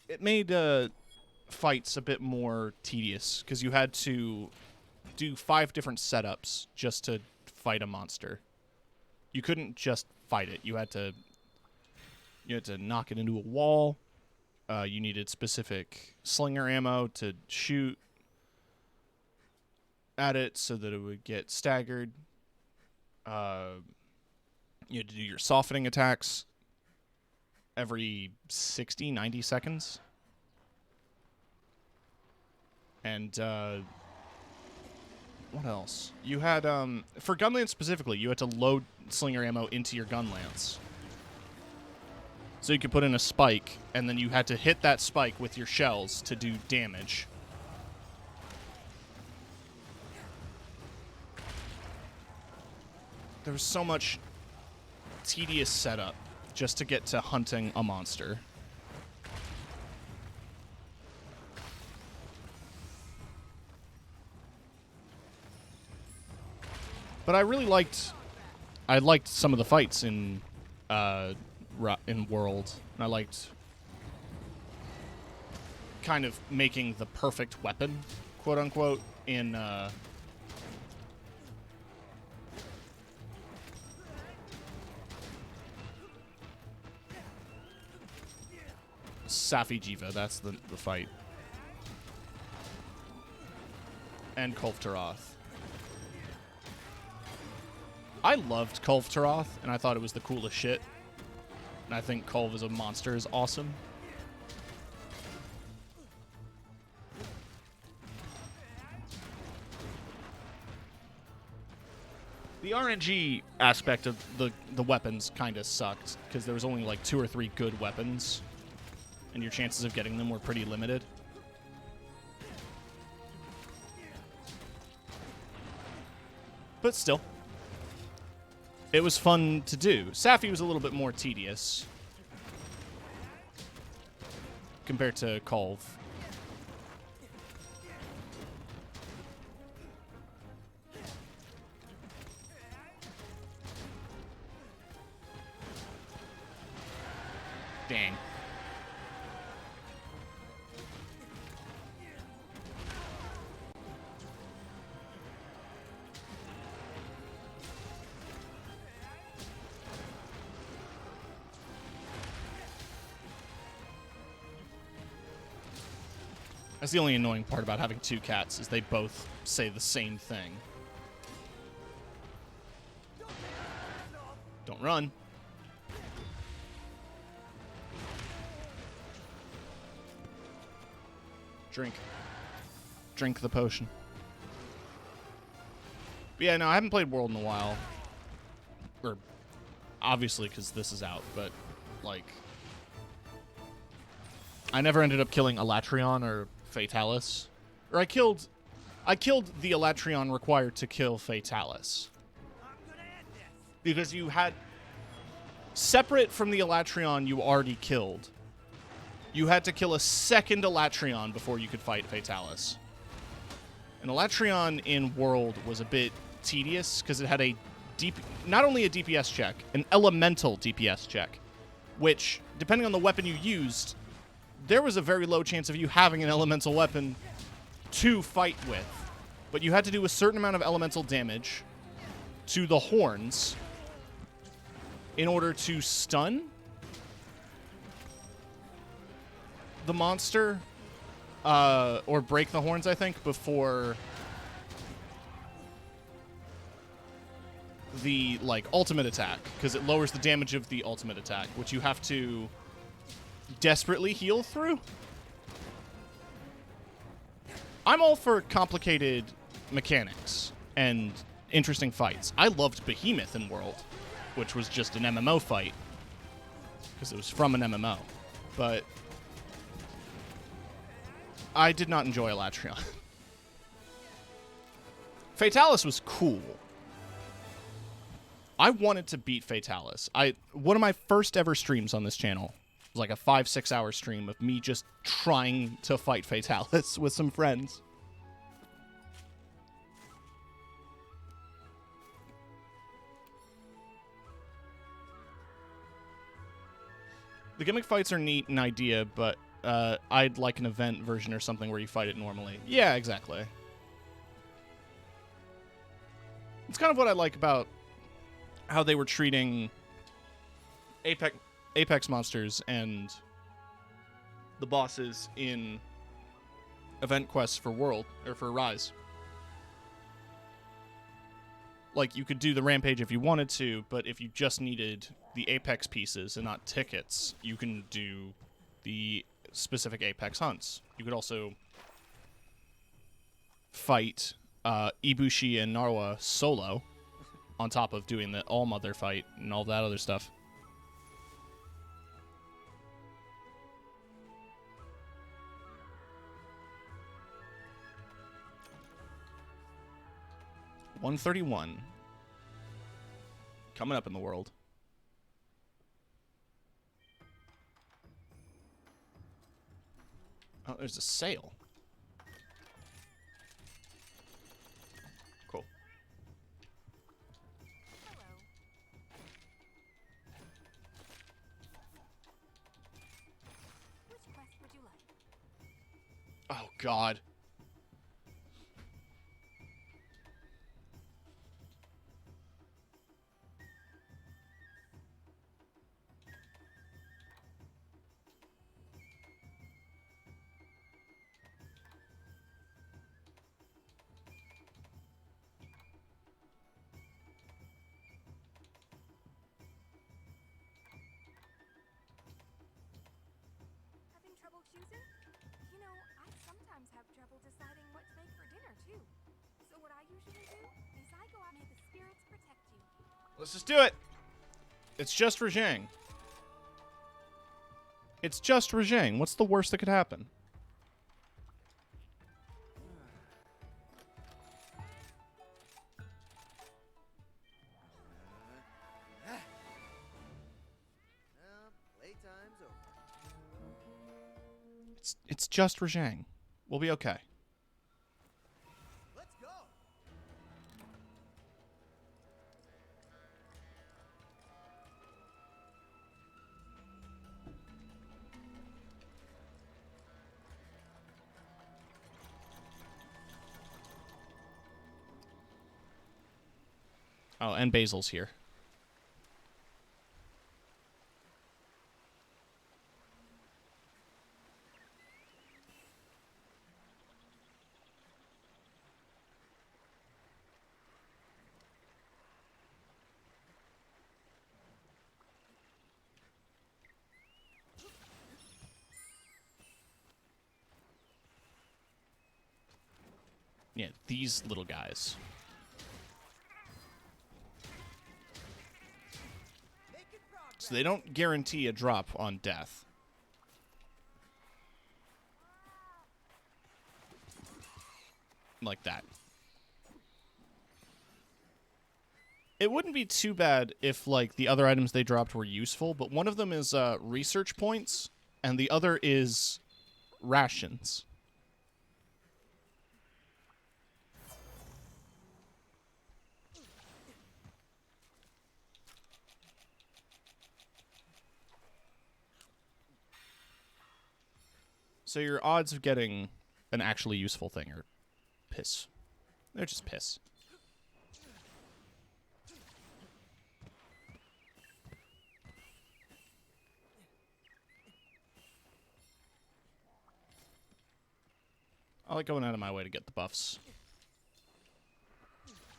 It made fights a bit more tedious because you had to do 5 different setups just to fight a monster. You couldn't just fight it. You had to knock it into a wall. You needed specific slinger ammo to shoot at it so that it would get staggered. You had to do your softening attacks every 60, 90 seconds. And what else? You had, for Gunlance specifically, you had to load slinger ammo into your Gunlance. So you could put in a spike, and then you had to hit that spike with your shells to do damage. There was so much tedious setup just to get to hunting a monster. But I really liked some of the fights in World. And I liked kind of making the perfect weapon, quote unquote, in Safi'jiiva, that's the fight. And Kulftaroth. I loved Kulftaroth, and I thought it was the coolest shit. And I think Kulv as a monster is awesome. The RNG aspect of the weapons kind of sucked, because there was only like 2 or 3 good weapons, and your chances of getting them were pretty limited. But still, it was fun to do. Safi was a little bit more tedious compared to Kulv. Dang. That's the only annoying part about having 2 cats, is they both say the same thing. Don't run. Drink. Drink the potion. But yeah, no, I haven't played World in a while. Or, obviously, because this is out, but, like, I never ended up killing Alatreon or Fatalis. Or I killed the Alatreon required to kill Fatalis. Because you had, separate from the Alatreon you already killed, you had to kill a second Alatreon before you could fight Fatalis. And Alatreon in World was a bit tedious because it had not only a DPS check, an elemental DPS check, which, depending on the weapon you used, there was a very low chance of you having an elemental weapon to fight with. But you had to do a certain amount of elemental damage to the horns in order to stun the monster, or break the horns, I think, before the like ultimate attack because it lowers the damage of the ultimate attack, which you have to desperately heal through. I'm all for complicated mechanics and interesting fights. I loved Behemoth in World, which was just an MMO fight because it was from an MMO, but I did not enjoy Elatrion. Fatalis was cool. I wanted to beat Fatalis. One of my first ever streams on this channel was like a 5-6 hour stream of me just trying to fight Fatalis with some friends. The gimmick fights are neat an idea, but I'd like an event version or something where you fight it normally. Yeah, exactly. It's kind of what I like about how they were treating Apex monsters and the bosses in event quests for World or for Rise. Like, you could do the Rampage if you wanted to, but if you just needed the Apex pieces and not tickets, you can do the specific Apex hunts. You could also fight Ibushi and Narwa solo on top of doing the All-Mother fight and all that other stuff. $131. Coming up in the world. Oh, there's a sale. Cool. Which quest would you like? Oh, God. Having trouble choosing? You know, I sometimes have trouble deciding what to make for dinner, too. So what I usually do is I go out and may the spirits protect you. Let's just do it. It's just Rajang. It's just Rajang. What's the worst that could happen? Playtime's over. It's just Rajang. We'll be okay. Let's go. Oh, and Basil's here. Yeah, these little guys. So they don't guarantee a drop on death. Like that. It wouldn't be too bad if, like, the other items they dropped were useful, but one of them is research points, and the other is rations. So your odds of getting an actually useful thing are piss. They're just piss. I like going out of my way to get the buffs.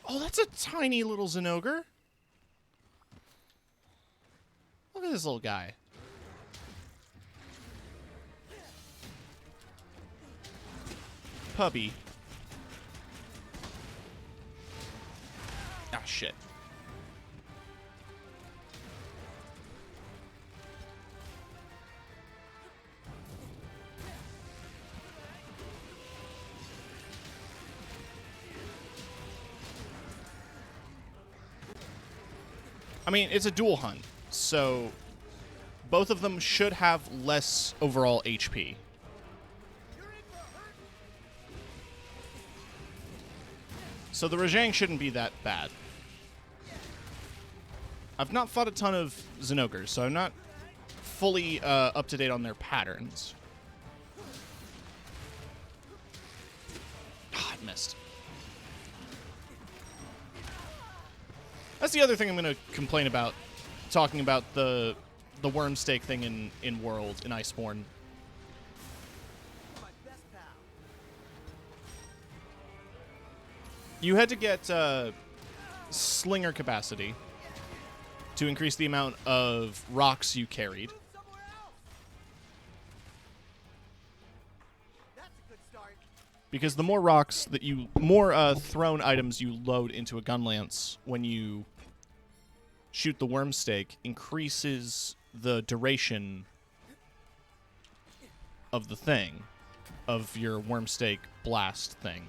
Oh, that's a tiny little Zinogre. Look at this little guy. Puppy. Ah, shit. I mean, it's a dual hunt, so both of them should have less overall HP. So the Rajang shouldn't be that bad. I've not fought a ton of Zenogres, so I'm not fully up to date on their patterns. Ah, I missed. That's the other thing I'm going to complain about, talking about the worm stake thing in World, in Iceborne. You had to get slinger capacity to increase the amount of rocks you carried. Because the more rocks that you, more thrown items you load into a gun lance when you shoot the worm stake, increases the duration of the thing, of your worm stake blast thing.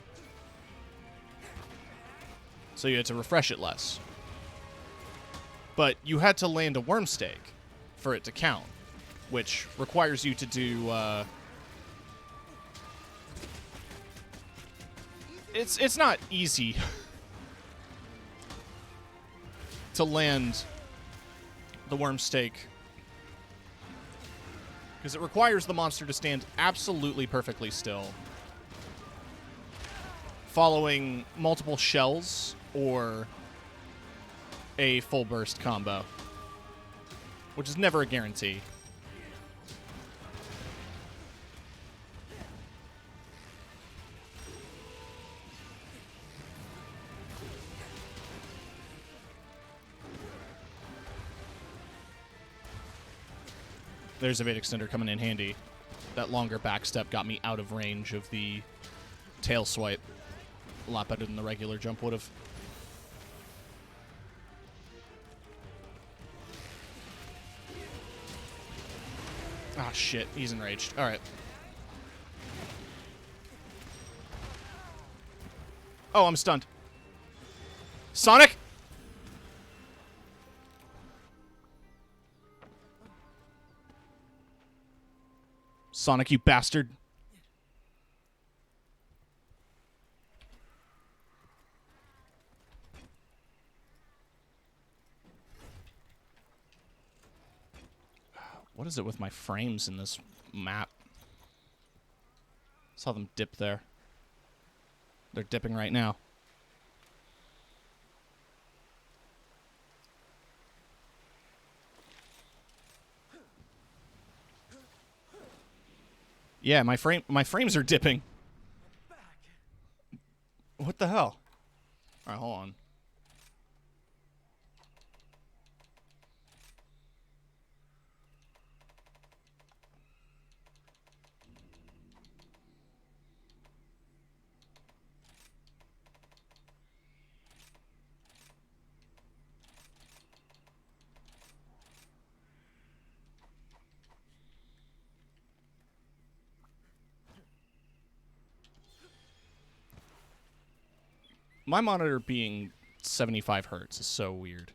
So you had to refresh it less. But you had to land a worm stake for it to count, which requires you to do it's not easy to land the worm stake, because it requires the monster to stand absolutely perfectly still, following multiple shells or a full burst combo, which is never a guarantee. There's a Evade Extender coming in handy. That longer back step got me out of range of the tail swipe. A lot better than the regular jump would have. Ah, shit. He's enraged. All right. Oh, I'm stunned. Sonic! Sonic, you bastard. What is it with my frames in this map? Saw them dip there. They're dipping right now. Yeah, my frames are dipping. What the hell? All right, hold on. My monitor being 75 hertz is so weird.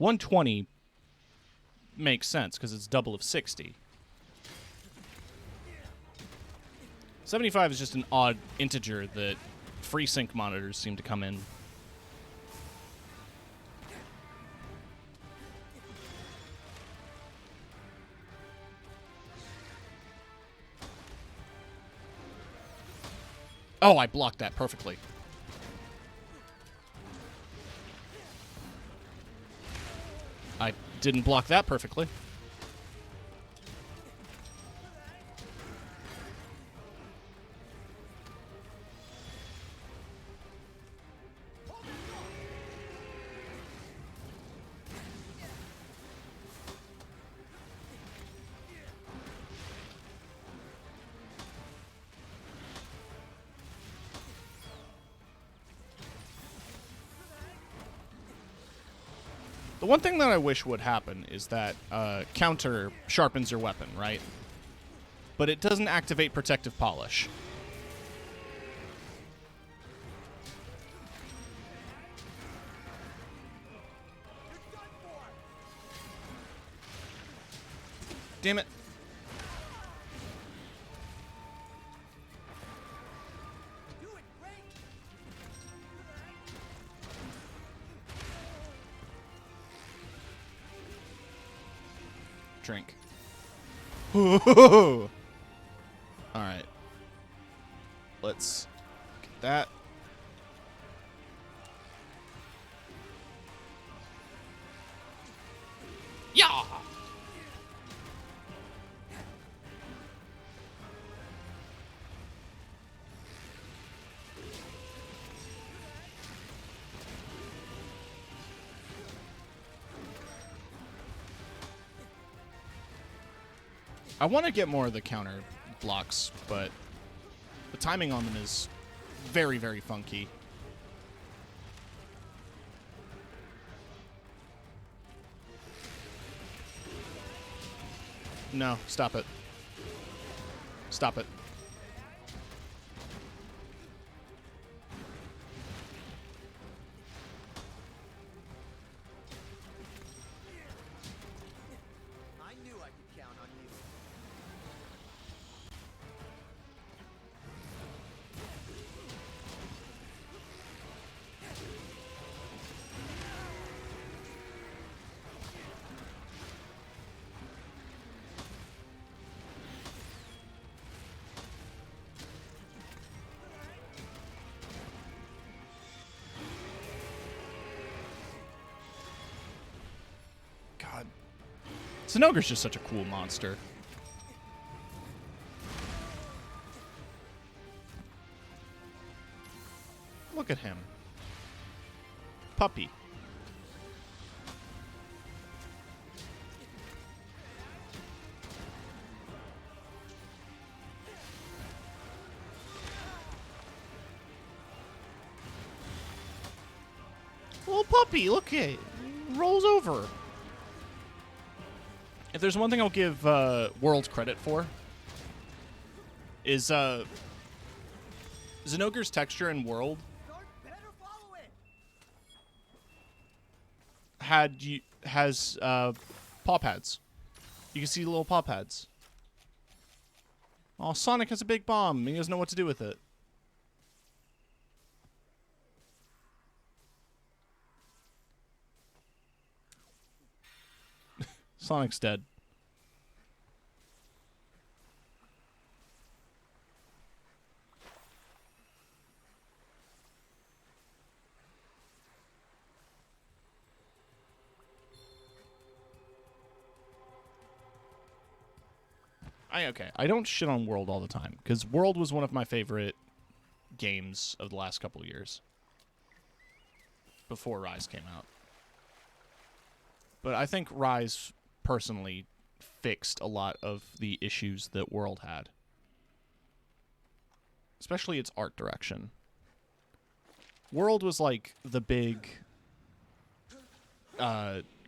$120 makes sense because it's double of 60. 75 is just an odd integer that FreeSync monitors seem to come in. Oh, I blocked that perfectly. I didn't block that perfectly. The one thing that I wish would happen is that counter sharpens your weapon, right? But it doesn't activate protective polish. Damn it. Drink. All right. Let's get that. Yeah. I want to get more of the counter blocks, but the timing on them is very, very funky. No, stop it. Stop it. I knew I could count on you. God. Zinogre's just such a cool monster. Look at him. Puppy. Little puppy, look at it. Rolls over. If there's one thing I'll give World credit for, is Zinogre's texture in World has paw pads. You can see the little paw pads. Oh, Sonic has a big bomb. He doesn't know what to do with it. Sonic's dead. I don't shit on World all the time, because World was one of my favorite games of the last couple of years. Before Rise came out. But I think Rise personally fixed a lot of the issues that World had. Especially its art direction. World was like the big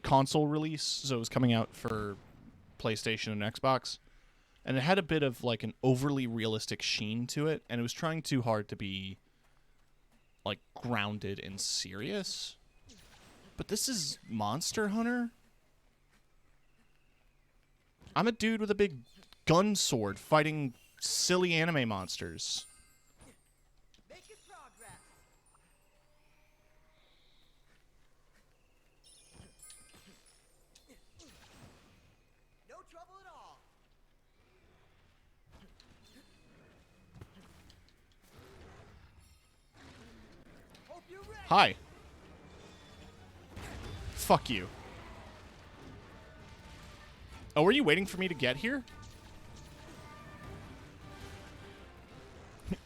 console release, so it was coming out for PlayStation and Xbox. And it had a bit of like an overly realistic sheen to it, and it was trying too hard to be like grounded and serious. But this is Monster Hunter? I'm a dude with a big gun sword fighting silly anime monsters. Making progress. No trouble at all. Hope you're ready. Hi. Fuck you. Oh, were you waiting for me to get here?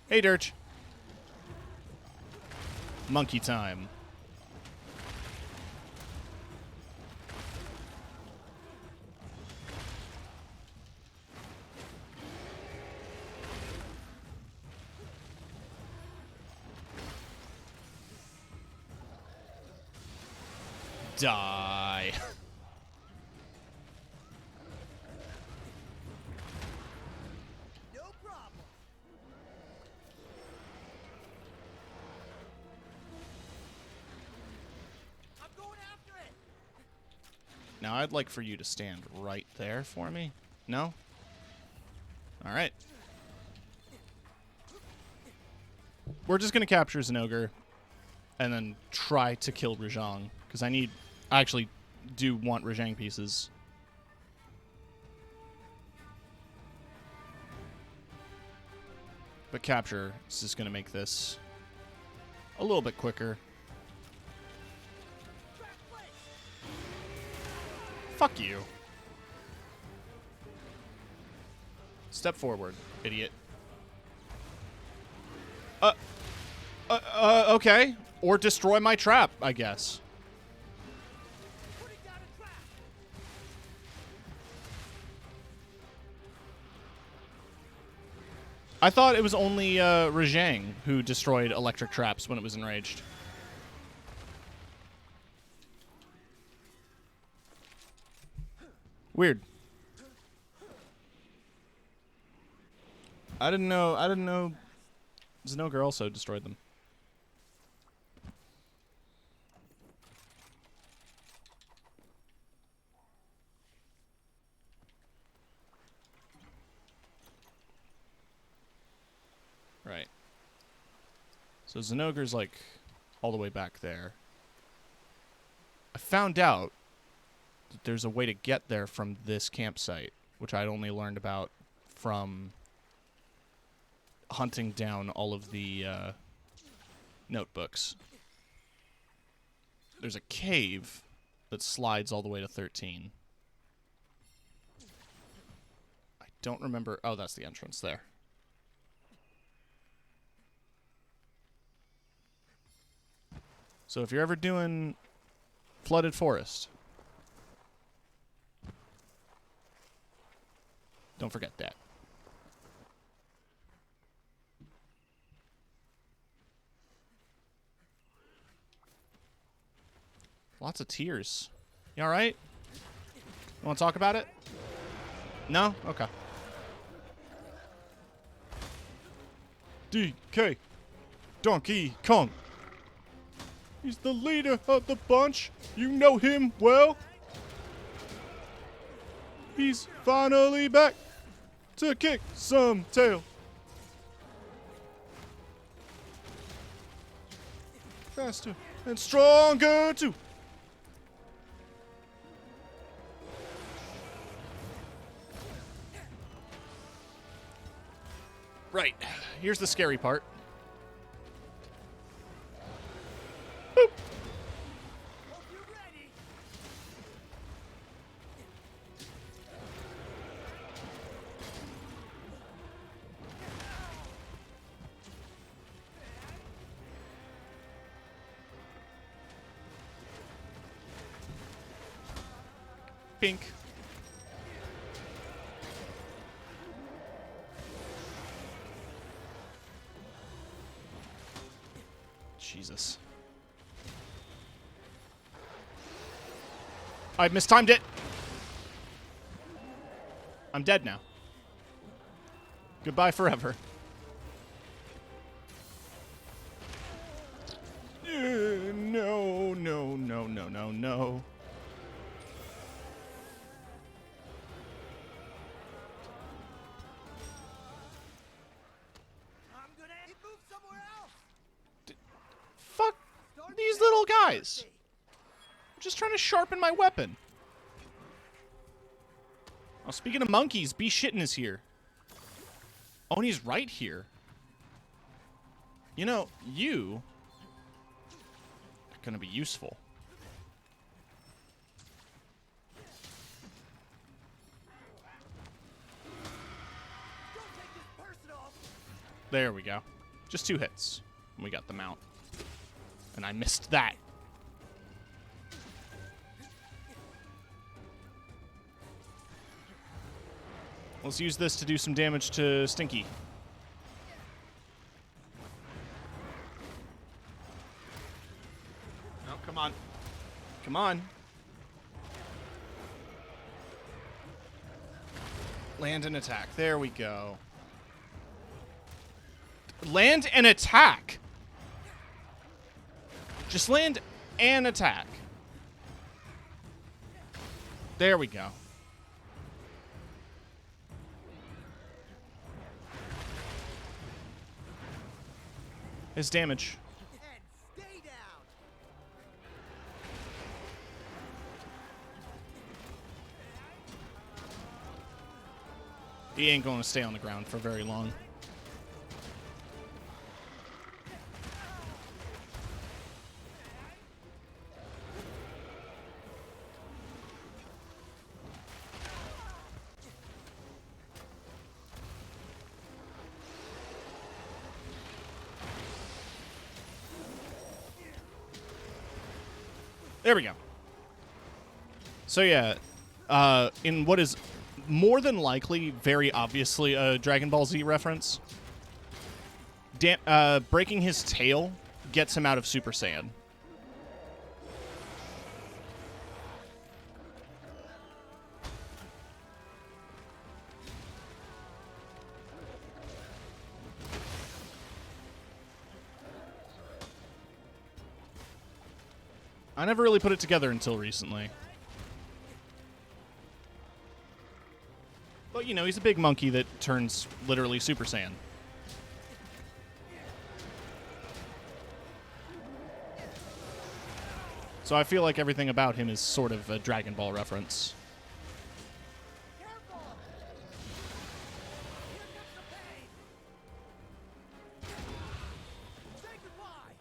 Hey, Dirge. Monkey time. Die. die. No problem. I'm going after it. Now, I'd like for you to stand right there for me. No? All right. We're just going to capture Zinogre and then try to kill Rajang, because I actually do want Rajang pieces. But capture is just going to make this a little bit quicker. Fuck you. Step forward, idiot. Okay. Or destroy my trap, I guess. Putting down a trap. I thought it was only Rajang who destroyed electric traps when it was enraged. Weird. I didn't know Zinogre also destroyed them. Right. So Zinogre's like all the way back there. I found out that there's a way to get there from this campsite, which I'd only learned about from hunting down all of the notebooks. There's a cave that slides all the way to 13. I don't remember. Oh, that's the entrance there. So if you're ever doing Flooded Forest, don't forget that. Lots of tears. You alright? You want to talk about it? No? Okay. DK Donkey Kong. He's the leader of the bunch. You know him well. He's finally back to kick some tail. Faster and stronger too. Right. Here's the scary part. Boop. Hope you're ready. Pink. Jesus. I mistimed it. I'm dead now. Goodbye forever. No, no, no, no, no, no. I'm gonna move somewhere else. Fuck these little guys. I'm just trying to sharpen my weapon. Oh, speaking of monkeys, B Shittin' is here. Oh, and he's right here. You know, you are gonna be useful. Don't take this personal. There we go. Just 2 hits. And we got the mount. And I missed that. Let's use this to do some damage to Stinky. Oh, come on. Come on. Land and attack. There we go. Land and attack. Just land and attack. There we go. His damage. And stay down. He ain't going to stay on the ground for very long. There we go. So yeah, in what is more than likely, very obviously a Dragon Ball Z reference, breaking his tail gets him out of Super Saiyan. I never really put it together until recently. But, you know, he's a big monkey that turns literally Super Saiyan. So I feel like everything about him is sort of a Dragon Ball reference. Careful. Here comes the pain. Say goodbye.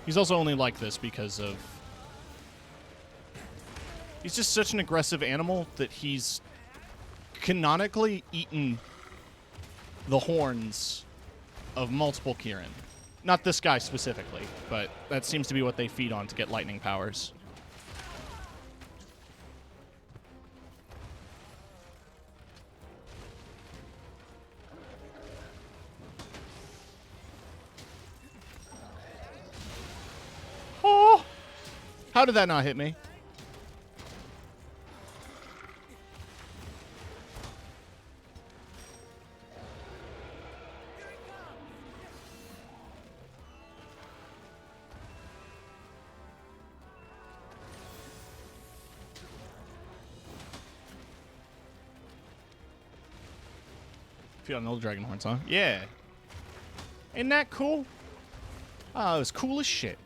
He's also only like this because of... He's just such an aggressive animal that he's canonically eaten the horns of multiple Kirin. Not this guy specifically, but that seems to be what they feed on to get lightning powers. Oh! How did that not hit me? Feed on all the dragon horns, huh? Yeah. Ain't that cool? Oh, it was cool as shit.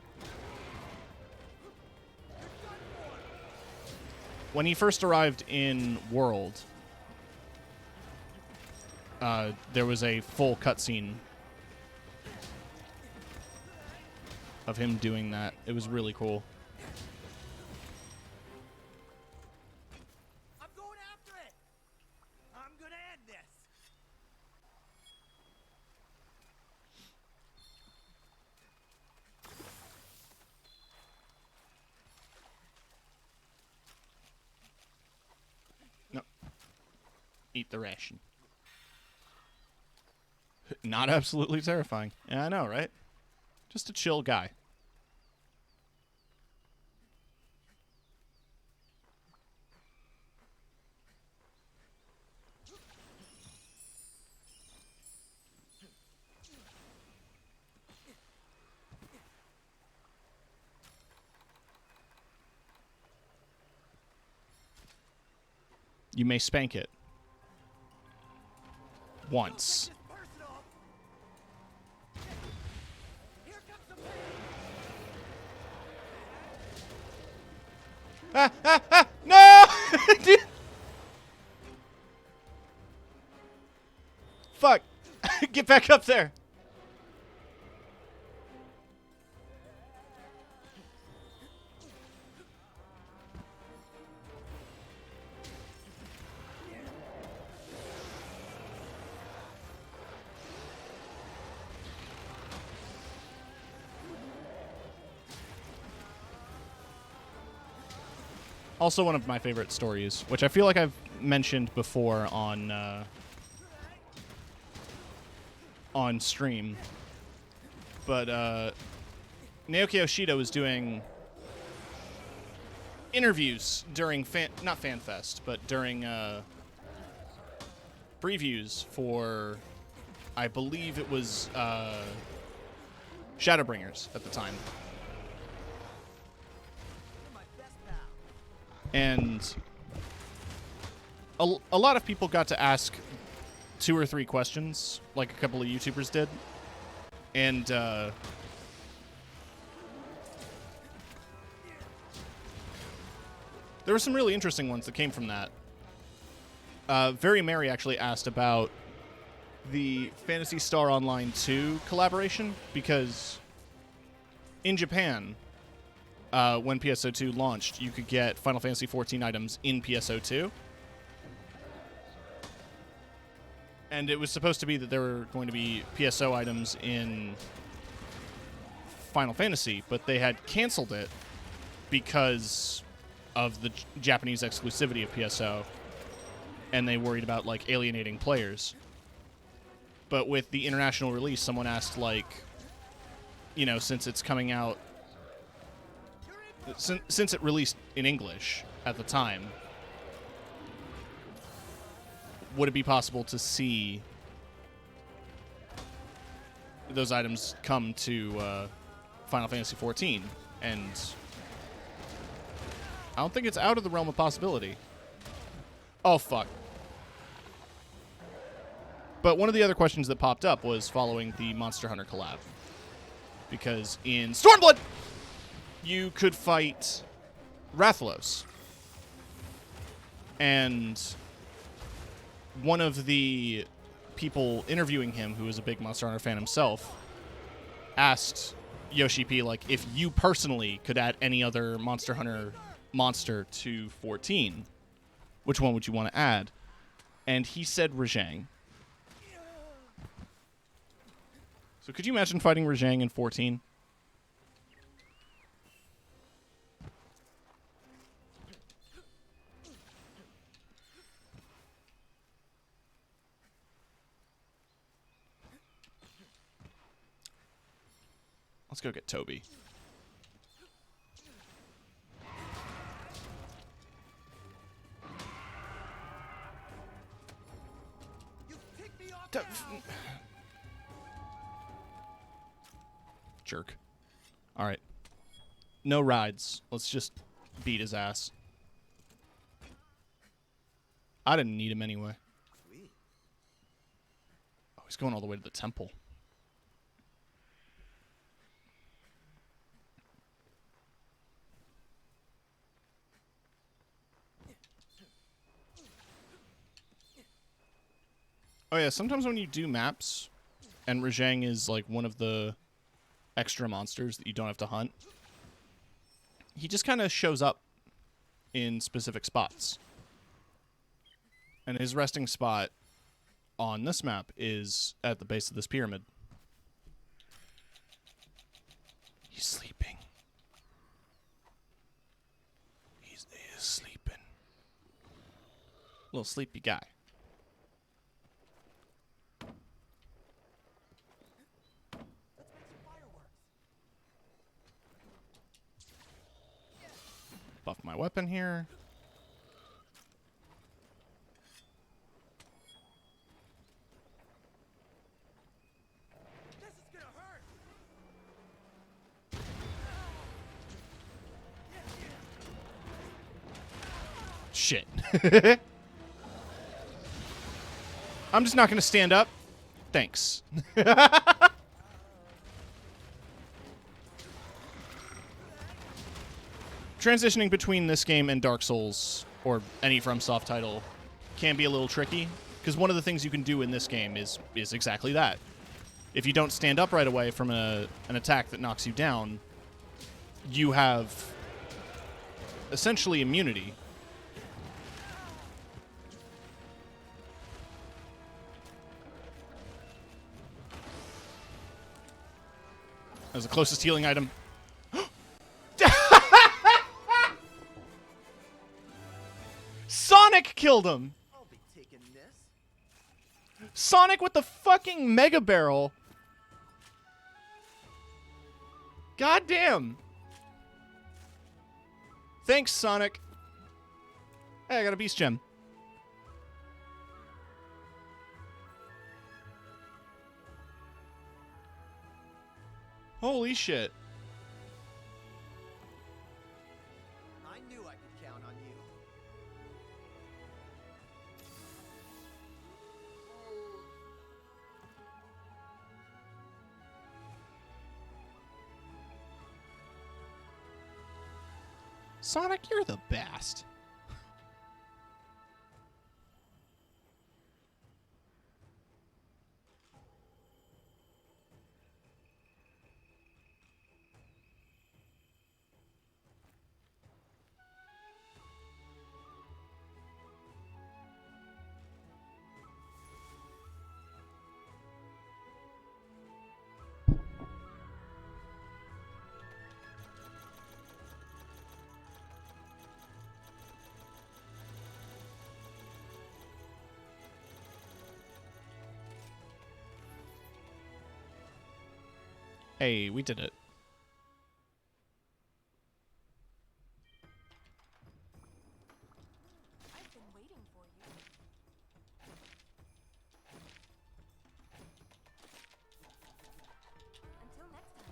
When he first arrived in World, there was a full cutscene of him doing that. It was really cool. I'm going after it. I'm gonna end this. No. Eat the ration. Not absolutely terrifying. Yeah, I know, right? Just a chill guy. You may spank it. Once. This personal. Here comes the pain. No! Dude. Fuck. Get back up there. Also one of my favorite stories, which I feel like I've mentioned before on stream. But Naoki Yoshida was doing interviews during not FanFest, but during previews for, I believe it was Shadowbringers at the time. And a lot of people got to ask 2 or 3 questions, like a couple of YouTubers did. And there were some really interesting ones that came from that. Very Mary actually asked about the Phantasy Star Online 2 collaboration, because in Japan, when PSO2 launched, you could get Final Fantasy XIV items in PSO2. And it was supposed to be that there were going to be PSO items in Final Fantasy, but they had canceled it because of the Japanese exclusivity of PSO, and they worried about, like, alienating players. But with the international release, someone asked, like, you know, since it's coming out, since it released in English at the time, would it be possible to see those items come to Final Fantasy XIV? And I don't think it's out of the realm of possibility. Oh, fuck. But one of the other questions that popped up was following the Monster Hunter collab. Because in Stormblood, you could fight Rathalos. And one of the people interviewing him, who is a big Monster Hunter fan himself, asked Yoshi P, like, if you personally could add any other Monster Hunter monster to 14, which one would you want to add? And he said Rajang. So could you imagine fighting Rajang in 14? Let's go get Toby. Jerk. All right. No rides. Let's just beat his ass. I didn't need him anyway. Oh, he's going all the way to the temple. Oh yeah, sometimes when you do maps, and Rajang is like one of the extra monsters that you don't have to hunt, he just kind of shows up in specific spots. And his resting spot on this map is at the base of this pyramid. He's sleeping. He is sleeping. Little sleepy guy. Buff my weapon here. This is gonna hurt. Shit. I'm just not going to stand up. Thanks. Transitioning between this game and Dark Souls, or any FromSoft title, can be a little tricky, because one of the things you can do in this game is exactly that. If you don't stand up right away from an attack that knocks you down, you have essentially immunity. That was the closest healing item. killed him. I'll be taking this. Sonic with the fucking Mega Barrel. God damn. Thanks, Sonic. Hey, I got a Beast Gem. Holy shit. I knew I could count on you. Sonic, you're the best. Hey, we did it. I've been waiting for you. Until next time.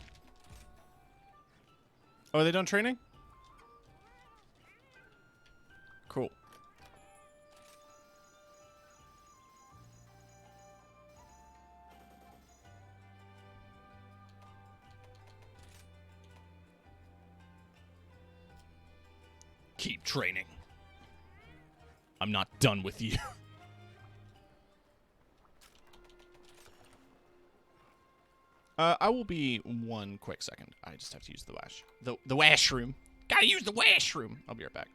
Oh, are they done training? Cool. Keep training. I'm not done with you. I will be one quick second. I just have to use the wash. The washroom. Gotta use the washroom. I'll be right back.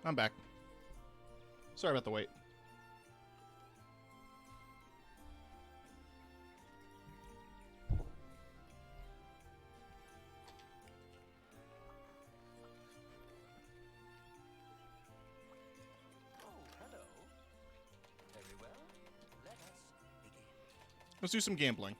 I'm back. Sorry about the wait. Let's do some gambling.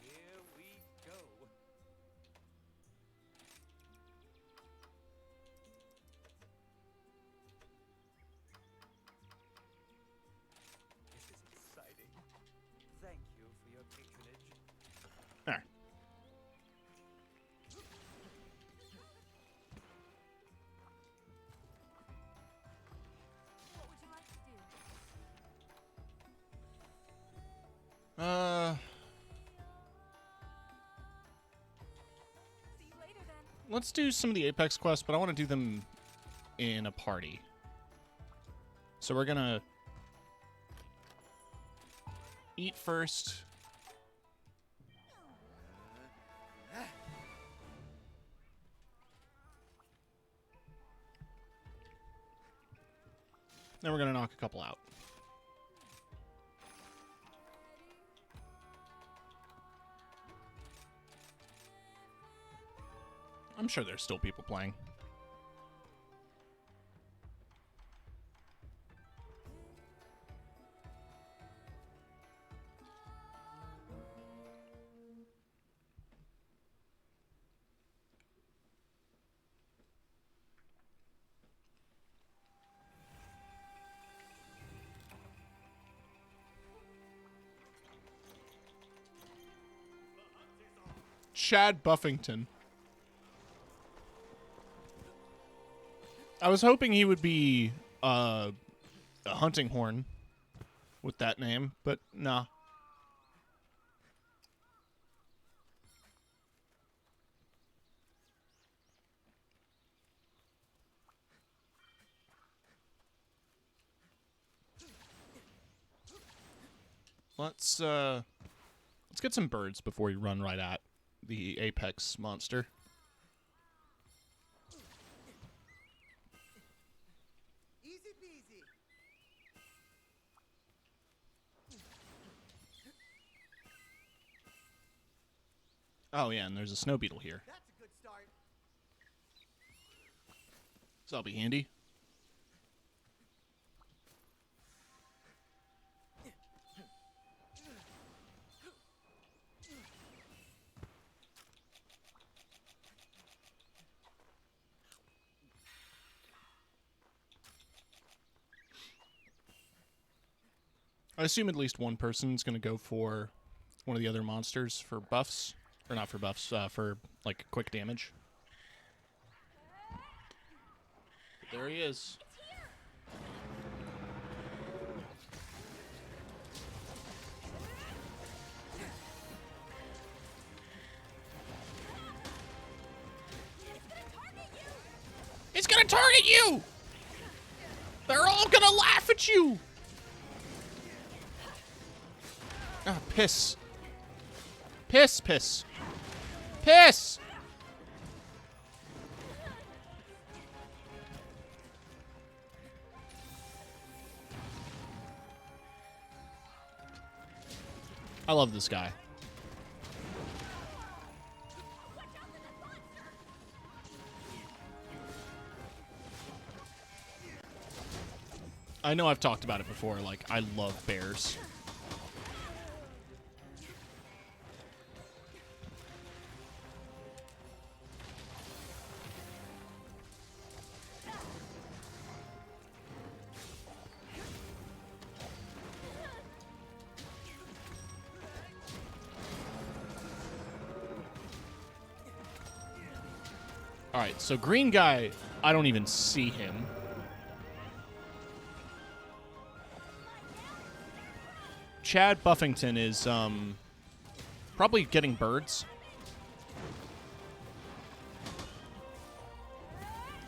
Here we go. This is exciting. Thank you for your patronage. All right. What would you like to do? See you later then. Let's do some of the Apex quests, but I want to do them in a party. So we're gonna eat first. Then we're gonna knock a couple out. I'm sure there's still people playing. Chad Buffington. I was hoping he would be a hunting horn with that name, but nah. Let's get some birds before we run right at the Apex monster. Easy peasy. Oh yeah, and there's a snow beetle here, That's a good start. so that'll be handy. I assume at least one person's going to go for one of the other monsters for buffs. Or not for buffs, for, like, quick damage. But there he is. It's gonna target you! They're all gonna laugh at you! Ah, piss. Piss, piss. Piss! I love this guy. I know I've talked about it before, like, I love bears. Alright, so green guy, I don't even see him. Chad Buffington is probably getting birds.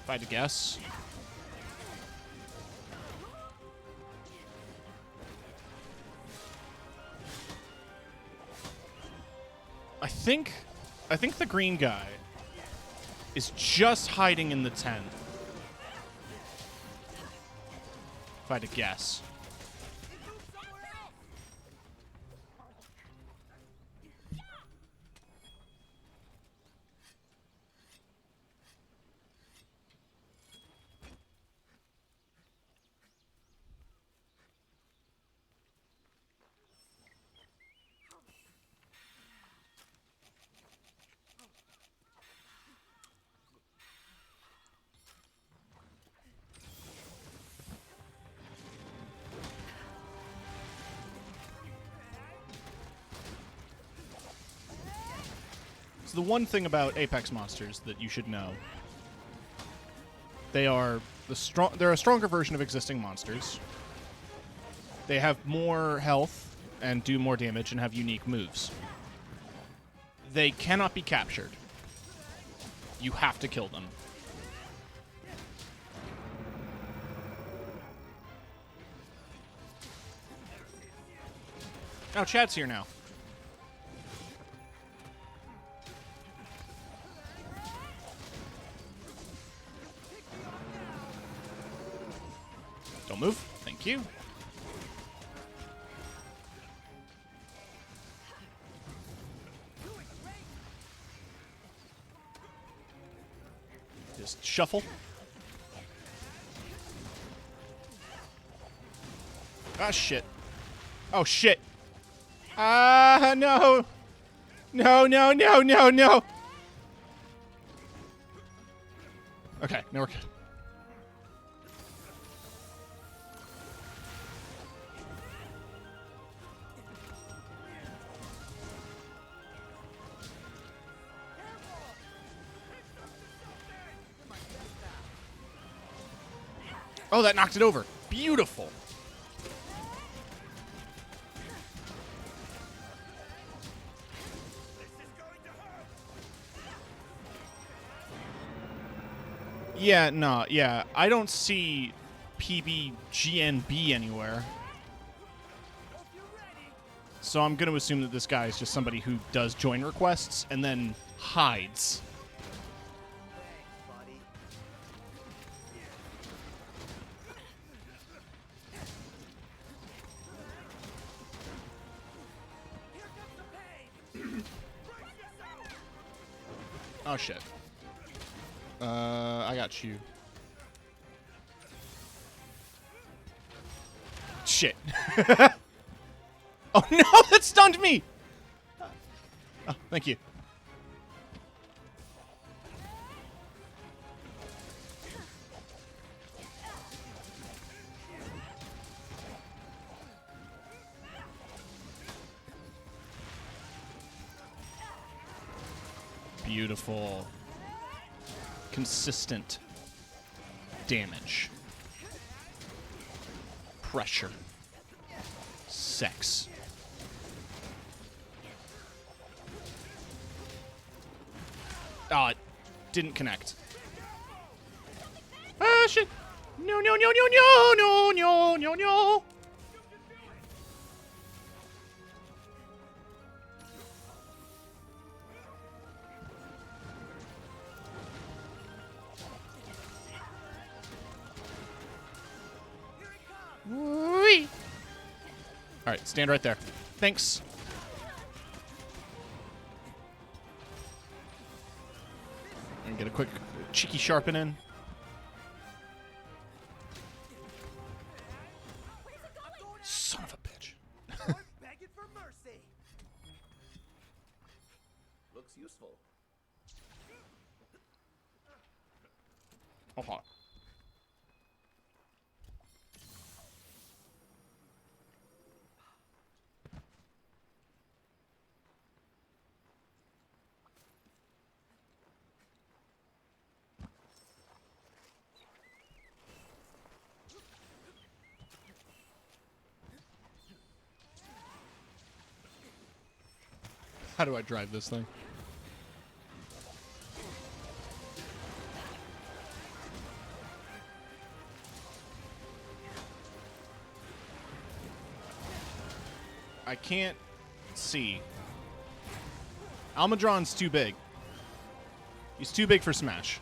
If I had to guess. I think the green guy is just hiding in the tent. If I had to guess. The one thing about Apex monsters that you should know, they're a stronger version of existing monsters. They have more health and do more damage and have unique moves. They cannot be captured. You have to kill them. Oh, Chad's here now. Don't move. Thank you. Just shuffle. Ah, shit. Oh, shit. Ah, no. No, no, no, no, no. Okay, now we're good. Oh, that knocked it over. Beautiful. Yeah, no, yeah. I don't see PBGNB anywhere. So I'm going to assume that this guy is just somebody who does join requests and then hides. Oh, shit. I got you. Shit. Oh, no! That stunned me! Oh, thank you. Beautiful. Consistent damage. Pressure. Sex. Ah, it didn't connect. Ah, shit. No, no, no, no, no, no, no, no, no. Whee! All right, stand right there. Thanks. And get a quick cheeky sharpen in. Son of a bitch. Begging for mercy. Looks useful. Hold on. How do I drive this thing? I can't see. Almudron's too big. He's too big for Smash.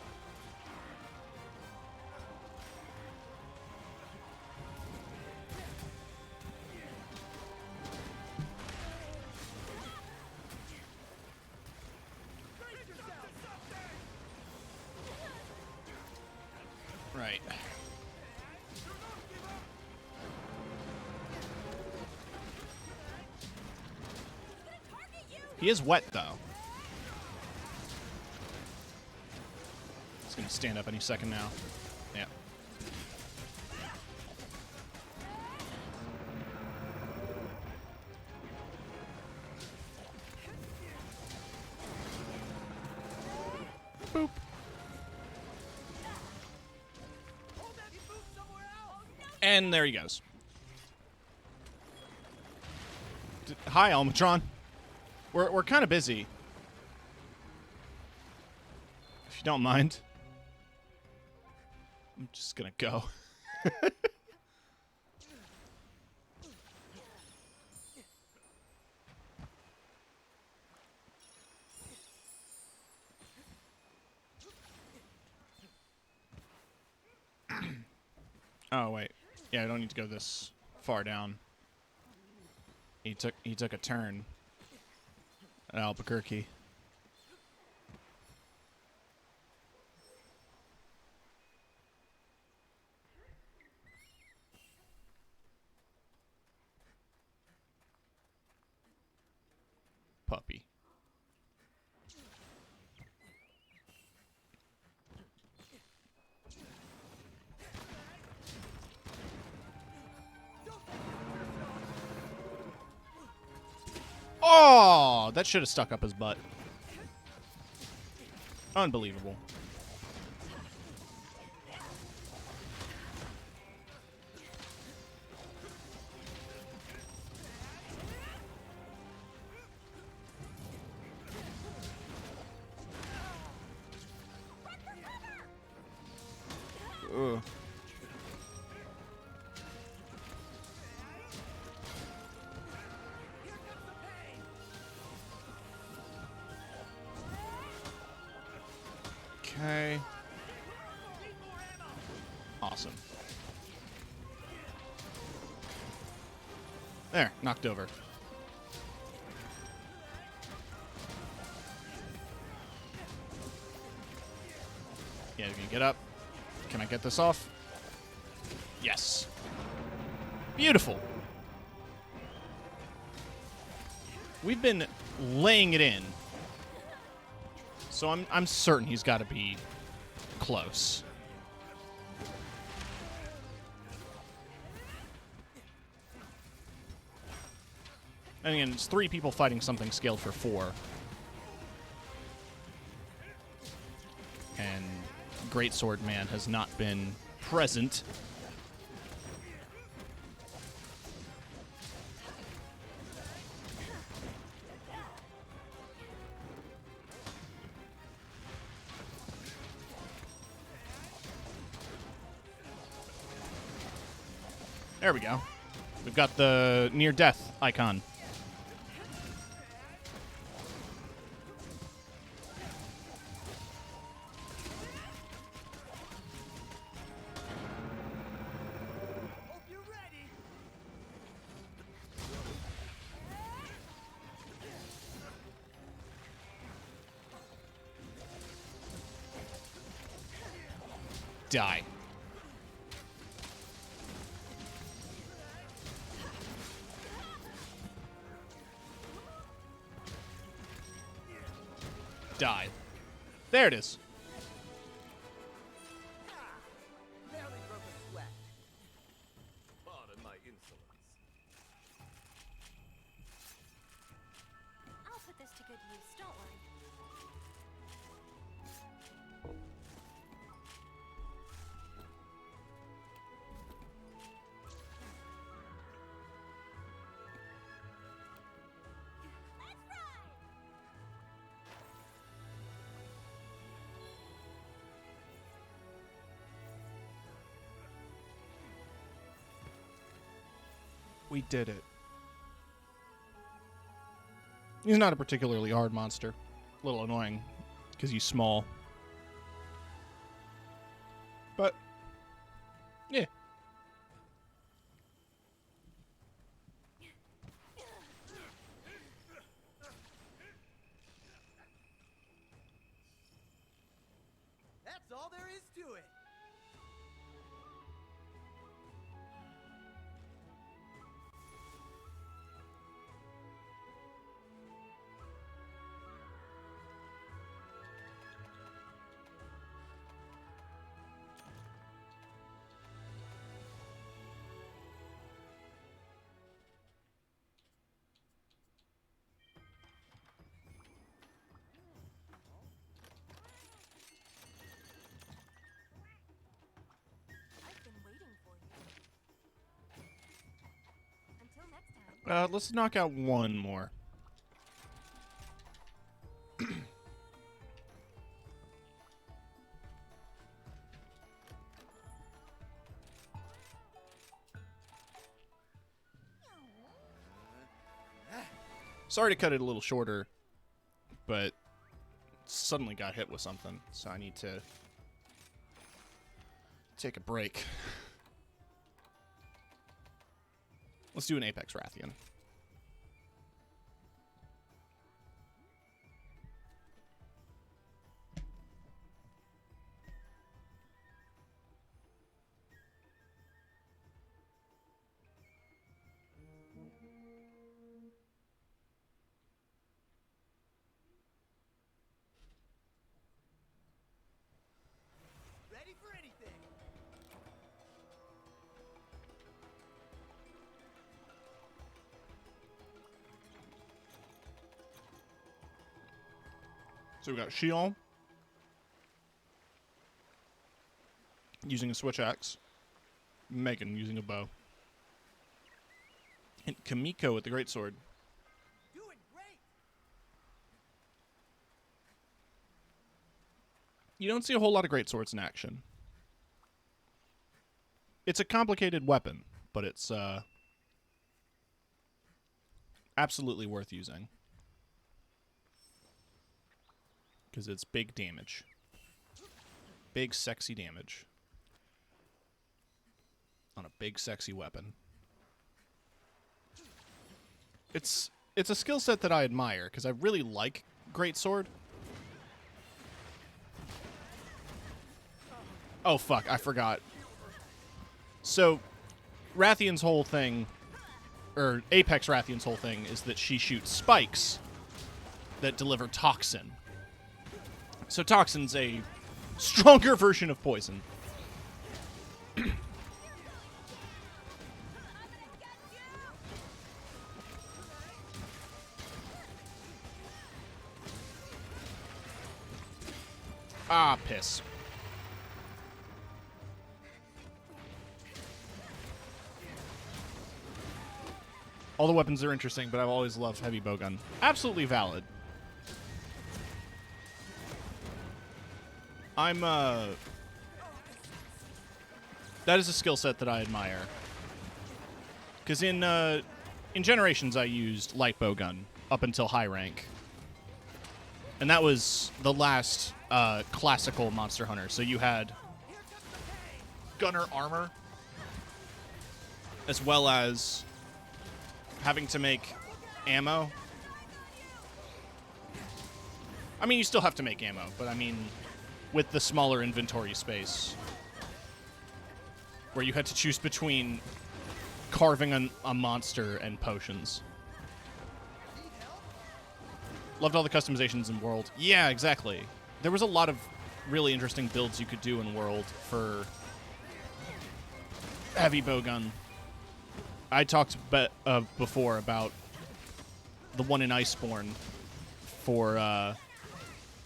Right. He is wet, though. He's going to stand up any second now. Yeah. Boop. And there he goes. Hi, Almatron. We're kind of busy. If you don't mind. I'm just gonna go. Oh wait. Yeah, I don't need to go this far down. He took a turn at Albuquerque. Puppy. Oh, that should have stuck up his butt. Unbelievable. Ugh. Okay. Awesome. There, knocked over. Yeah, you can get up. Can I get this off? Yes. Beautiful. We've been laying it in. So I'm certain he's got to be close. And again, it's 3 people fighting something scaled for 4. And Greatsword Man has not been present. There we go. We've got the near-death icon. Hope you're ready. Die. Die. There it is. Barely broke a sweat. Pardon my insolence. I'll put this to good use, don't worry. Let's ride! We did it. He's not a particularly hard monster. A little annoying because he's small. But, yeah. That's all there is to it. I've been waiting for you. Until next time. Let's knock out one more. Sorry to cut it a little shorter, but suddenly got hit with something, so I need to take a break. Let's do an Apex Rathian. Ready for anything. So we got Shion using a switch axe, Megan using a bow, and Kamiko with the greatsword. Doing great. You don't see a whole lot of greatswords in action. It's a complicated weapon, but it's absolutely worth using. Because it's big damage. Big, sexy damage. On a big, sexy weapon. It's a skill set that I admire, because I really like greatsword. Oh, fuck, I forgot. So, Rathian's whole thing, or Apex Rathian's whole thing, is that she shoots spikes that deliver toxin. So toxin's a stronger version of poison. Ah, piss. All the weapons are interesting, but I've always loved heavy bowgun. Absolutely valid. That is a skill set that I admire. Because in Generations, I used light bowgun up until high rank. And that was the last classical Monster Hunter. So you had gunner armor, as well as having to make ammo. I mean, you still have to make ammo, but I mean, with the smaller inventory space, where you had to choose between carving a monster and potions. Loved all the customizations in World. Yeah, exactly. There was a lot of really interesting builds you could do in World for heavy bowgun. I talked before about the one in Iceborne for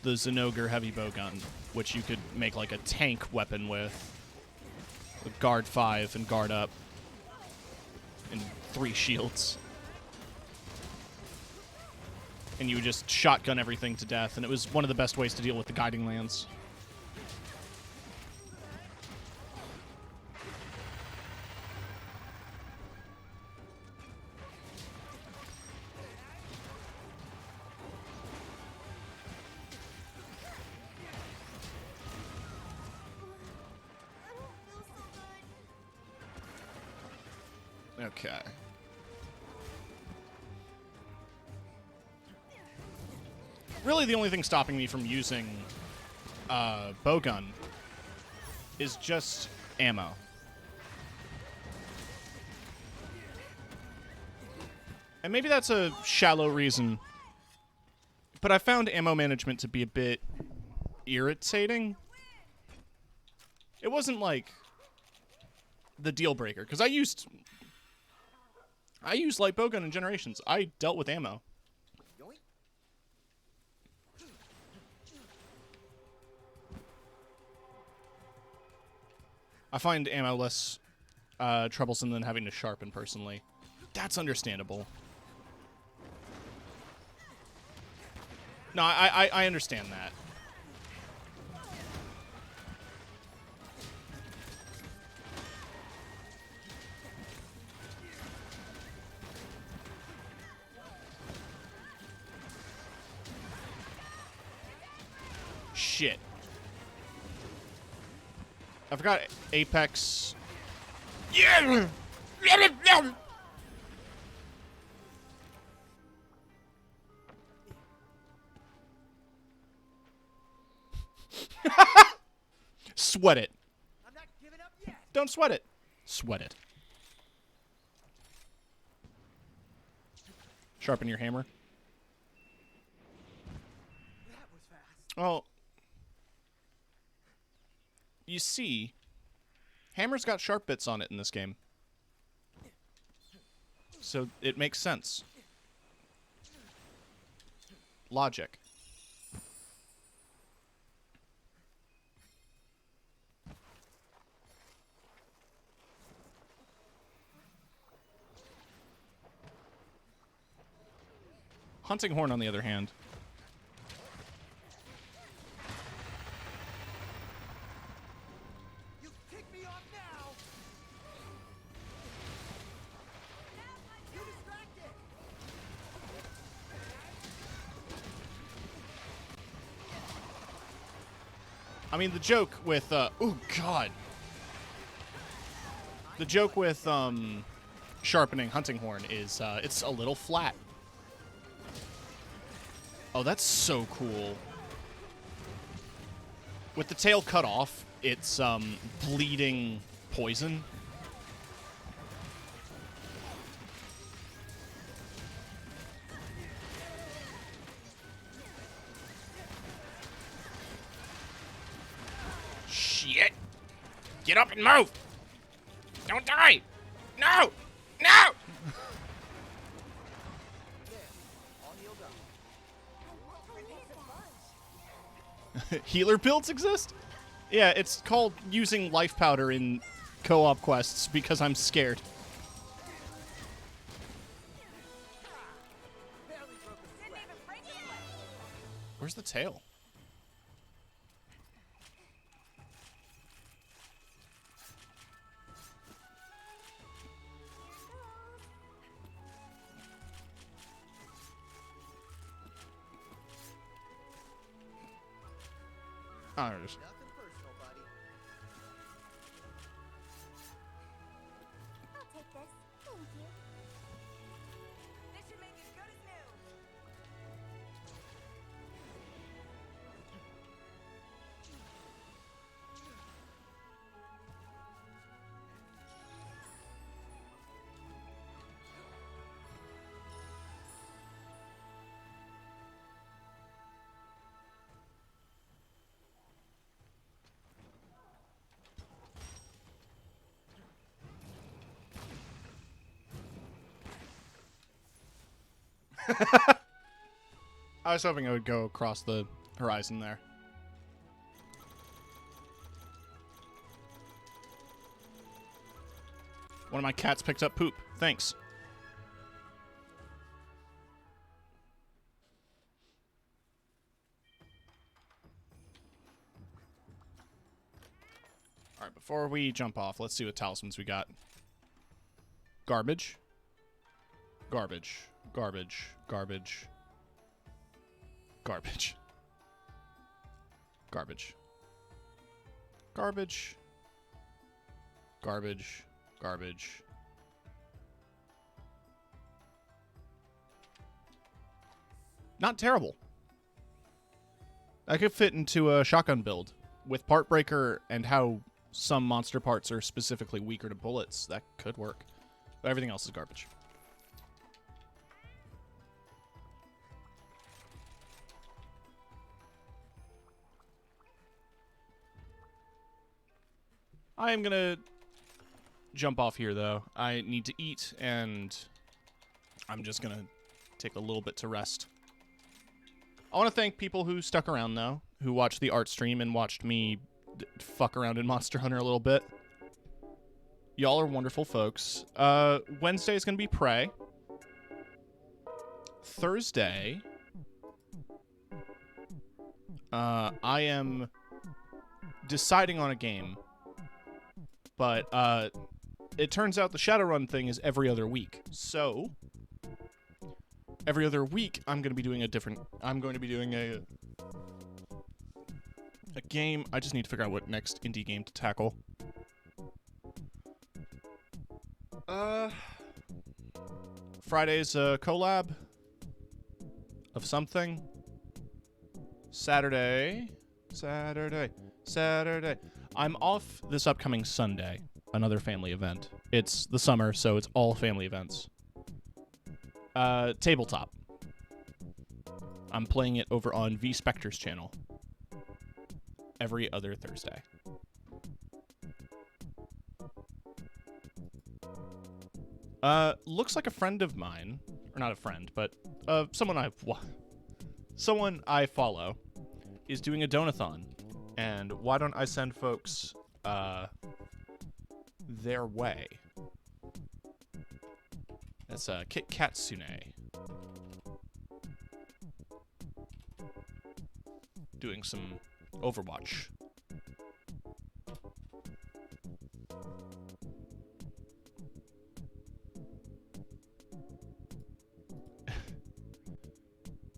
the Zenogre heavy bowgun, which you could make like a tank weapon with guard 5 and guard up and 3 shields. And you would just shotgun everything to death, and it was one of the best ways to deal with the guiding lands. Okay. Really, the only thing stopping me from using bowgun is just ammo. And maybe that's a shallow reason, but I found ammo management to be a bit irritating. It wasn't like the deal breaker, because I used light bowgun in Generations. I dealt with ammo. I find ammo less troublesome than having to sharpen personally. That's understandable. No, I understand that. Shit. I forgot Apex. Yeah! Sweat it. I'm not giving up yet. Don't sweat it. Sweat it. Sharpen your hammer. That was fast. Well, you see, hammer's got sharp bits on it in this game. So it makes sense. Logic. Hunting Horn, on the other hand. You kick me off now. You distracted. I mean, the joke with, oh god. The joke with, sharpening Hunting Horn is, it's a little flat. Oh, that's so cool. With the tail cut off, it's, bleeding poison. Shit! Get up and move! Don't die! No! No! Healer builds exist? Yeah, it's called using life powder in co-op quests because I'm scared. Where's the tail? Oh, there it is. Nothing personal, buddy. I'll take this. Thank you. This should make as good as new. I was hoping I would go across the horizon there. One of my cats picked up poop. Thanks. Alright, before we jump off, let's see what talismans we got. Garbage. Garbage. Garbage. Garbage. Garbage. Garbage. Garbage. Garbage. Garbage. not terrible. I could fit into a shotgun build with part breaker and how some monster parts are specifically weaker to bullets. That could work, but everything else is garbage. I am gonna jump off here though. I need to eat, and I'm just gonna take a little bit to rest. I want to thank people who stuck around though, who watched the art stream and watched me fuck around in Monster Hunter a little bit. Y'all are wonderful folks. Wednesday is gonna be Prey. Thursday, I am deciding on a game. But it turns out the Shadowrun thing is every other week. So every other week I'm going to be doing a game. I just need to figure out what next indie game to tackle. Friday's a collab of something. Saturday. I'm off this upcoming Sunday, another family event. It's the summer, so it's all family events. Tabletop. I'm playing it over on V Spectre's channel every other Thursday. Looks like a friend of mine, or not a friend, but someone I follow is doing a donathon. And why don't I send folks their way? That's Kit Katsune. Doing some Overwatch.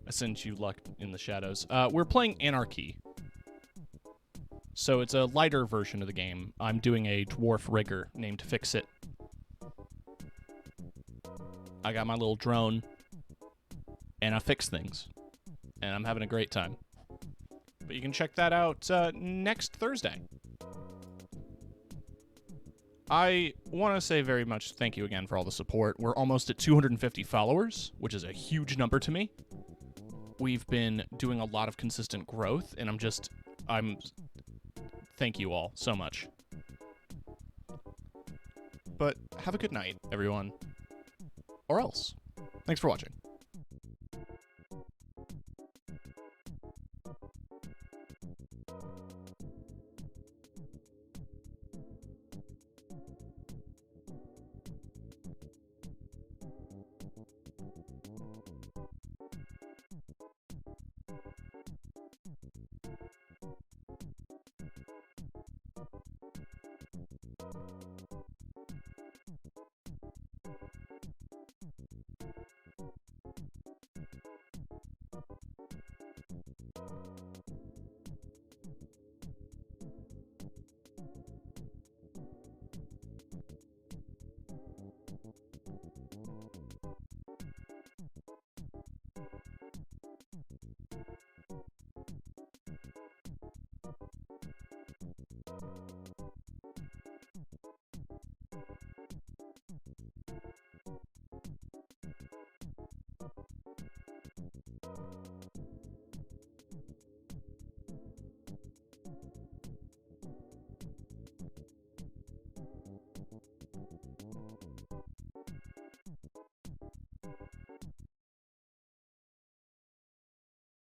I send you luck in the shadows. We're playing Anarchy. So it's a lighter version of the game. I'm doing a dwarf rigger named Fix It. I got my little drone, and I fix things. And I'm having a great time. But you can check that out next Thursday. I want to say very much thank you again for all the support. We're almost at 250 followers, which is a huge number to me. We've been doing a lot of consistent growth, and I'm thank you all so much. But have a good night, everyone. Or else. Thanks for watching.